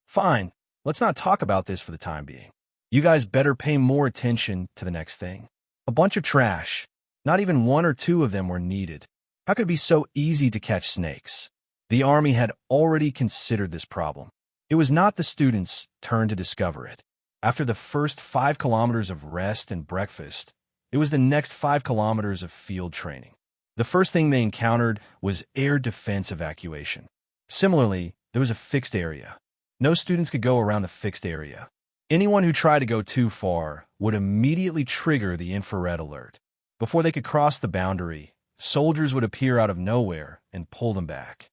"Fine, let's not talk about this for the time being. You guys better pay more attention to the next thing. A bunch of trash. Not even 1 or 2 of them were needed. How could it be so easy to catch snakes?" The army had already considered this problem. It was not the students' turn to discover it. After the first 5 kilometers of rest and breakfast, it was the next 5 kilometers of field training. The first thing they encountered was air defense evacuation. Similarly, there was a fixed area. No students could go around the fixed area. Anyone who tried to go too far would immediately trigger the infrared alert. Before they could cross the boundary, soldiers would appear out of nowhere and pull them back.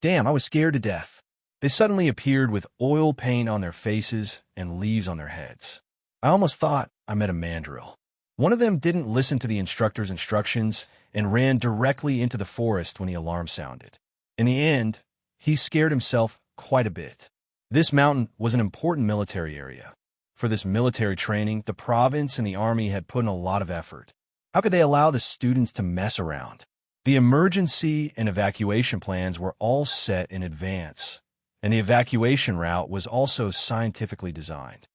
Damn, I was scared to death. They suddenly appeared with oil paint on their faces and leaves on their heads. I almost thought I met a mandrill. One of them didn't listen to the instructor's instructions and ran directly into the forest when the alarm sounded. In the end, he scared himself quite a bit. This mountain was an important military area. For this military training, the province and the army had put in a lot of effort. How could they allow the students to mess around? The emergency and evacuation plans were all set in advance, and the evacuation route was also scientifically designed.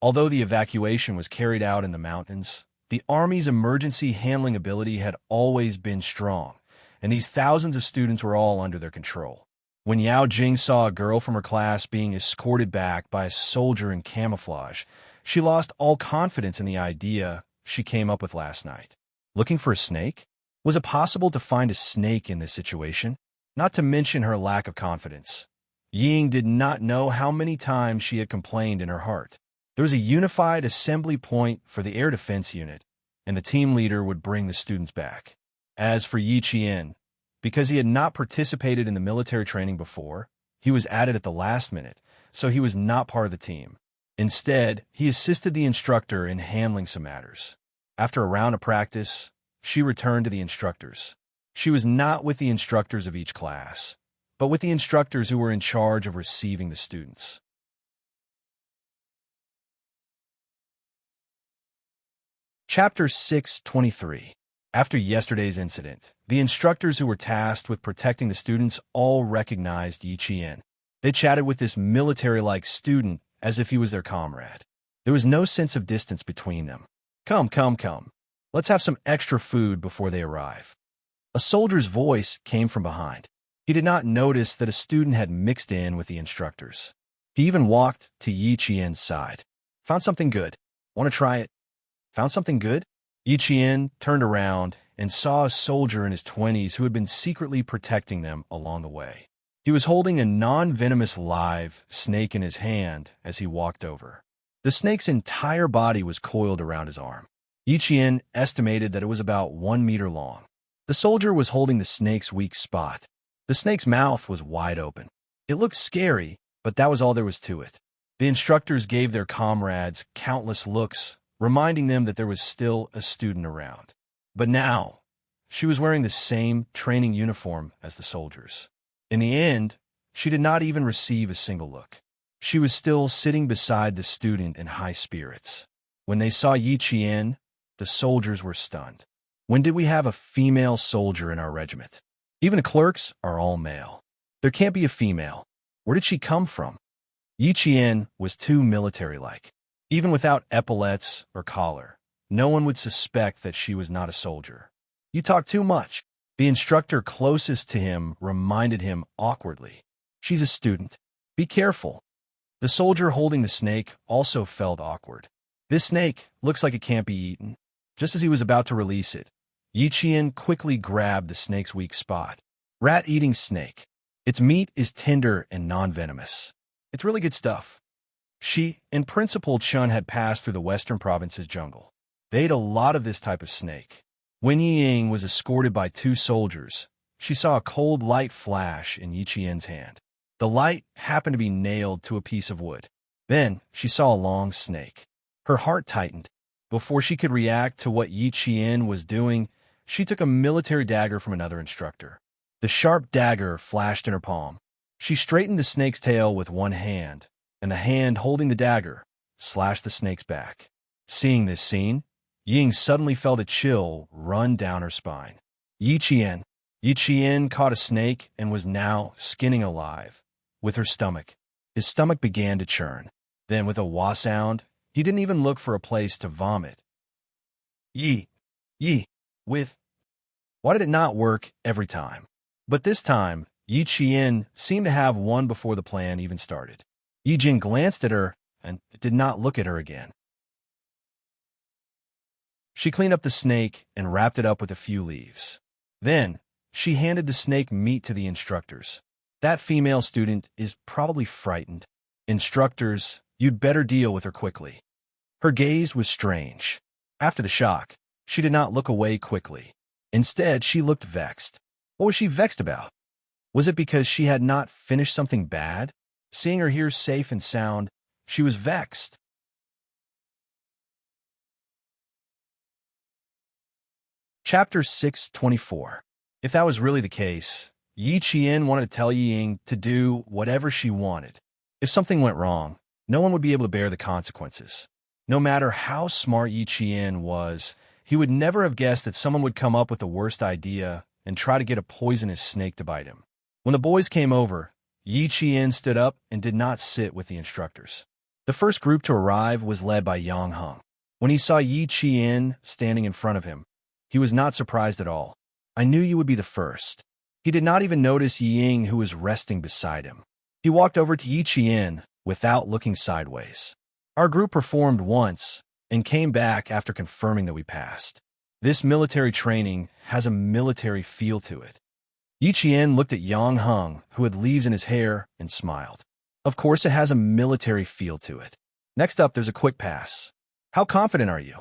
Although the evacuation was carried out in the mountains, the Army's emergency handling ability had always been strong, and these thousands of students were all under their control. When Yao Jing saw a girl from her class being escorted back by a soldier in camouflage, she lost all confidence in the idea she came up with last night. Looking for a snake? Was it possible to find a snake in this situation? Not to mention her lack of confidence. Ying did not know how many times she had complained in her heart. There was a unified assembly point for the air defense unit, and the team leader would bring the students back. As for Yi Qian, because he had not participated in the military training before, he was added at the last minute, so he was not part of the team. Instead, he assisted the instructor in handling some matters. After a round of practice, she returned to the instructors. She was not with the instructors of each class, but with the instructors who were in charge of receiving the students. Chapter 6:23. After yesterday's incident, the instructors who were tasked with protecting the students all recognized Yi Qian. They chatted with this military-like student as if he was their comrade. There was no sense of distance between them. Come. Let's have some extra food before they arrive." A soldier's voice came from behind. He did not notice that a student had mixed in with the instructors. He even walked to Yi Qian's side. "Found something good. Want to try it?" "Found something good?" Yi Qian turned around and saw a soldier in his 20s who had been secretly protecting them along the way. He was holding a non-venomous live snake in his hand as he walked over. The snake's entire body was coiled around his arm. Yi Qian estimated that it was about 1 meter long. The soldier was holding the snake's weak spot. The snake's mouth was wide open. It looked scary, but that was all there was to it. The instructors gave their comrades countless looks, reminding them that there was still a student around. But now, she was wearing the same training uniform as the soldiers. In the end, she did not even receive a single look. She was still sitting beside the student in high spirits. When they saw Yi Qian, the soldiers were stunned. When did we have a female soldier in our regiment? Even the clerks are all male. There can't be a female. Where did she come from? Yi Qian was too military-like. Even without epaulets or collar, no one would suspect that she was not a soldier. You talk too much. The instructor closest to him reminded him awkwardly. She's a student. Be careful. The soldier holding the snake also felt awkward. This snake looks like it can't be eaten. Just as he was about to release it, Yi Qian quickly grabbed the snake's weak spot. Rat-eating snake. Its meat is tender and non-venomous. It's really good stuff. She and Principal Chun had passed through the western province's jungle. They ate a lot of this type of snake. When Ying was escorted by 2 soldiers, she saw a cold light flash in Yi Qian's hand. The light happened to be nailed to a piece of wood. Then she saw a long snake. Her heart tightened. Before she could react to what Yi Qian was doing, she took a military dagger from another instructor. The sharp dagger flashed in her palm. She straightened the snake's tail with one hand, and the hand holding the dagger slashed the snake's back. Seeing this scene, Ying suddenly felt a chill run down her spine. Yi Qian caught a snake and was now skinning alive with her stomach. His stomach began to churn. Then, with a wah sound, he didn't even look for a place to vomit. Why did it not work every time? But this time, Yi Qian seemed to have won before the plan even started. Yi Jin glanced at her and did not look at her again. She cleaned up the snake and wrapped it up with a few leaves. Then, she handed the snake meat to the instructors. That female student is probably frightened. Instructors, you'd better deal with her quickly. Her gaze was strange. After the shock, she did not look away quickly. Instead, she looked vexed. What was she vexed about? Was it because she had not finished something bad? Seeing her here safe and sound, she was vexed. Chapter 624. If that was really the case, Yi Qian wanted to tell Ying to do whatever she wanted. If something went wrong, no one would be able to bear the consequences. No matter how smart Yi Qian was, he would never have guessed that someone would come up with the worst idea and try to get a poisonous snake to bite him. When the boys came over, Yi Qian stood up and did not sit with the instructors. The first group to arrive was led by Yang Heng. When he saw Yi Qian standing in front of him, he was not surprised at all. I knew you would be the first. He did not even notice Ying, who was resting beside him. He walked over to Yi Qian without looking sideways. Our group performed once and came back after confirming that we passed. This military training has a military feel to it. Yi Qian looked at Yang Heng, who had leaves in his hair, and smiled. Of course it has a military feel to it. Next up, there's a quick pass. How confident are you?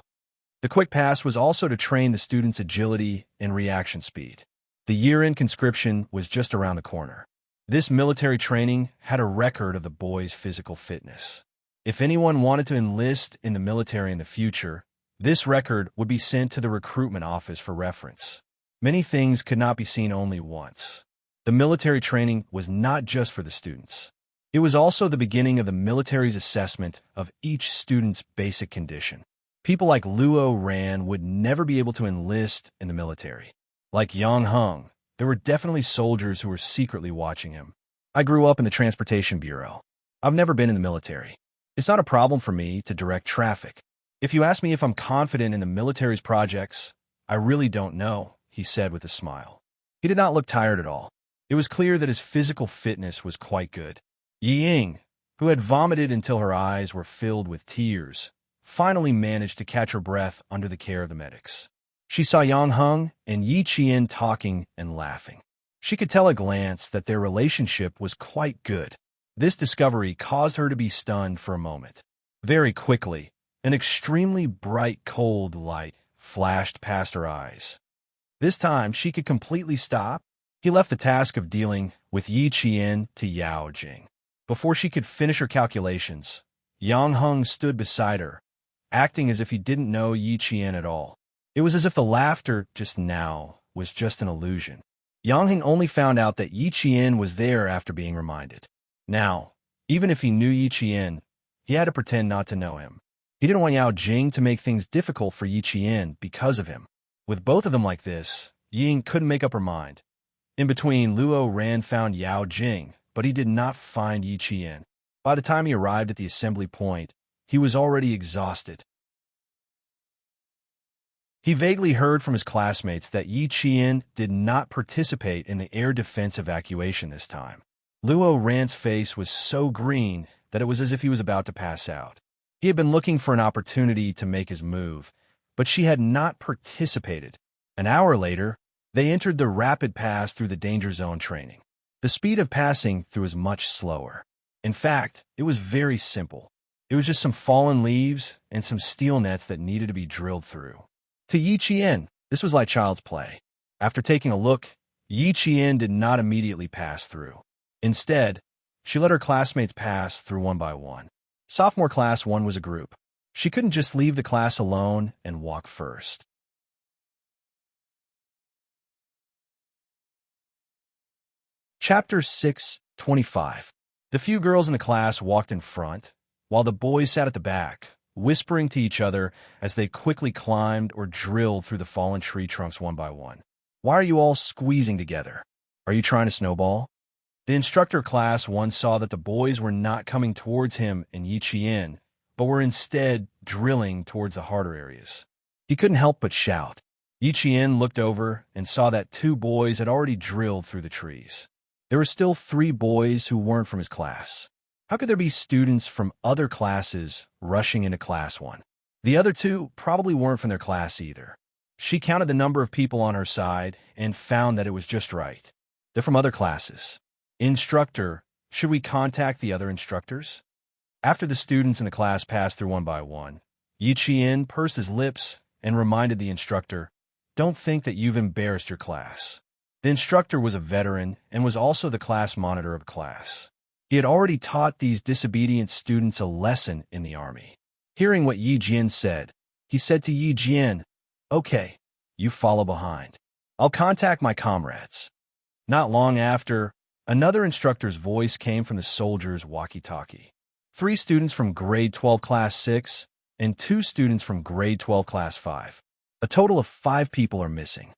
The quick pass was also to train the students' agility and reaction speed. The year-end conscription was just around the corner. This military training had a record of the boys' physical fitness. If anyone wanted to enlist in the military in the future, this record would be sent to the recruitment office for reference. Many things could not be seen only once. The military training was not just for the students. It was also the beginning of the military's assessment of each student's basic condition. People like Luo Ran would never be able to enlist in the military. Like Yang Heng, there were definitely soldiers who were secretly watching him. I grew up in the Transportation Bureau. I've never been in the military. It's not a problem for me to direct traffic. If you ask me if I'm confident in the military's projects, I really don't know, he said with a smile. He did not look tired at all. It was clear that his physical fitness was quite good. Ying, who had vomited until her eyes were filled with tears, finally managed to catch her breath under the care of the medics. She saw Yang Heng and Yi Qian talking and laughing. She could tell at a glance that their relationship was quite good. This discovery caused her to be stunned for a moment. Very quickly, an extremely bright cold light flashed past her eyes. This time, she could completely stop. He left the task of dealing with Yi Qian to Yao Jing. Before she could finish her calculations, Yang Heng stood beside her, acting as if he didn't know Yi Qian at all. It was as if the laughter just now was just an illusion. Yang Heng only found out that Yi Qian was there after being reminded. Now, even if he knew Yi Qian, he had to pretend not to know him. He didn't want Yao Jing to make things difficult for Yi Qian because of him. With both of them like this, Ying couldn't make up her mind. In between, Luo ran found Yao Jing, but he did not find Yi Qian. By the time he arrived at the assembly point, he was already exhausted. He vaguely heard from his classmates that Yi Qian did not participate in the air defense evacuation this time. Luo Ran's face was so green that it was as if he was about to pass out. He had been looking for an opportunity to make his move, but she had not participated. An hour later, they entered the rapid pass through the danger zone training. The speed of passing through was much slower. In fact, it was very simple. It was just some fallen leaves and some steel nets that needed to be drilled through. To Yi Qian, this was like child's play. After taking a look, Yi Qian did not immediately pass through. Instead, she let her classmates pass through one by one. Sophomore class 1 was a group. She couldn't just leave the class alone and walk first. Chapter 6:25. The few girls in the class walked in front, while the boys sat at the back, whispering to each other as they quickly climbed or drilled through the fallen tree trunks one by one. Why are you all squeezing together? Are you trying to snowball? The instructor of class 1 saw that the boys were not coming towards him and Yi Qian, but were instead drilling towards the harder areas. He couldn't help but shout. Yi Qian looked over and saw that 2 boys had already drilled through the trees. There were still 3 boys who weren't from his class. How could there be students from other classes rushing into class 1? The other 2 probably weren't from their class either. She counted the number of people on her side and found that it was just right. They're from other classes. Instructor, should we contact the other instructors? After the students in the class passed through one by one, Yi Qian pursed his lips and reminded the instructor, "Don't think that you've embarrassed your class." The instructor was a veteran and was also the class monitor of the class. He had already taught these disobedient students a lesson in the army. Hearing what Yi Jian said, he said to Yi Jian, "Okay, you follow behind. I'll contact my comrades." Not long after, another instructor's voice came from the soldiers' walkie-talkie. 3 students from grade 12 class 6 and 2 students from grade 12 class 5. A total of 5 people are missing.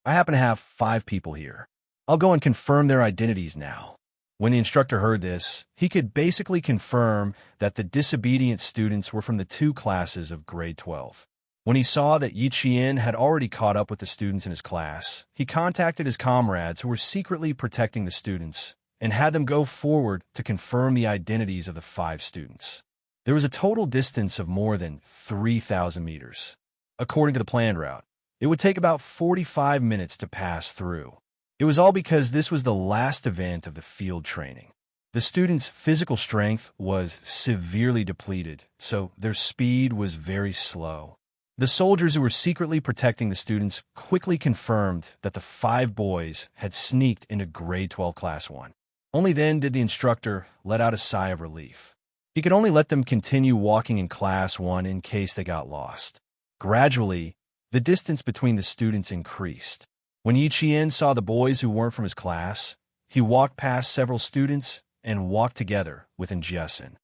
I happen to have 5 people here. I'll go and confirm their identities now. When the instructor heard this, he could basically confirm that the disobedient students were from the 2 classes of grade 12. When he saw that Yi Qian had already caught up with the students in his class, he contacted his comrades who were secretly protecting the students and had them go forward to confirm the identities of the 5 students. There was a total distance of more than 3,000 meters. According to the planned route, it would take about 45 minutes to pass through. It was all because this was the last event of the field training. The students' physical strength was severely depleted, so their speed was very slow. The soldiers who were secretly protecting the students quickly confirmed that the 5 boys had sneaked into grade 12 class 1. Only then did the instructor let out a sigh of relief. He could only let them continue walking in class 1 in case they got lost. Gradually, the distance between the students increased. When Yi Qian saw the boys who weren't from his class, he walked past several students and walked together with Jiasin.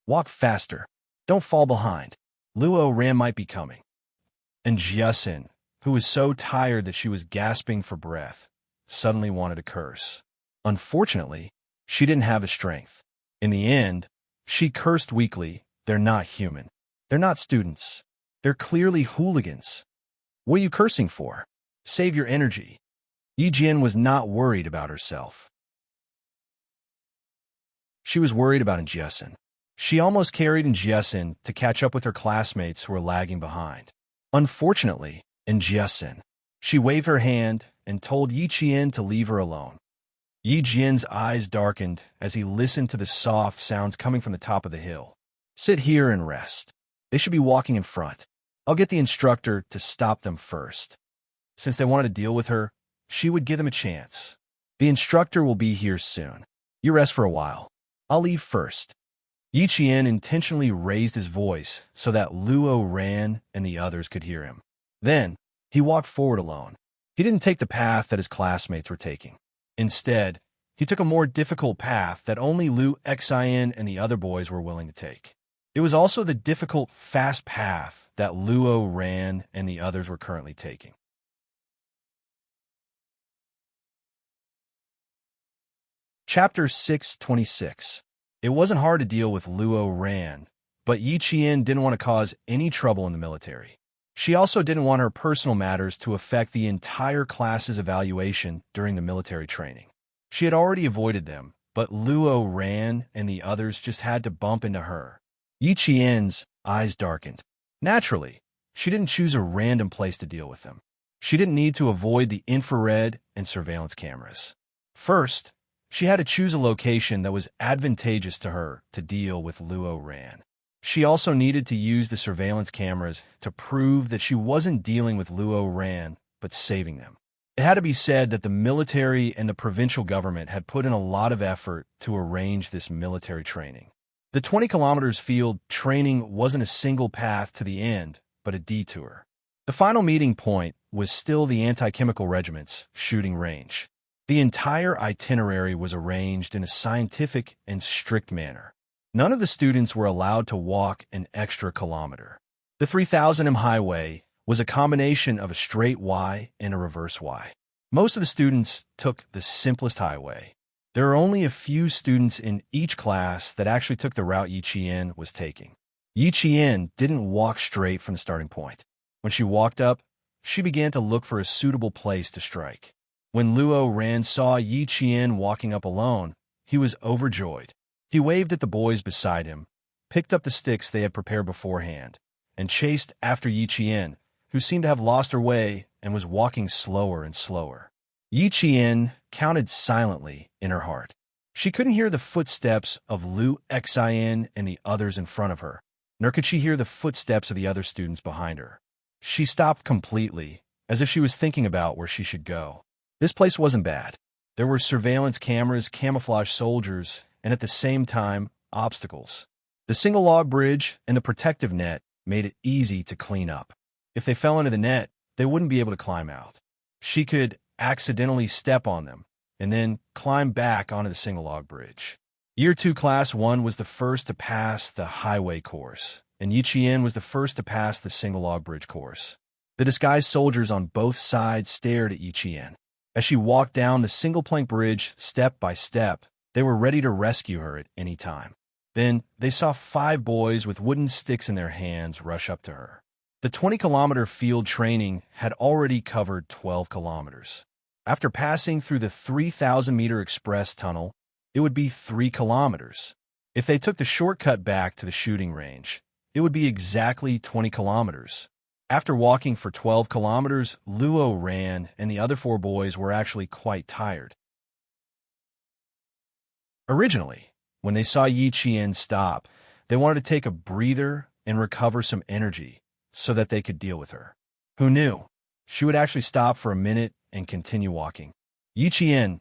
"Walk faster. Don't fall behind. Luo Ran might be coming." And Jiasin, who was so tired that she was gasping for breath, suddenly wanted to curse. Unfortunately, she didn't have the strength. In the end, she cursed weakly, "They're not human. They're not students. They're clearly hooligans. What are you cursing for? Save your energy." Yi Jian was not worried about herself. She was worried about Jiasin. She almost carried Jiasin to catch up with her classmates who were lagging behind. Unfortunately, Jiasin, She waved her hand and told Yi Qian to leave her alone. Yi Jian's eyes darkened as he listened to the soft sounds coming from the top of the hill. Sit here and rest. They should be walking in front. I'll get the instructor to stop them first. Since they wanted to deal with her, she would give them a chance. The instructor will be here soon. You rest for a while. I'll leave first. Yi Qian intentionally raised his voice so that Luo Ran and the others could hear him. Then, he walked forward alone. He didn't take the path that his classmates were taking. Instead, he took a more difficult path that only Lu Xian and the other boys were willing to take. It was also the difficult, fast path that Luo Ran and the others were currently taking. Chapter 626. It wasn't hard to deal with Luo Ran, but Yi Qian didn't want to cause any trouble in the military. She also didn't want her personal matters to affect the entire class's evaluation during the military training. She had already avoided them, but Luo Ran and the others just had to bump into her. Yi Qian's eyes darkened. Naturally, she didn't choose a random place to deal with them. She didn't need to avoid the infrared and surveillance cameras. First, she had to choose a location that was advantageous to her to deal with Luo Ran. She also needed to use the surveillance cameras to prove that she wasn't dealing with Luo Ran, but saving them. It had to be said that the military and the provincial government had put in a lot of effort to arrange this military training. The 20 kilometers field training wasn't a single path to the end, but a detour. The final meeting point was still the anti-chemical regiment's shooting range. The entire itinerary was arranged in a scientific and strict manner. None of the students were allowed to walk an extra kilometer. The 3000 highway was a combination of a straight Y and a reverse Y. Most of the students took the simplest highway. There are only a few students in each class that actually took the route Yi Qian was taking. Yi Qian didn't walk straight from the starting point. When she walked up, she began to look for a suitable place to strike. When Luo Ran saw Yi Qian walking up alone, he was overjoyed. He waved at the boys beside him, picked up the sticks they had prepared beforehand, and chased after Yi Qian, who seemed to have lost her way and was walking slower and slower. Yi Qian counted silently in her heart. She couldn't hear the footsteps of Lu Xian and the others in front of her, nor could she hear the footsteps of the other students behind her. She stopped completely, as if she was thinking about where she should go. This place wasn't bad. There were surveillance cameras, camouflage soldiers, and at the same time, obstacles. The single log bridge and the protective net made it easy to clean up. If they fell into the net, they wouldn't be able to climb out. She could accidentally step on them and then climb back onto the single log bridge. Year 2 Class 1 was the first to pass the highway course, and Yi Qian was the first to pass the single log bridge course. The disguised soldiers on both sides stared at Yi Qian. As she walked down the single-plank bridge step by step, they were ready to rescue her at any time. Then they saw 5 boys with wooden sticks in their hands rush up to her. The 20-kilometer field training had already covered 12 kilometers. After passing through the 3,000-meter express tunnel, it would be 3 kilometers. If they took the shortcut back to the shooting range, it would be exactly 20 kilometers. After walking for 12 kilometers, Luo Ran and the other 4 boys were actually quite tired. Originally, when they saw Yi Qian stop, they wanted to take a breather and recover some energy so that they could deal with her. Who knew? She would actually stop for a minute and continue walking. Yi Qian,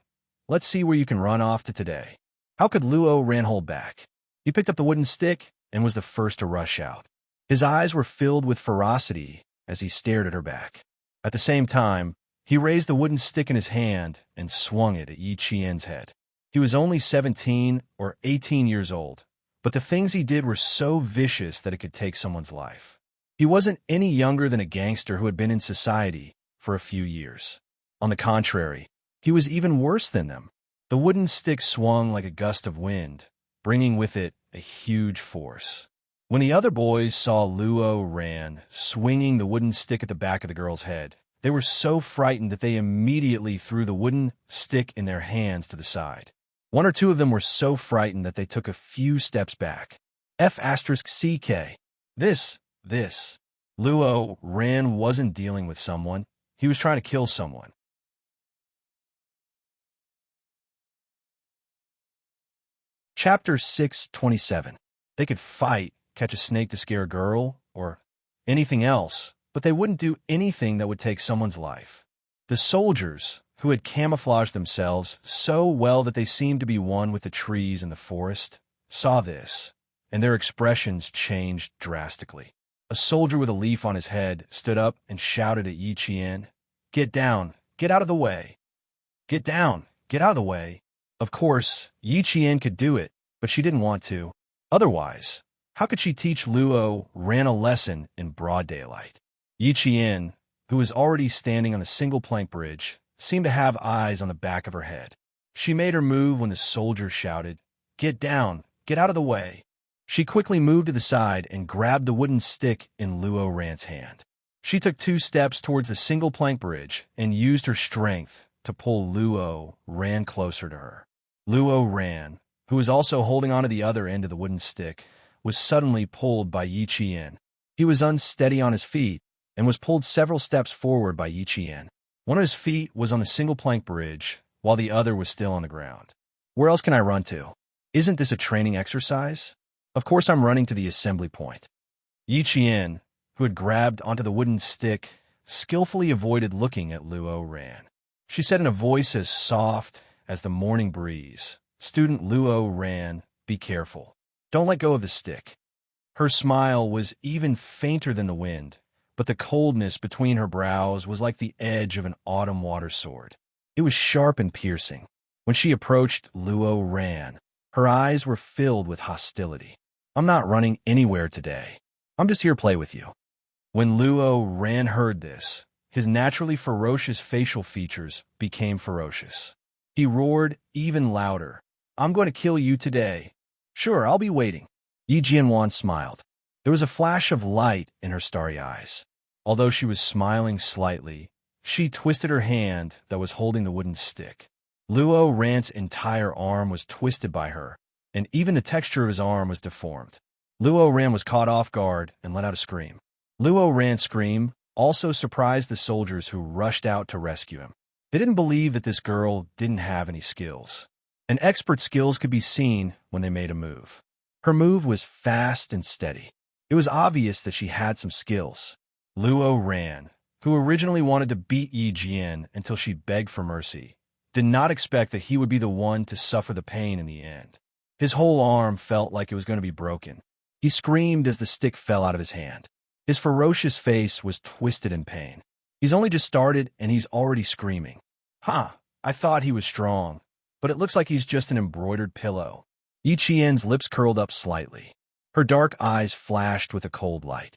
let's see where you can run off to today. How could Luo Ran hold back? He picked up the wooden stick and was the first to rush out. His eyes were filled with ferocity as he stared at her back. At the same time, he raised the wooden stick in his hand and swung it at Yi Qian's head. He was only 17 or 18 years old, but the things he did were so vicious that it could take someone's life. He wasn't any younger than a gangster who had been in society for a few years. On the contrary, he was even worse than them. The wooden stick swung like a gust of wind, bringing with it a huge force. When the other boys saw Luo Ran swinging the wooden stick at the back of the girl's head, they were so frightened that they immediately threw the wooden stick in their hands to the side. 1 or 2 of them were so frightened that they took a few steps back. F***CK. This. Luo Ran wasn't dealing with someone. He was trying to kill someone. Chapter 627. They could fight, catch a snake to scare a girl, or anything else, but they wouldn't do anything that would take someone's life. The soldiers, who had camouflaged themselves so well that they seemed to be one with the trees and the forest, saw this, and their expressions changed drastically. A soldier with a leaf on his head stood up and shouted at Yi Qian, "Get down! Get out of the way! Get down! Get out of the way!" Of course, Yi Qian could do it, but she didn't want to. Otherwise, how could she teach Luo Ran a lesson in broad daylight? Yi Qian, who was already standing on the single-plank bridge, seemed to have eyes on the back of her head. She made her move when the soldier shouted, "Get down! Get out of the way!" She quickly moved to the side and grabbed the wooden stick in Luo Ran's hand. She took 2 steps towards the single-plank bridge and used her strength to pull Luo Ran closer to her. Luo Ran, who was also holding onto the other end of the wooden stick, was suddenly pulled by Yi Qian. He was unsteady on his feet and was pulled several steps forward by Yi Qian. One of his feet was on the single-plank bridge, while the other was still on the ground. Where else can I run to? Isn't this a training exercise? Of course I'm running to the assembly point. Yi Qian, who had grabbed onto the wooden stick, skillfully avoided looking at Luo Ran. She said in a voice as soft as the morning breeze, "Student Luo Ran, be careful. Don't let go of the stick." Her smile was even fainter than the wind, but the coldness between her brows was like the edge of an autumn water sword. It was sharp and piercing. When she approached Luo Ran, her eyes were filled with hostility. "I'm not running anywhere today. I'm just here to play with you." When Luo Ran heard this, his naturally ferocious facial features became ferocious. He roared even louder, "I'm going to kill you today. Sure, I'll be waiting." Yi Jianwan smiled. There was a flash of light in her starry eyes. Although she was smiling slightly, she twisted her hand that was holding the wooden stick. Luo Ran's entire arm was twisted by her, and even the texture of his arm was deformed. Luo Ran was caught off guard and let out a scream. Luo Ran's scream also surprised the soldiers who rushed out to rescue him. They didn't believe that this girl didn't have any skills. An expert's skills could be seen when they made a move. Her move was fast and steady. It was obvious that she had some skills. Luo Ran, who originally wanted to beat Yi Jian until she begged for mercy, did not expect that he would be the one to suffer the pain in the end. His whole arm felt like it was going to be broken. He screamed as the stick fell out of his hand. His ferocious face was twisted in pain. He's only just started and he's already screaming. I thought he was strong, but it looks like he's just an embroidered pillow." Yi Qian's lips curled up slightly. Her dark eyes flashed with a cold light.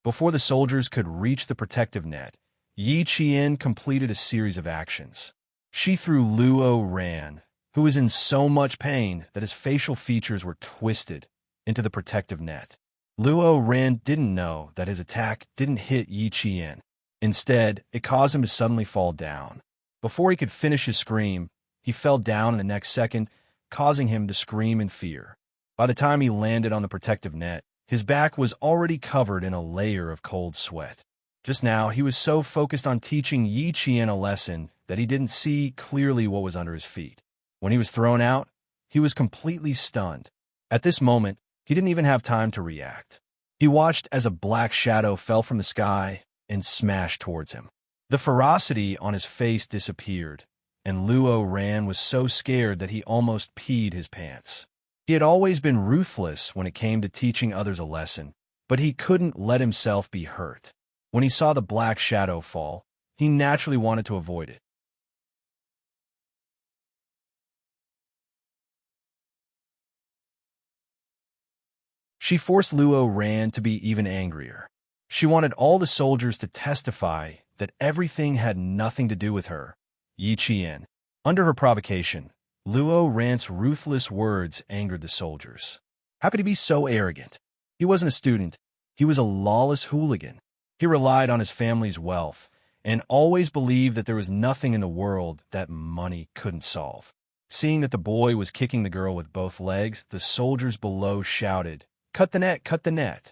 Before the soldiers could reach the protective net, Yi Qian completed a series of actions. She threw Luo Ran, who was in so much pain that his facial features were twisted, into the protective net. Luo Ran didn't know that his attack didn't hit Yi Qian. Instead, it caused him to suddenly fall down. Before he could finish his scream, he fell down in the next second, causing him to scream in fear. By the time he landed on the protective net, his back was already covered in a layer of cold sweat. Just now, he was so focused on teaching Yi Qian a lesson that he didn't see clearly what was under his feet. When he was thrown out, he was completely stunned. At this moment, he didn't even have time to react. He watched as a black shadow fell from the sky and smashed towards him. The ferocity on his face disappeared, and Luo Ran was so scared that he almost peed his pants. He had always been ruthless when it came to teaching others a lesson, but he couldn't let himself be hurt. When he saw the black shadow fall, he naturally wanted to avoid it. She forced Luo Ran to be even angrier. She wanted all the soldiers to testify that everything had nothing to do with her, Yi Qian. Under her provocation, Luo Ran's ruthless words angered the soldiers. How could he be so arrogant? He wasn't a student. He was a lawless hooligan. He relied on his family's wealth and always believed that there was nothing in the world that money couldn't solve. Seeing that the boy was kicking the girl with both legs, the soldiers below shouted, "Cut the net! Cut the net!"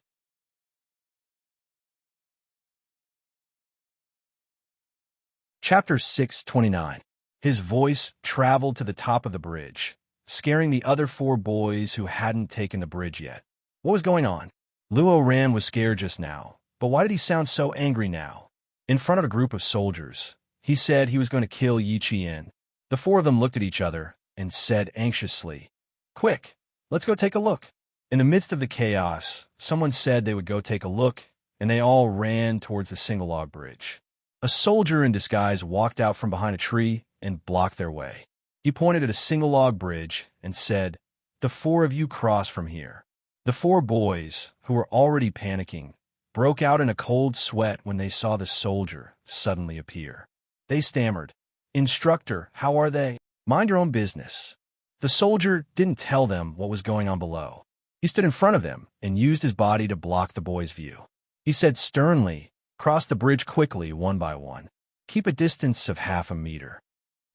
Chapter 629. His voice traveled to the top of the bridge, scaring the other four boys who hadn't taken the bridge yet. What was going on? Luo Ran was scared just now, but why did he sound so angry now? In front of a group of soldiers, he said he was going to kill Yi Qian. The four of them looked at each other and said anxiously, "Quick, let's go take a look." In the midst of the chaos, someone said they would go take a look, and they all ran towards the single-log bridge. A soldier in disguise walked out from behind a tree and blocked their way. He pointed at a single-log bridge and said, "The four of you cross from here." The four boys, who were already panicking, broke out in a cold sweat when they saw the soldier suddenly appear. They stammered, "Instructor, how are they?" "Mind your own business." The soldier didn't tell them what was going on below. He stood in front of them and used his body to block the boys' view. He said sternly, "Cross the bridge quickly, one by one. Keep a distance of 1/2 meter."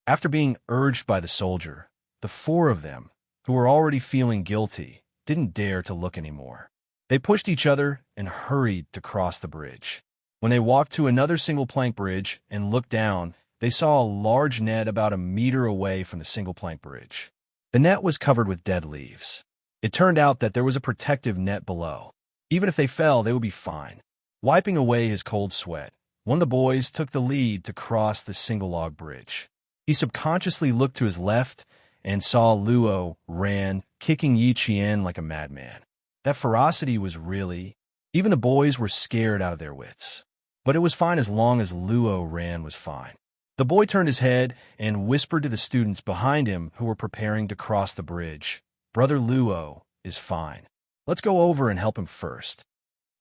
After being urged by the soldier, the four of them, who were already feeling guilty, didn't dare to look anymore. They pushed each other and hurried to cross the bridge. When they walked to another single-plank bridge and looked down, they saw a large net about 1 meter away from the single-plank bridge. The net was covered with dead leaves. It turned out that there was a protective net below. Even if they fell, they would be fine. Wiping away his cold sweat, one of the boys took the lead to cross the single-log bridge. He subconsciously looked to his left and saw Luo Ran kicking Yi Qian like a madman. That ferocity was really... Even the boys were scared out of their wits. But it was fine as long as Luo Ran was fine. The boy turned his head and whispered to the students behind him who were preparing to cross the bridge, "Brother Luo is fine. Let's go over and help him first."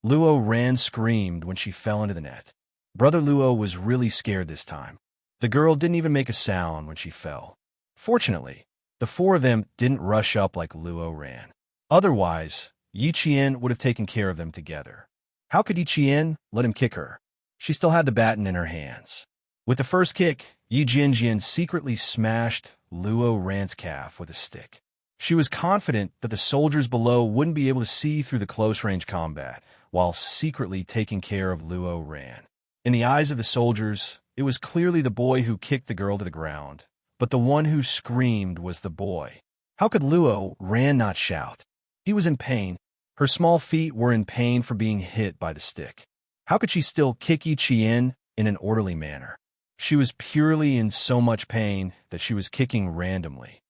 Luo Ran screamed when she fell into the net. Brother Luo was really scared this time. The girl didn't even make a sound when she fell. Fortunately, the four of them didn't rush up like Luo Ran. Otherwise, Yi Qian would have taken care of them together. How could Yi Qian let him kick her? She still had the baton in her hands. With the first kick, Yi Jianjian secretly smashed Luo Ran's calf with a stick. She was confident that the soldiers below wouldn't be able to see through the close-range combat, while secretly taking care of Luo Ran. In the eyes of the soldiers, it was clearly the boy who kicked the girl to the ground, but the one who screamed was the boy. How could Luo Ran not shout? He was in pain. Her small feet were in pain from being hit by the stick. How could she still kick Yi Qian in an orderly manner? She was purely in so much pain that she was kicking randomly.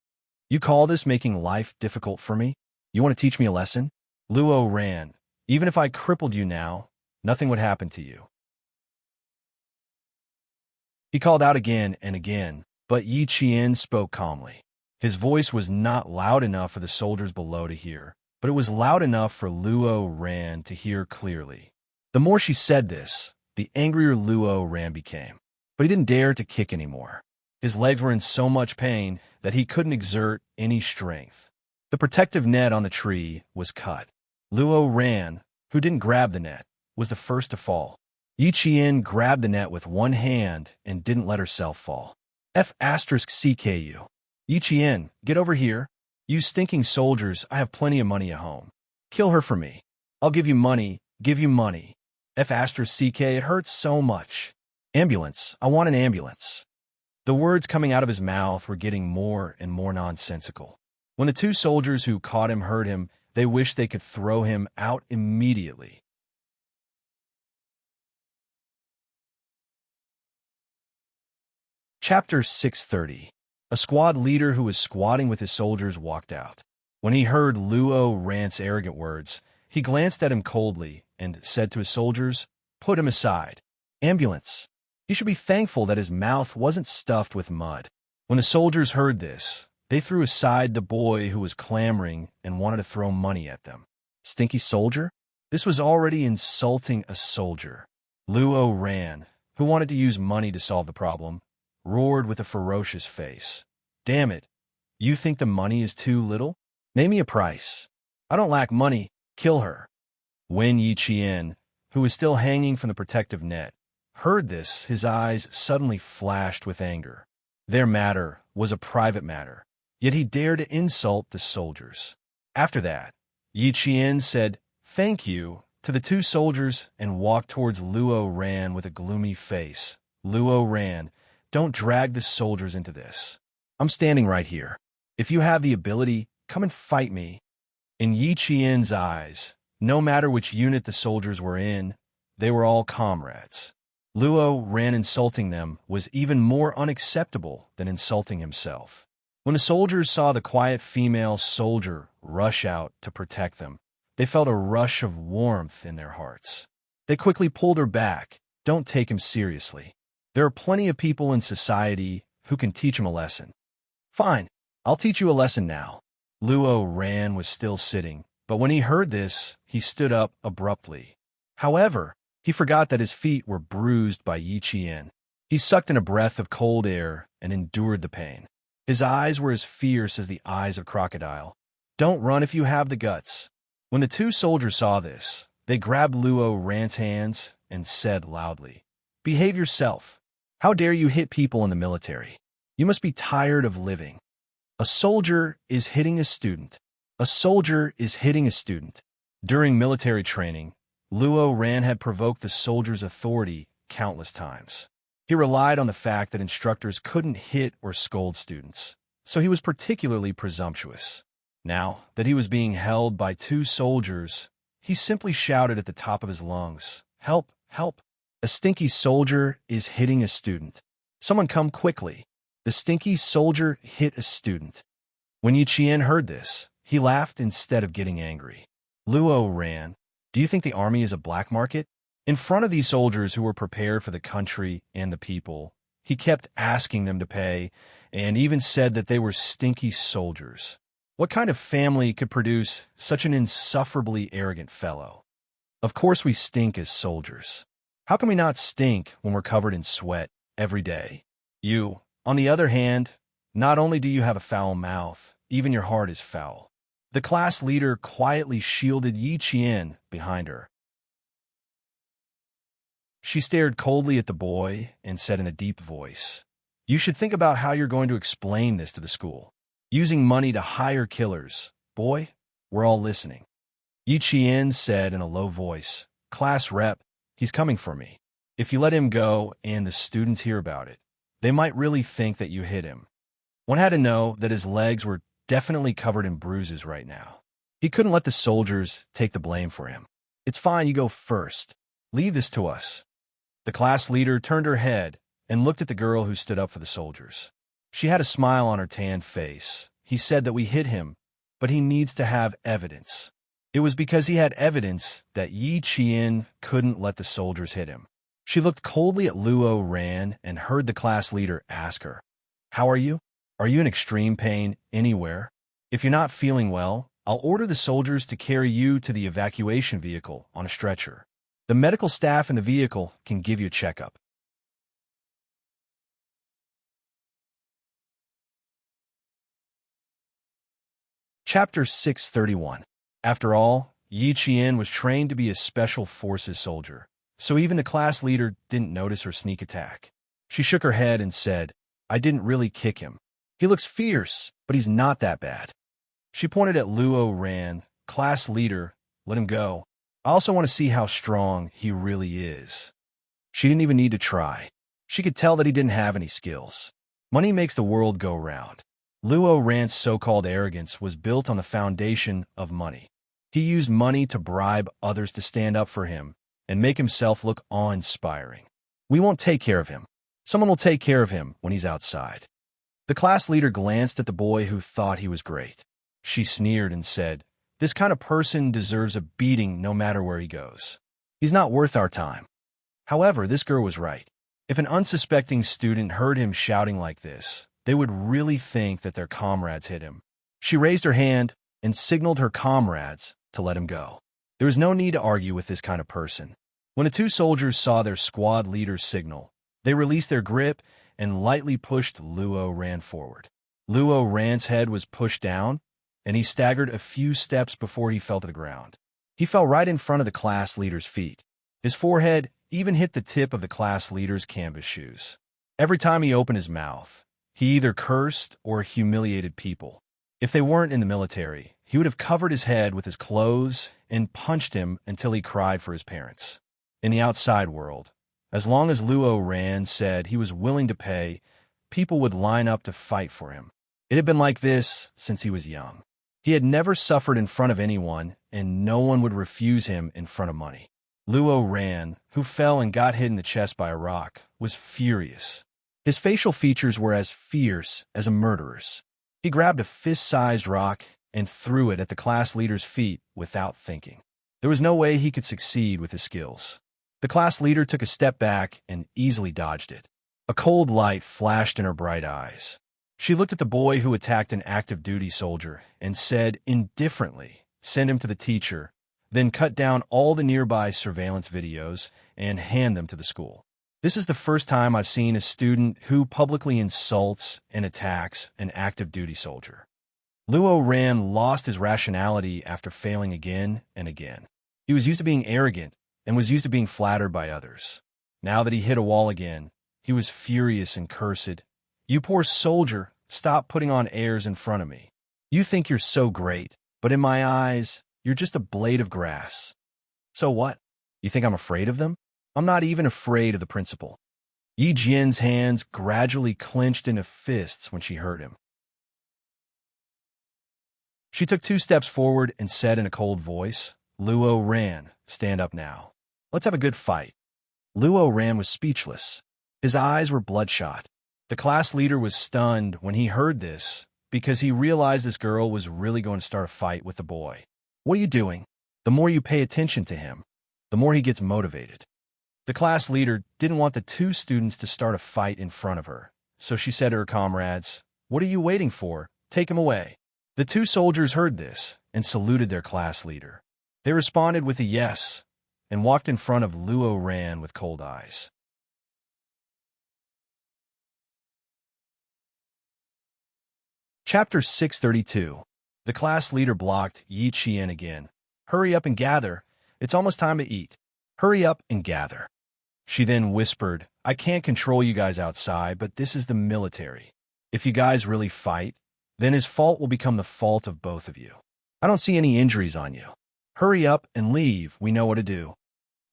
"You call this making life difficult for me? You want to teach me a lesson?" Luo Ran, "Even if I crippled you now, nothing would happen to you." He called out again and again, but Yi Qian spoke calmly. His voice was not loud enough for the soldiers below to hear, but it was loud enough for Luo Ran to hear clearly. The more she said this, the angrier Luo Ran became. But he didn't dare to kick anymore. His legs were in so much pain that he couldn't exert any strength. The protective net on the tree was cut. Luo Ran, who didn't grab the net, was the first to fall. Yi Qian grabbed the net with one hand and didn't let herself fall. F***CKU. "Yi Qian, get over here. You stinking soldiers, I have plenty of money at home. Kill her for me. I'll give you money, give you money. F***CK, it hurts so much. Ambulance, I want an ambulance." The words coming out of his mouth were getting more and more nonsensical. When the two soldiers who caught him heard him, they wished they could throw him out immediately. Chapter 630. A squad leader who was squatting with his soldiers walked out. When he heard Luo Ran's arrogant words, he glanced at him coldly and said to his soldiers, "Put him aside. Ambulance." He should be thankful that his mouth wasn't stuffed with mud. When the soldiers heard this, they threw aside the boy who was clamoring and wanted to throw money at them. Stinky soldier? This was already insulting a soldier. Luo Ran, who wanted to use money to solve the problem, roared with a ferocious face. "Damn it! You think the money is too little? Name me a price. I don't lack money. Kill her." When Yi Qian, who was still hanging from the protective net, heard this, his eyes suddenly flashed with anger. Their matter was a private matter, yet he dared to insult the soldiers. After that, Yi Qian said, "Thank you," to the two soldiers and walked towards Luo Ran with a gloomy face. "Luo Ran, don't drag the soldiers into this. I'm standing right here. If you have the ability, come and fight me." In Yi Qian's eyes, no matter which unit the soldiers were in, they were all comrades. Luo Ran insulting them was even more unacceptable than insulting himself. When the soldiers saw the quiet female soldier rush out to protect them, they felt a rush of warmth in their hearts. They quickly pulled her back. Don't take him seriously. There are plenty of people in society who can teach him a lesson. Fine, I'll teach you a lesson now. Luo Ran was still sitting, but when he heard this, he stood up abruptly. However, he forgot that his feet were bruised by Yi Qian. He sucked in a breath of cold air and endured the pain. His eyes were as fierce as the eyes of a crocodile. Don't run if you have the guts. When the two soldiers saw this, they grabbed Luo Ran's hands and said loudly, "Behave yourself. How dare you hit people in the military? You must be tired of living." A soldier is hitting a student. A soldier is hitting a student. During military training, Luo Ran had provoked the soldiers' authority countless times. He relied on the fact that instructors couldn't hit or scold students, so he was particularly presumptuous. Now that he was being held by two soldiers, he simply shouted at the top of his lungs, "Help! Help! A stinky soldier is hitting a student. Someone come quickly." The stinky soldier hit a student. When Yi Qian heard this, he laughed instead of getting angry. Luo Ran, do you think the army is a black market? In front of these soldiers who were prepared for the country and the people, he kept asking them to pay and even said that they were stinky soldiers. What kind of family could produce such an insufferably arrogant fellow? Of course we stink as soldiers. How can we not stink when we're covered in sweat every day? You, on the other hand, not only do you have a foul mouth, even your heart is foul. The class leader quietly shielded Yi Qian behind her. She stared coldly at the boy and said in a deep voice, "You should think about how you're going to explain this to the school. Using money to hire killers. Boy, we're all listening." Yi Qian said in a low voice, "Class rep, he's coming for me. If you let him go and the students hear about it, they might really think that you hit him." One had to know that his legs were definitely covered in bruises right now. He couldn't let the soldiers take the blame for him. "It's fine, you go first. Leave this to us." The class leader turned her head and looked at the girl who stood up for the soldiers. She had a smile on her tanned face. He said that we hit him, but he needs to have evidence. It was because he had evidence that Yi Qian couldn't let the soldiers hit him. She looked coldly at Luo Ran and heard the class leader ask her, "How are you? Are you in extreme pain anywhere? If you're not feeling well, I'll order the soldiers to carry you to the evacuation vehicle on a stretcher. The medical staff in the vehicle can give you a checkup." Chapter 631. After all, Yi Qian was trained to be a special forces soldier, so even the class leader didn't notice her sneak attack. She shook her head and said, "I didn't really kick him. He looks fierce, but he's not that bad." She pointed at Luo Ran, "Class leader, let him go. I also want to see how strong he really is." She didn't even need to try. She could tell that he didn't have any skills. Money makes the world go round. Luo Ran's so-called arrogance was built on the foundation of money. He used money to bribe others to stand up for him and make himself look awe-inspiring. "We won't take care of him. Someone will take care of him when he's outside." The class leader glanced at the boy who thought he was great. She sneered and said, "This kind of person deserves a beating no matter where he goes. He's not worth our time." However, this girl was right. If an unsuspecting student heard him shouting like this, they would really think that their comrades hit him. She raised her hand and signaled her comrades to let him go. There was no need to argue with this kind of person. When the two soldiers saw their squad leader's signal, they released their grip and lightly pushed Luo Ran forward. Luo Ran's head was pushed down, and he staggered a few steps before he fell to the ground. He fell right in front of the class leader's feet. His forehead even hit the tip of the class leader's canvas shoes. Every time he opened his mouth, he either cursed or humiliated people. If they weren't in the military, he would have covered his head with his clothes and punched him until he cried for his parents. In the outside world, As long as Luo Ran said he was willing to pay, people would line up to fight for him. It had been like this since he was young. He had never suffered in front of anyone, and no one would refuse him in front of money. Luo Ran, who fell and got hit in the chest by a rock, was furious. His facial features were as fierce as a murderer's. He grabbed a fist-sized rock and threw it at the class leader's feet without thinking. There was no way he could succeed with his skills. The class leader took a step back and easily dodged it. A cold light flashed in her bright eyes. She looked at the boy who attacked an active-duty soldier and said indifferently, "Send him to the teacher," then cut down all the nearby surveillance videos and hand them to the school. This is the first time I've seen a student who publicly insults and attacks an active-duty soldier. Luo Ran lost his rationality after failing again and again. He was used to being arrogant and was used to being flattered by others. Now that he hit a wall again, he was furious and cursed. "You poor soldier, stop putting on airs in front of me. You think you're so great, but in my eyes, you're just a blade of grass." "So what? You think I'm afraid of them? I'm not even afraid of the principal." Yi Jian's hands gradually clenched into fists when she heard him. She took 2 steps forward and said in a cold voice, "Luo Ran, stand up now. Let's have a good fight." Luo Ran was speechless. His eyes were bloodshot. The class leader was stunned when he heard this because he realized this girl was really going to start a fight with the boy. "What are you doing?" The more you pay attention to him, the more he gets motivated. The class leader didn't want the 2 students to start a fight in front of her, so she said to her comrades, "What are you waiting for? Take him away." The 2 soldiers heard this and saluted their class leader. They responded with a yes and walked in front of Luo Ran with cold eyes. Chapter 632. The class leader blocked Yi Qian again. "Hurry up and gather. It's almost time to eat. Hurry up and gather." She then whispered, "I can't control you guys outside, but this is the military. If you guys really fight, then his fault will become the fault of both of you. I don't see any injuries on you. Hurry up and leave. We know what to do."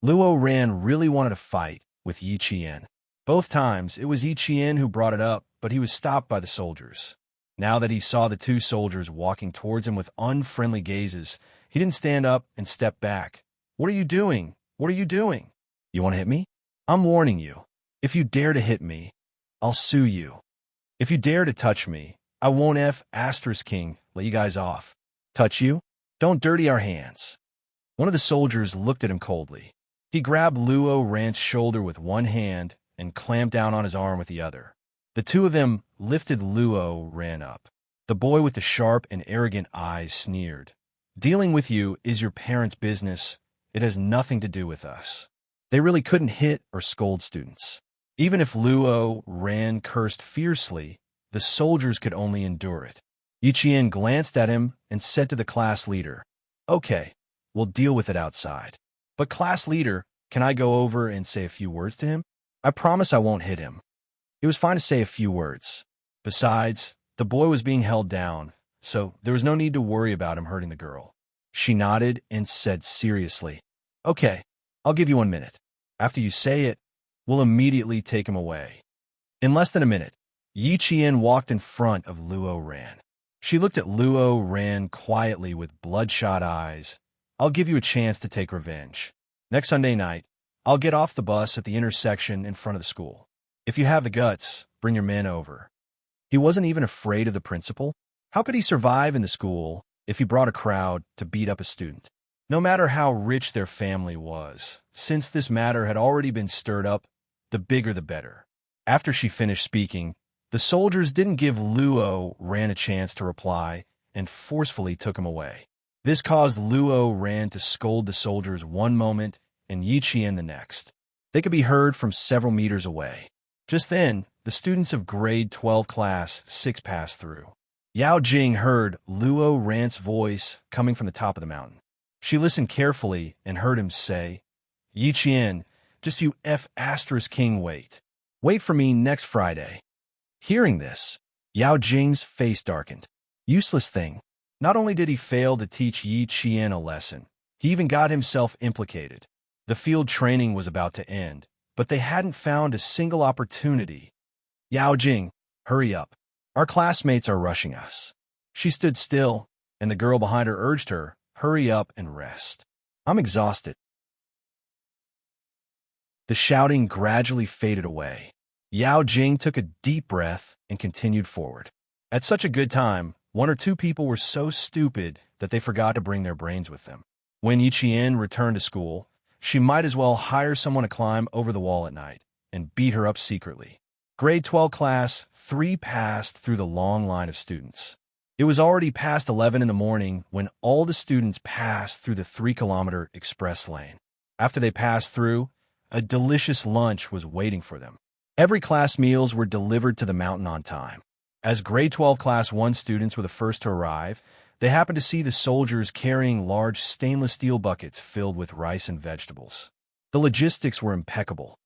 Luo Ran really wanted to fight with Yi Qian. Both times, it was Yi Qian who brought it up, but he was stopped by the soldiers. Now that he saw the 2 soldiers walking towards him with unfriendly gazes, he didn't stand up and step back. "What are you doing? What are you doing? You want to hit me? I'm warning you. If you dare to hit me, I'll sue you. If you dare to touch me, I won't *King let you guys off. Touch you? Don't dirty our hands." One of the soldiers looked at him coldly. He grabbed Luo Ran's shoulder with one hand and clamped down on his arm with the other. The 2 of them lifted Luo Ran up. The boy with the sharp and arrogant eyes sneered. "Dealing with you is your parents' business. It has nothing to do with us." They really couldn't hit or scold students. Even if Luo Ran cursed fiercely, the soldiers could only endure it. Yi Qian glanced at him and said to the class leader, "Okay, we'll deal with it outside. But class leader, can I go over and say a few words to him? I promise I won't hit him." It was fine to say a few words. Besides, the boy was being held down, so there was no need to worry about him hurting the girl. She nodded and said seriously, "Okay, I'll give you 1 minute. After you say it, we'll immediately take him away." In less than a minute, Yi Qian walked in front of Luo Ran. She looked at Luo Ran quietly with bloodshot eyes. "I'll give you a chance to take revenge. Next Sunday night, I'll get off the bus at the intersection in front of the school. If you have the guts, bring your men over." He wasn't even afraid of the principal. How could he survive in the school if he brought a crowd to beat up a student? No matter how rich their family was, since this matter had already been stirred up, the bigger the better. After she finished speaking, the soldiers didn't give Luo Ran a chance to reply and forcefully took him away. This caused Luo Ran to scold the soldiers one moment and Yi Qian the next. They could be heard from several meters away. Just then, the students of grade 12 class 6 passed through. Yao Jing heard Luo Ran's voice coming from the top of the mountain. She listened carefully and heard him say, "Yi Qian, just you *King wait. Wait for me next Friday." Hearing this, Yao Jing's face darkened. Useless thing. Not only did he fail to teach Yi Qian a lesson, he even got himself implicated. The field training was about to end, but they hadn't found a single opportunity. Yao Jing, hurry up. Our classmates are rushing us. She stood still, and the girl behind her urged her, hurry up and rest. I'm exhausted. The shouting gradually faded away. Yao Jing took a deep breath and continued forward. At such a good time, one or two people were so stupid that they forgot to bring their brains with them. When Yiqian returned to school, she might as well hire someone to climb over the wall at night and beat her up secretly. Grade 12 Class 3 passed through the long line of students. It was already past 11 in the morning when all the students passed through the 3-kilometer express lane. After they passed through, a delicious lunch was waiting for them. Every class meals were delivered to the mountain on time. As grade 12 Class 1 students were the first to arrive, they happened to see the soldiers carrying large stainless steel buckets filled with rice and vegetables. The logistics were impeccable.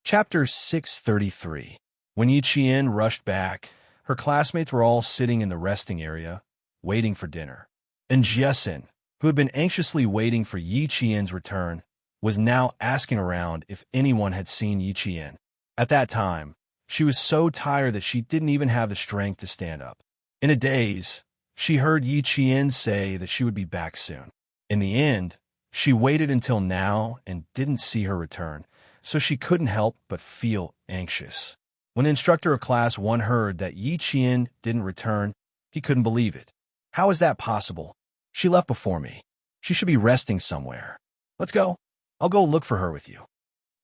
Chapter 633. When Yiqian rushed back, her classmates were all sitting in the resting area, waiting for dinner. And Jiesin, who had been anxiously waiting for Yiqian's return, was now asking around if anyone had seen Yiqian. At that time, she was so tired that she didn't even have the strength to stand up. In a daze, she heard Yiqian say that she would be back soon. In the end, she waited until now and didn't see her return, so she couldn't help but feel anxious. When the instructor of Class 1 heard that Yiqian didn't return, he couldn't believe it. How is that possible? She left before me. She should be resting somewhere. Let's go. I'll go look for her with you.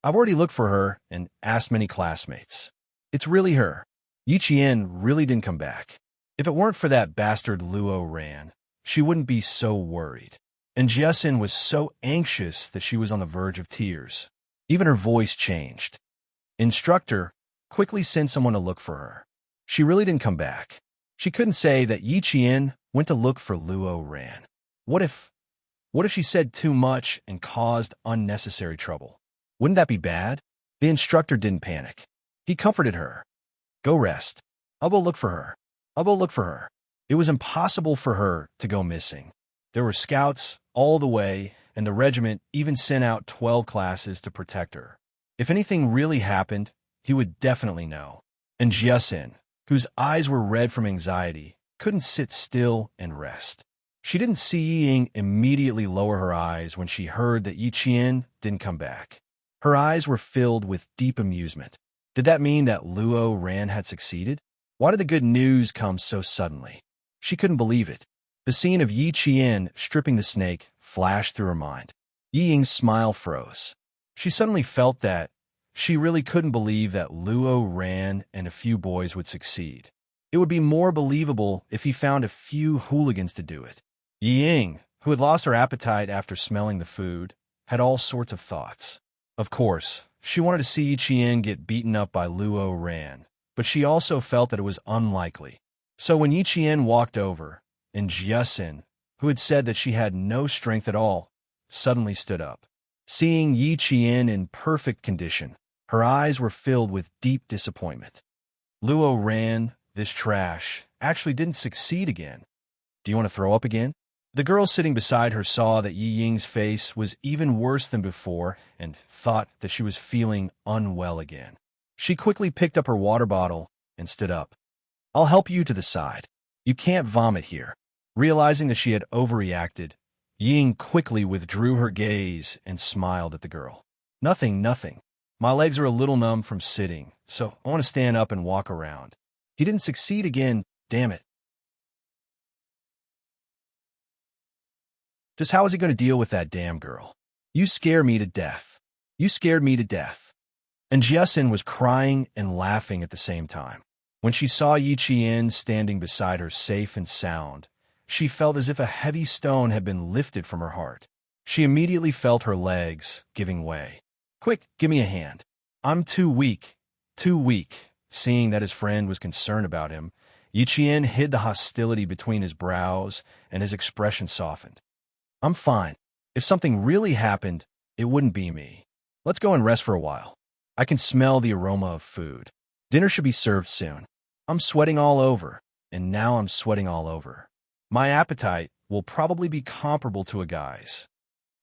I've already looked for her and asked many classmates. It's really her. Yiqian really didn't come back. If it weren't for that bastard Luo Ran, she wouldn't be so worried. And Jiesin was so anxious that she was on the verge of tears. Even her voice changed. Instructor quickly sent someone to look for her. She really didn't come back. She couldn't say that Yiqian went to look for Luo Ran. What if she said too much and caused unnecessary trouble? Wouldn't that be bad? The instructor didn't panic. He comforted her. Go rest. I'll go look for her. I'll go look for her. It was impossible for her to go missing. There were scouts all the way, and the regiment even sent out 12 classes to protect her. If anything really happened, he would definitely know. And Jiesin, whose eyes were red from anxiety, couldn't sit still and rest. She didn't see Ying immediately lower her eyes when she heard that Yiqian didn't come back. Her eyes were filled with deep amusement. Did that mean that Luo Ran had succeeded? Why did the good news come so suddenly? She couldn't believe it. The scene of Yiqian stripping the snake flashed through her mind. Ying's smile froze. She suddenly felt that she really couldn't believe that Luo Ran and a few boys would succeed. It would be more believable if he found a few hooligans to do it. Ying, who had lost her appetite after smelling the food, had all sorts of thoughts. Of course, she wanted to see Yiqian get beaten up by Luo Ran, but she also felt that it was unlikely. So when Yiqian walked over, and Jiesin, who had said that she had no strength at all, suddenly stood up. Seeing Yiqian in perfect condition, her eyes were filled with deep disappointment. Luo Ran, this trash, actually didn't succeed again. Do you want to throw up again? The girl sitting beside her saw that Yi Ying's face was even worse than before and thought that she was feeling unwell again. She quickly picked up her water bottle and stood up. I'll help you to the side. You can't vomit here. Realizing that she had overreacted, Ying quickly withdrew her gaze and smiled at the girl. Nothing. My legs are a little numb from sitting, so I want to stand up and walk around. He didn't succeed again, damn it. Just how is he going to deal with that damn girl? You scare me to death. You scared me to death. And Jiesin was crying and laughing at the same time. When she saw Yiqian standing beside her safe and sound, she felt as if a heavy stone had been lifted from her heart. She immediately felt her legs giving way. Quick, give me a hand. I'm too weak. Seeing that his friend was concerned about him, Yiqian hid the hostility between his brows and his expression softened. I'm fine. If something really happened, it wouldn't be me. Let's go and rest for a while. I can smell the aroma of food. Dinner should be served soon. I'm sweating all over, and now I'm sweating all over. My appetite will probably be comparable to a guy's.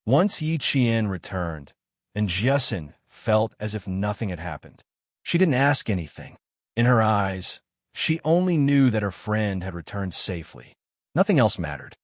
Once Yi Qian returned, and Jiasun felt as if nothing had happened. She didn't ask anything. In her eyes, she only knew that her friend had returned safely. Nothing else mattered.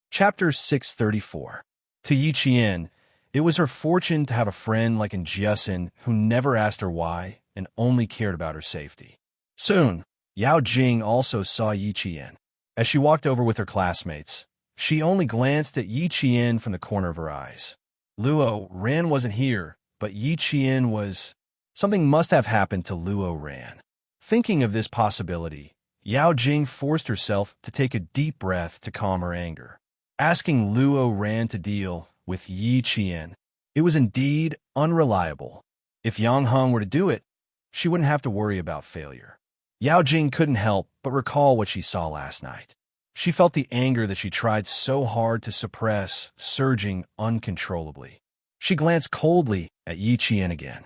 Chapter 634. To Yi Qian, it was her fortune to have a friend like Jiasun who never asked her why and only cared about her safety. Soon, Yao Jing also saw Yi Qian. As she walked over with her classmates, she only glanced at Yi Qian from the corner of her eyes. Luo Ran wasn't here, but Yi Qian was. Something must have happened to Luo Ran. Thinking of this possibility, Yao Jing forced herself to take a deep breath to calm her anger. Asking Luo Ran to deal with Yi Qian, it was indeed unreliable. If Yang Heng were to do it, she wouldn't have to worry about failure. Yao Jing couldn't help but recall what she saw last night. She felt the anger that she tried so hard to suppress surging uncontrollably. She glanced coldly at Yi Qian again.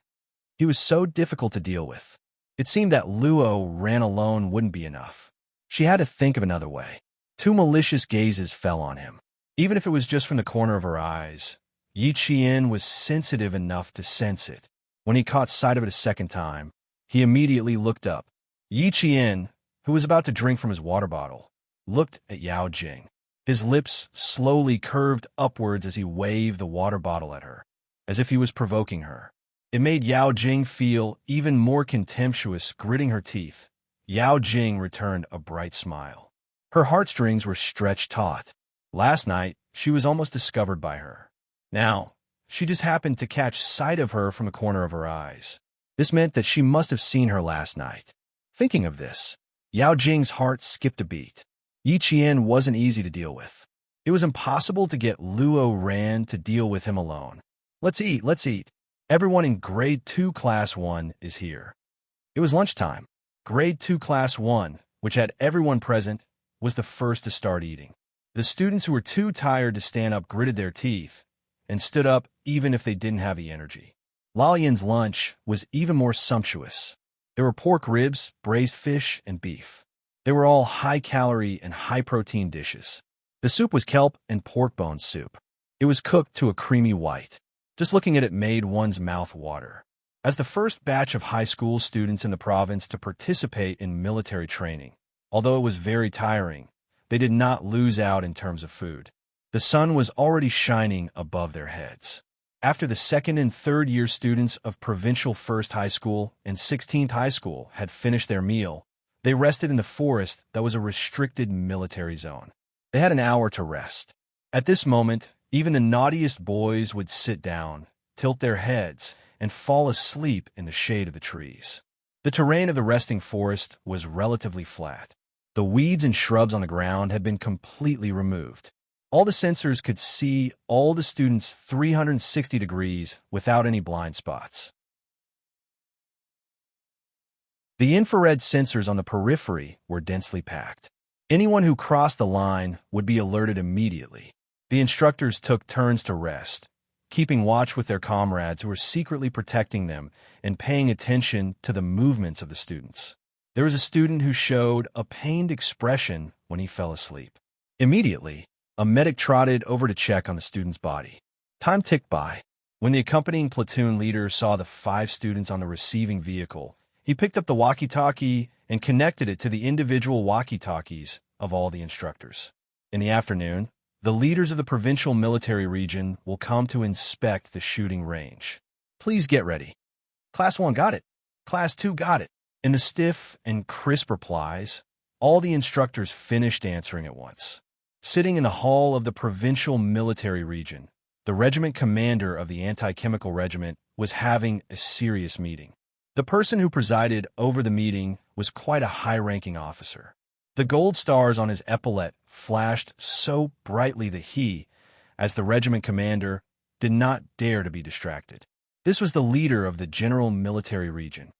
He was so difficult to deal with. It seemed that Luo Ran alone wouldn't be enough. She had to think of another way. 2 malicious gazes fell on him. Even if it was just from the corner of her eyes, Yi Qian was sensitive enough to sense it. When he caught sight of it a second time, he immediately looked up. Yi Qian, who was about to drink from his water bottle, looked at Yao Jing. His lips slowly curved upwards as he waved the water bottle at her, as if he was provoking her. It made Yao Jing feel even more contemptuous, gritting her teeth. Yao Jing returned a bright smile. Her heartstrings were stretched taut. Last night, she was almost discovered by her. Now, she just happened to catch sight of her from the corner of her eyes. This meant that she must have seen her last night. Thinking of this, Yao Jing's heart skipped a beat. Yi Qian wasn't easy to deal with. It was impossible to get Luo Ran to deal with him alone. Let's eat, let's eat. Everyone in Grade 2 Class 1 is here. It was lunchtime. Grade 2 Class 1, which had everyone present, was the first to start eating. The students who were too tired to stand up gritted their teeth and stood up even if they didn't have the energy. Lalian's lunch was even more sumptuous. There were pork ribs, braised fish, and beef. They were all high-calorie and high-protein dishes. The soup was kelp and pork bone soup. It was cooked to a creamy white. Just looking at it made one's mouth water. As the first batch of high school students in the province to participate in military training, although it was very tiring, they did not lose out in terms of food. The sun was already shining above their heads. After the second and third year students of Provincial First High School and 16th High School had finished their meal, they rested in the forest that was a restricted military zone. They had an hour to rest. At this moment, even the naughtiest boys would sit down, tilt their heads, and fall asleep in the shade of the trees. The terrain of the resting forest was relatively flat. The weeds and shrubs on the ground had been completely removed. All the sensors could see all the students 360 degrees without any blind spots. The infrared sensors on the periphery were densely packed. Anyone who crossed the line would be alerted immediately. The instructors took turns to rest, keeping watch with their comrades who were secretly protecting them and paying attention to the movements of the students. There was a student who showed a pained expression when he fell asleep. Immediately, a medic trotted over to check on the student's body. Time ticked by. When the accompanying platoon leader saw the 5 students on the receiving vehicle, he picked up the walkie-talkie and connected it to the individual walkie-talkies of all the instructors. In the afternoon, the leaders of the provincial military region will come to inspect the shooting range. Please get ready. Class 1 got it. Class 2 got it. In the stiff and crisp replies, all the instructors finished answering at once. Sitting in the hall of the provincial military region, the regiment commander of the anti-chemical regiment was having a serious meeting. The person who presided over the meeting was quite a high-ranking officer. The gold stars on his epaulette flashed so brightly that he, as the regiment commander, did not dare to be distracted. This was the leader of the general military region.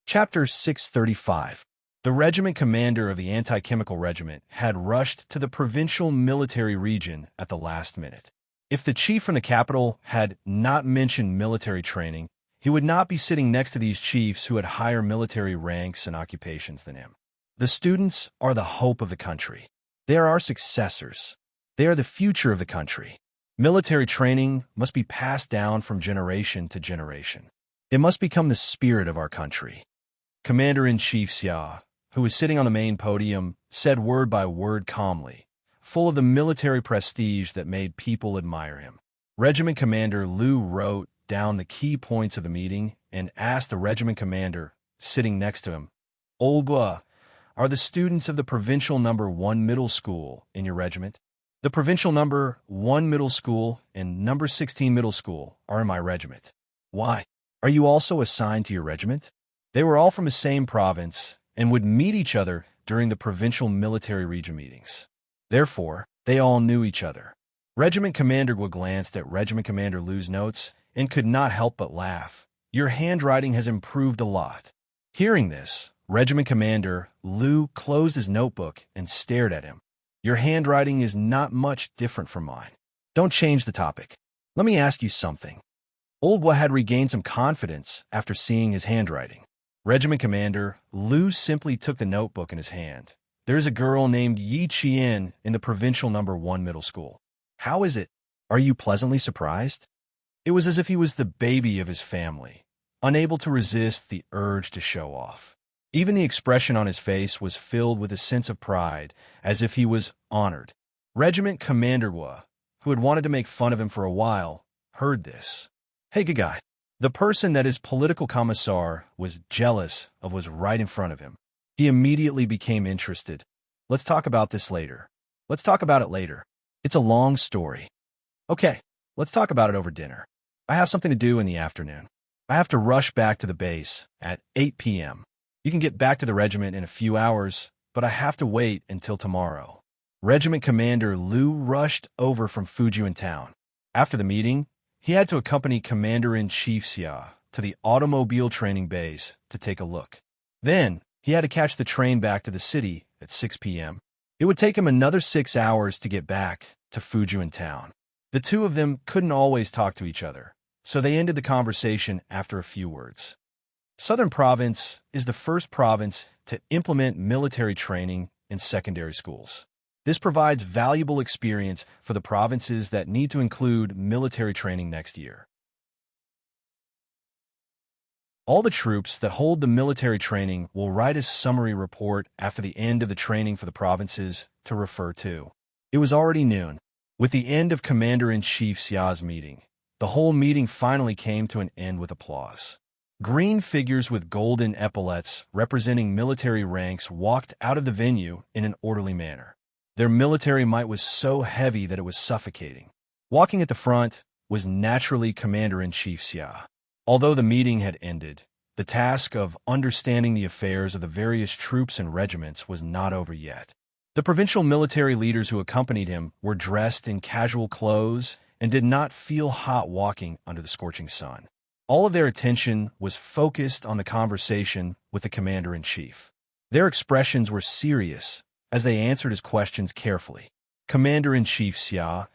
Chapter 635. The regiment commander of the anti-chemical regiment had rushed to the provincial military region at the last minute. If the chief from the capital had not mentioned military training, he would not be sitting next to these chiefs who had higher military ranks and occupations than him. The students are the hope of the country. They are our successors. They are the future of the country. Military training must be passed down from generation to generation. It must become the spirit of our country. Commander-in-Chief Xia, who was sitting on the main podium, said word by word calmly, full of the military prestige that made people admire him. Regiment Commander Liu wrote down the key points of the meeting and asked the regiment commander, sitting next to him, "Olgua, are the students of the Provincial No. 1 Middle School in your regiment?" "The Provincial No. 1 Middle School and No. 16 Middle School are in my regiment." "Why? Are you also assigned to your regiment?" They were all from the same province and would meet each other during the provincial military region meetings. Therefore, they all knew each other. Regiment Commander Gua glanced at Regiment Commander Liu's notes and could not help but laugh. "Your handwriting has improved a lot." Hearing this, Regiment Commander Liu closed his notebook and stared at him. "Your handwriting is not much different from mine." "Don't change the topic. Let me ask you something." Oldwa had regained some confidence after seeing his handwriting. Regiment Commander Liu simply took the notebook in his hand. "There is a girl named Yi Qian in the Provincial No. 1 Middle School. How is it? Are you pleasantly surprised?" It was as if he was the baby of his family, unable to resist the urge to show off. Even the expression on his face was filled with a sense of pride, as if he was honored. Regiment Commander Gua, who had wanted to make fun of him for a while, heard this. "Hey, good guy." The person that his political commissar was jealous of was right in front of him. He immediately became interested. "Let's talk about this later." "Let's talk about it later. It's a long story." "Okay, let's talk about it over dinner. I have something to do in the afternoon. I have to rush back to the base at 8 p.m. You can get back to the regiment in a few hours, but I have to wait until tomorrow." Regiment Commander Liu rushed over from Fujian town. After the meeting, he had to accompany Commander-in-Chief Xia to the automobile training base to take a look. Then, he had to catch the train back to the city at 6 p.m. It would take him another 6 hours to get back to Fujian town. The two of them couldn't always talk to each other, so they ended the conversation after a few words. Southern Province is the first province to implement military training in secondary schools. This provides valuable experience for the provinces that need to include military training next year. All the troops that hold the military training will write a summary report after the end of the training for the provinces to refer to. It was already noon. With the end of Commander-in-Chief Xia's meeting, the whole meeting finally came to an end with applause. Green figures with golden epaulets representing military ranks walked out of the venue in an orderly manner. Their military might was so heavy that it was suffocating. Walking at the front was naturally Commander-in-Chief Xia. Although the meeting had ended, the task of understanding the affairs of the various troops and regiments was not over yet. The provincial military leaders who accompanied him were dressed in casual clothes and did not feel hot walking under the scorching sun. All of their attention was focused on the conversation with the commander-in-chief. Their expressions were serious as they answered his questions carefully. Commander-in-Chief Xia,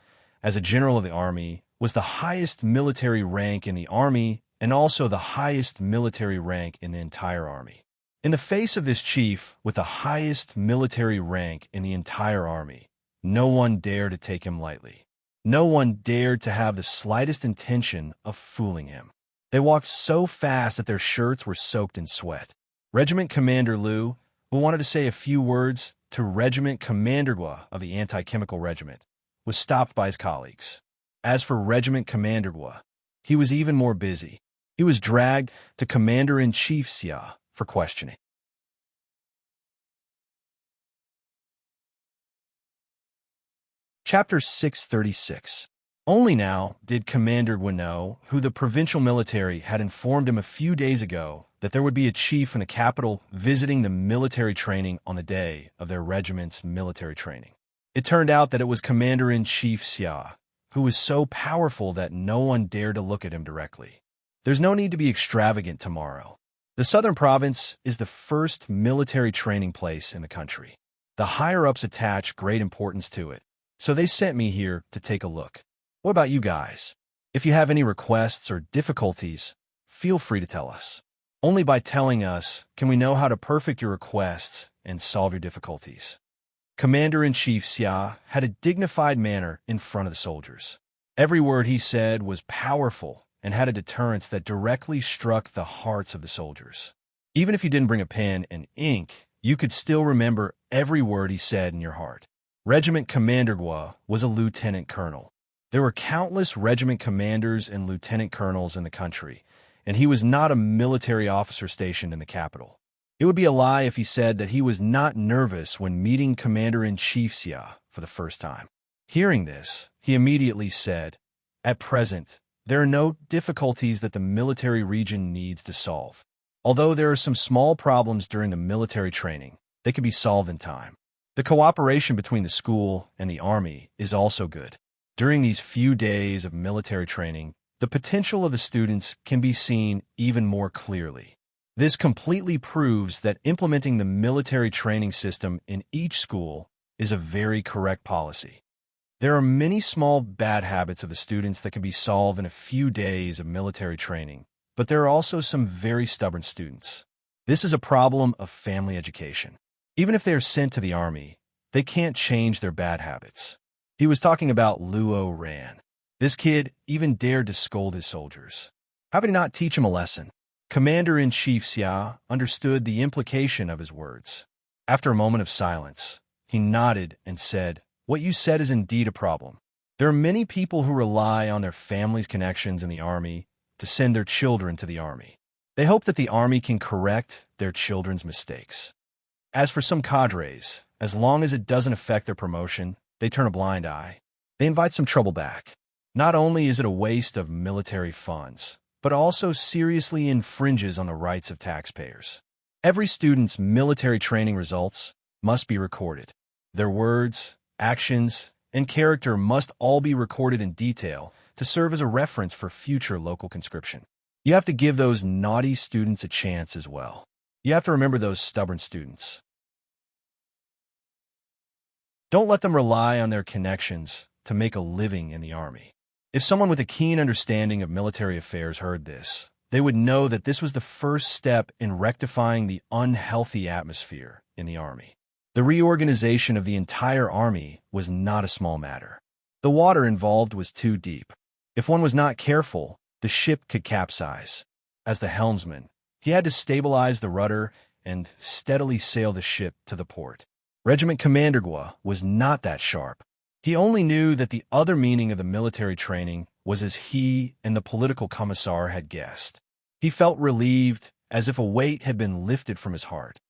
as a general of the army, was the highest military rank in the army and also the highest military rank in the entire army. In the face of this chief with the highest military rank in the entire army, no one dared to take him lightly. No one dared to have the slightest intention of fooling him. They walked so fast that their shirts were soaked in sweat. Regiment Commander Liu, who wanted to say a few words to Regiment Commander Gua of the Anti-Chemical Regiment, was stopped by his colleagues. As for Regiment Commander Gua, he was even more busy. He was dragged to Commander-in-Chief Xia for questioning. Chapter 636. Only now did Commander Gua know who the provincial military had informed him a few days ago that there would be a chief in the capital visiting the military training on the day of their regiment's military training. It turned out that it was Commander-in-Chief Xia, who was so powerful that no one dared to look at him directly. There's no need to be extravagant tomorrow. The Southern Province is the first military training place in the country. The higher-ups attach great importance to it, so they sent me here to take a look. What about you guys? If you have any requests or difficulties, feel free to tell us. Only by telling us can we know how to perfect your requests and solve your difficulties. Commander-in-Chief Xia had a dignified manner in front of the soldiers. Every word he said was powerful and had a deterrence that directly struck the hearts of the soldiers. Even if you didn't bring a pen and ink, you could still remember every word he said in your heart. Regiment Commander Gua was a lieutenant colonel. There were countless regiment commanders and lieutenant colonels in the country, and he was not a military officer stationed in the capital. It would be a lie if he said that he was not nervous when meeting Commander-in-Chief Xia for the first time. Hearing this, he immediately said, "At present, there are no difficulties that the military region needs to solve. Although there are some small problems during the military training, they can be solved in time. The cooperation between the school and the army is also good. During these few days of military training, the potential of the students can be seen even more clearly. This completely proves that implementing the military training system in each school is a very correct policy. There are many small bad habits of the students that can be solved in a few days of military training, but there are also some very stubborn students. This is a problem of family education. Even if they are sent to the army, they can't change their bad habits." He was talking about Luo Ran. This kid even dared to scold his soldiers. How could he not teach him a lesson? Commander-in-Chief Xia understood the implication of his words. After a moment of silence, he nodded and said, "What you said is indeed a problem. There are many people who rely on their family's connections in the army to send their children to the army. They hope that the army can correct their children's mistakes. As for some cadres, as long as it doesn't affect their promotion, they turn a blind eye. They invite some trouble back. Not only is it a waste of military funds, but also seriously infringes on the rights of taxpayers. Every student's military training results must be recorded. Their words, actions, and character must all be recorded in detail to serve as a reference for future local conscription. You have to give those naughty students a chance as well. You have to remember those stubborn students. Don't let them rely on their connections to make a living in the army." If someone with a keen understanding of military affairs heard this, they would know that this was the first step in rectifying the unhealthy atmosphere in the army. The reorganization of the entire army was not a small matter. The water involved was too deep. If one was not careful, the ship could capsize. As the helmsman, he had to stabilize the rudder and steadily sail the ship to the port. Regiment Commander Gua was not that sharp. He only knew that the other meaning of the military training was as he and the political commissar had guessed. He felt relieved, as if a weight had been lifted from his heart.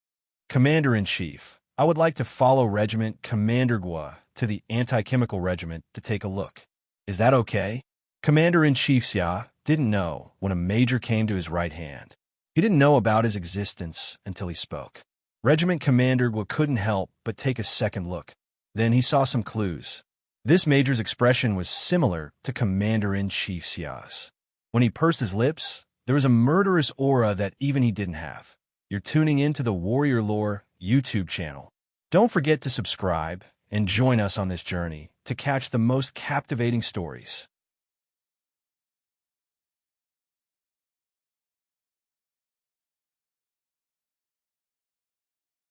"Commander-in-Chief, I would like to follow Regiment Commander Gua to the anti-chemical regiment to take a look. Is that okay?" Commander-in-Chief Xia didn't know when a major came to his right hand. He didn't know about his existence until he spoke. Regiment Commander Gua couldn't help but take a second look. Then he saw some clues. This major's expression was similar to Commander-in-Chief Xia's. When he pursed his lips, there was a murderous aura that even he didn't have. You're tuning into the Warrior Lore YouTube channel. Don't forget to subscribe and join us on this journey to catch the most captivating stories.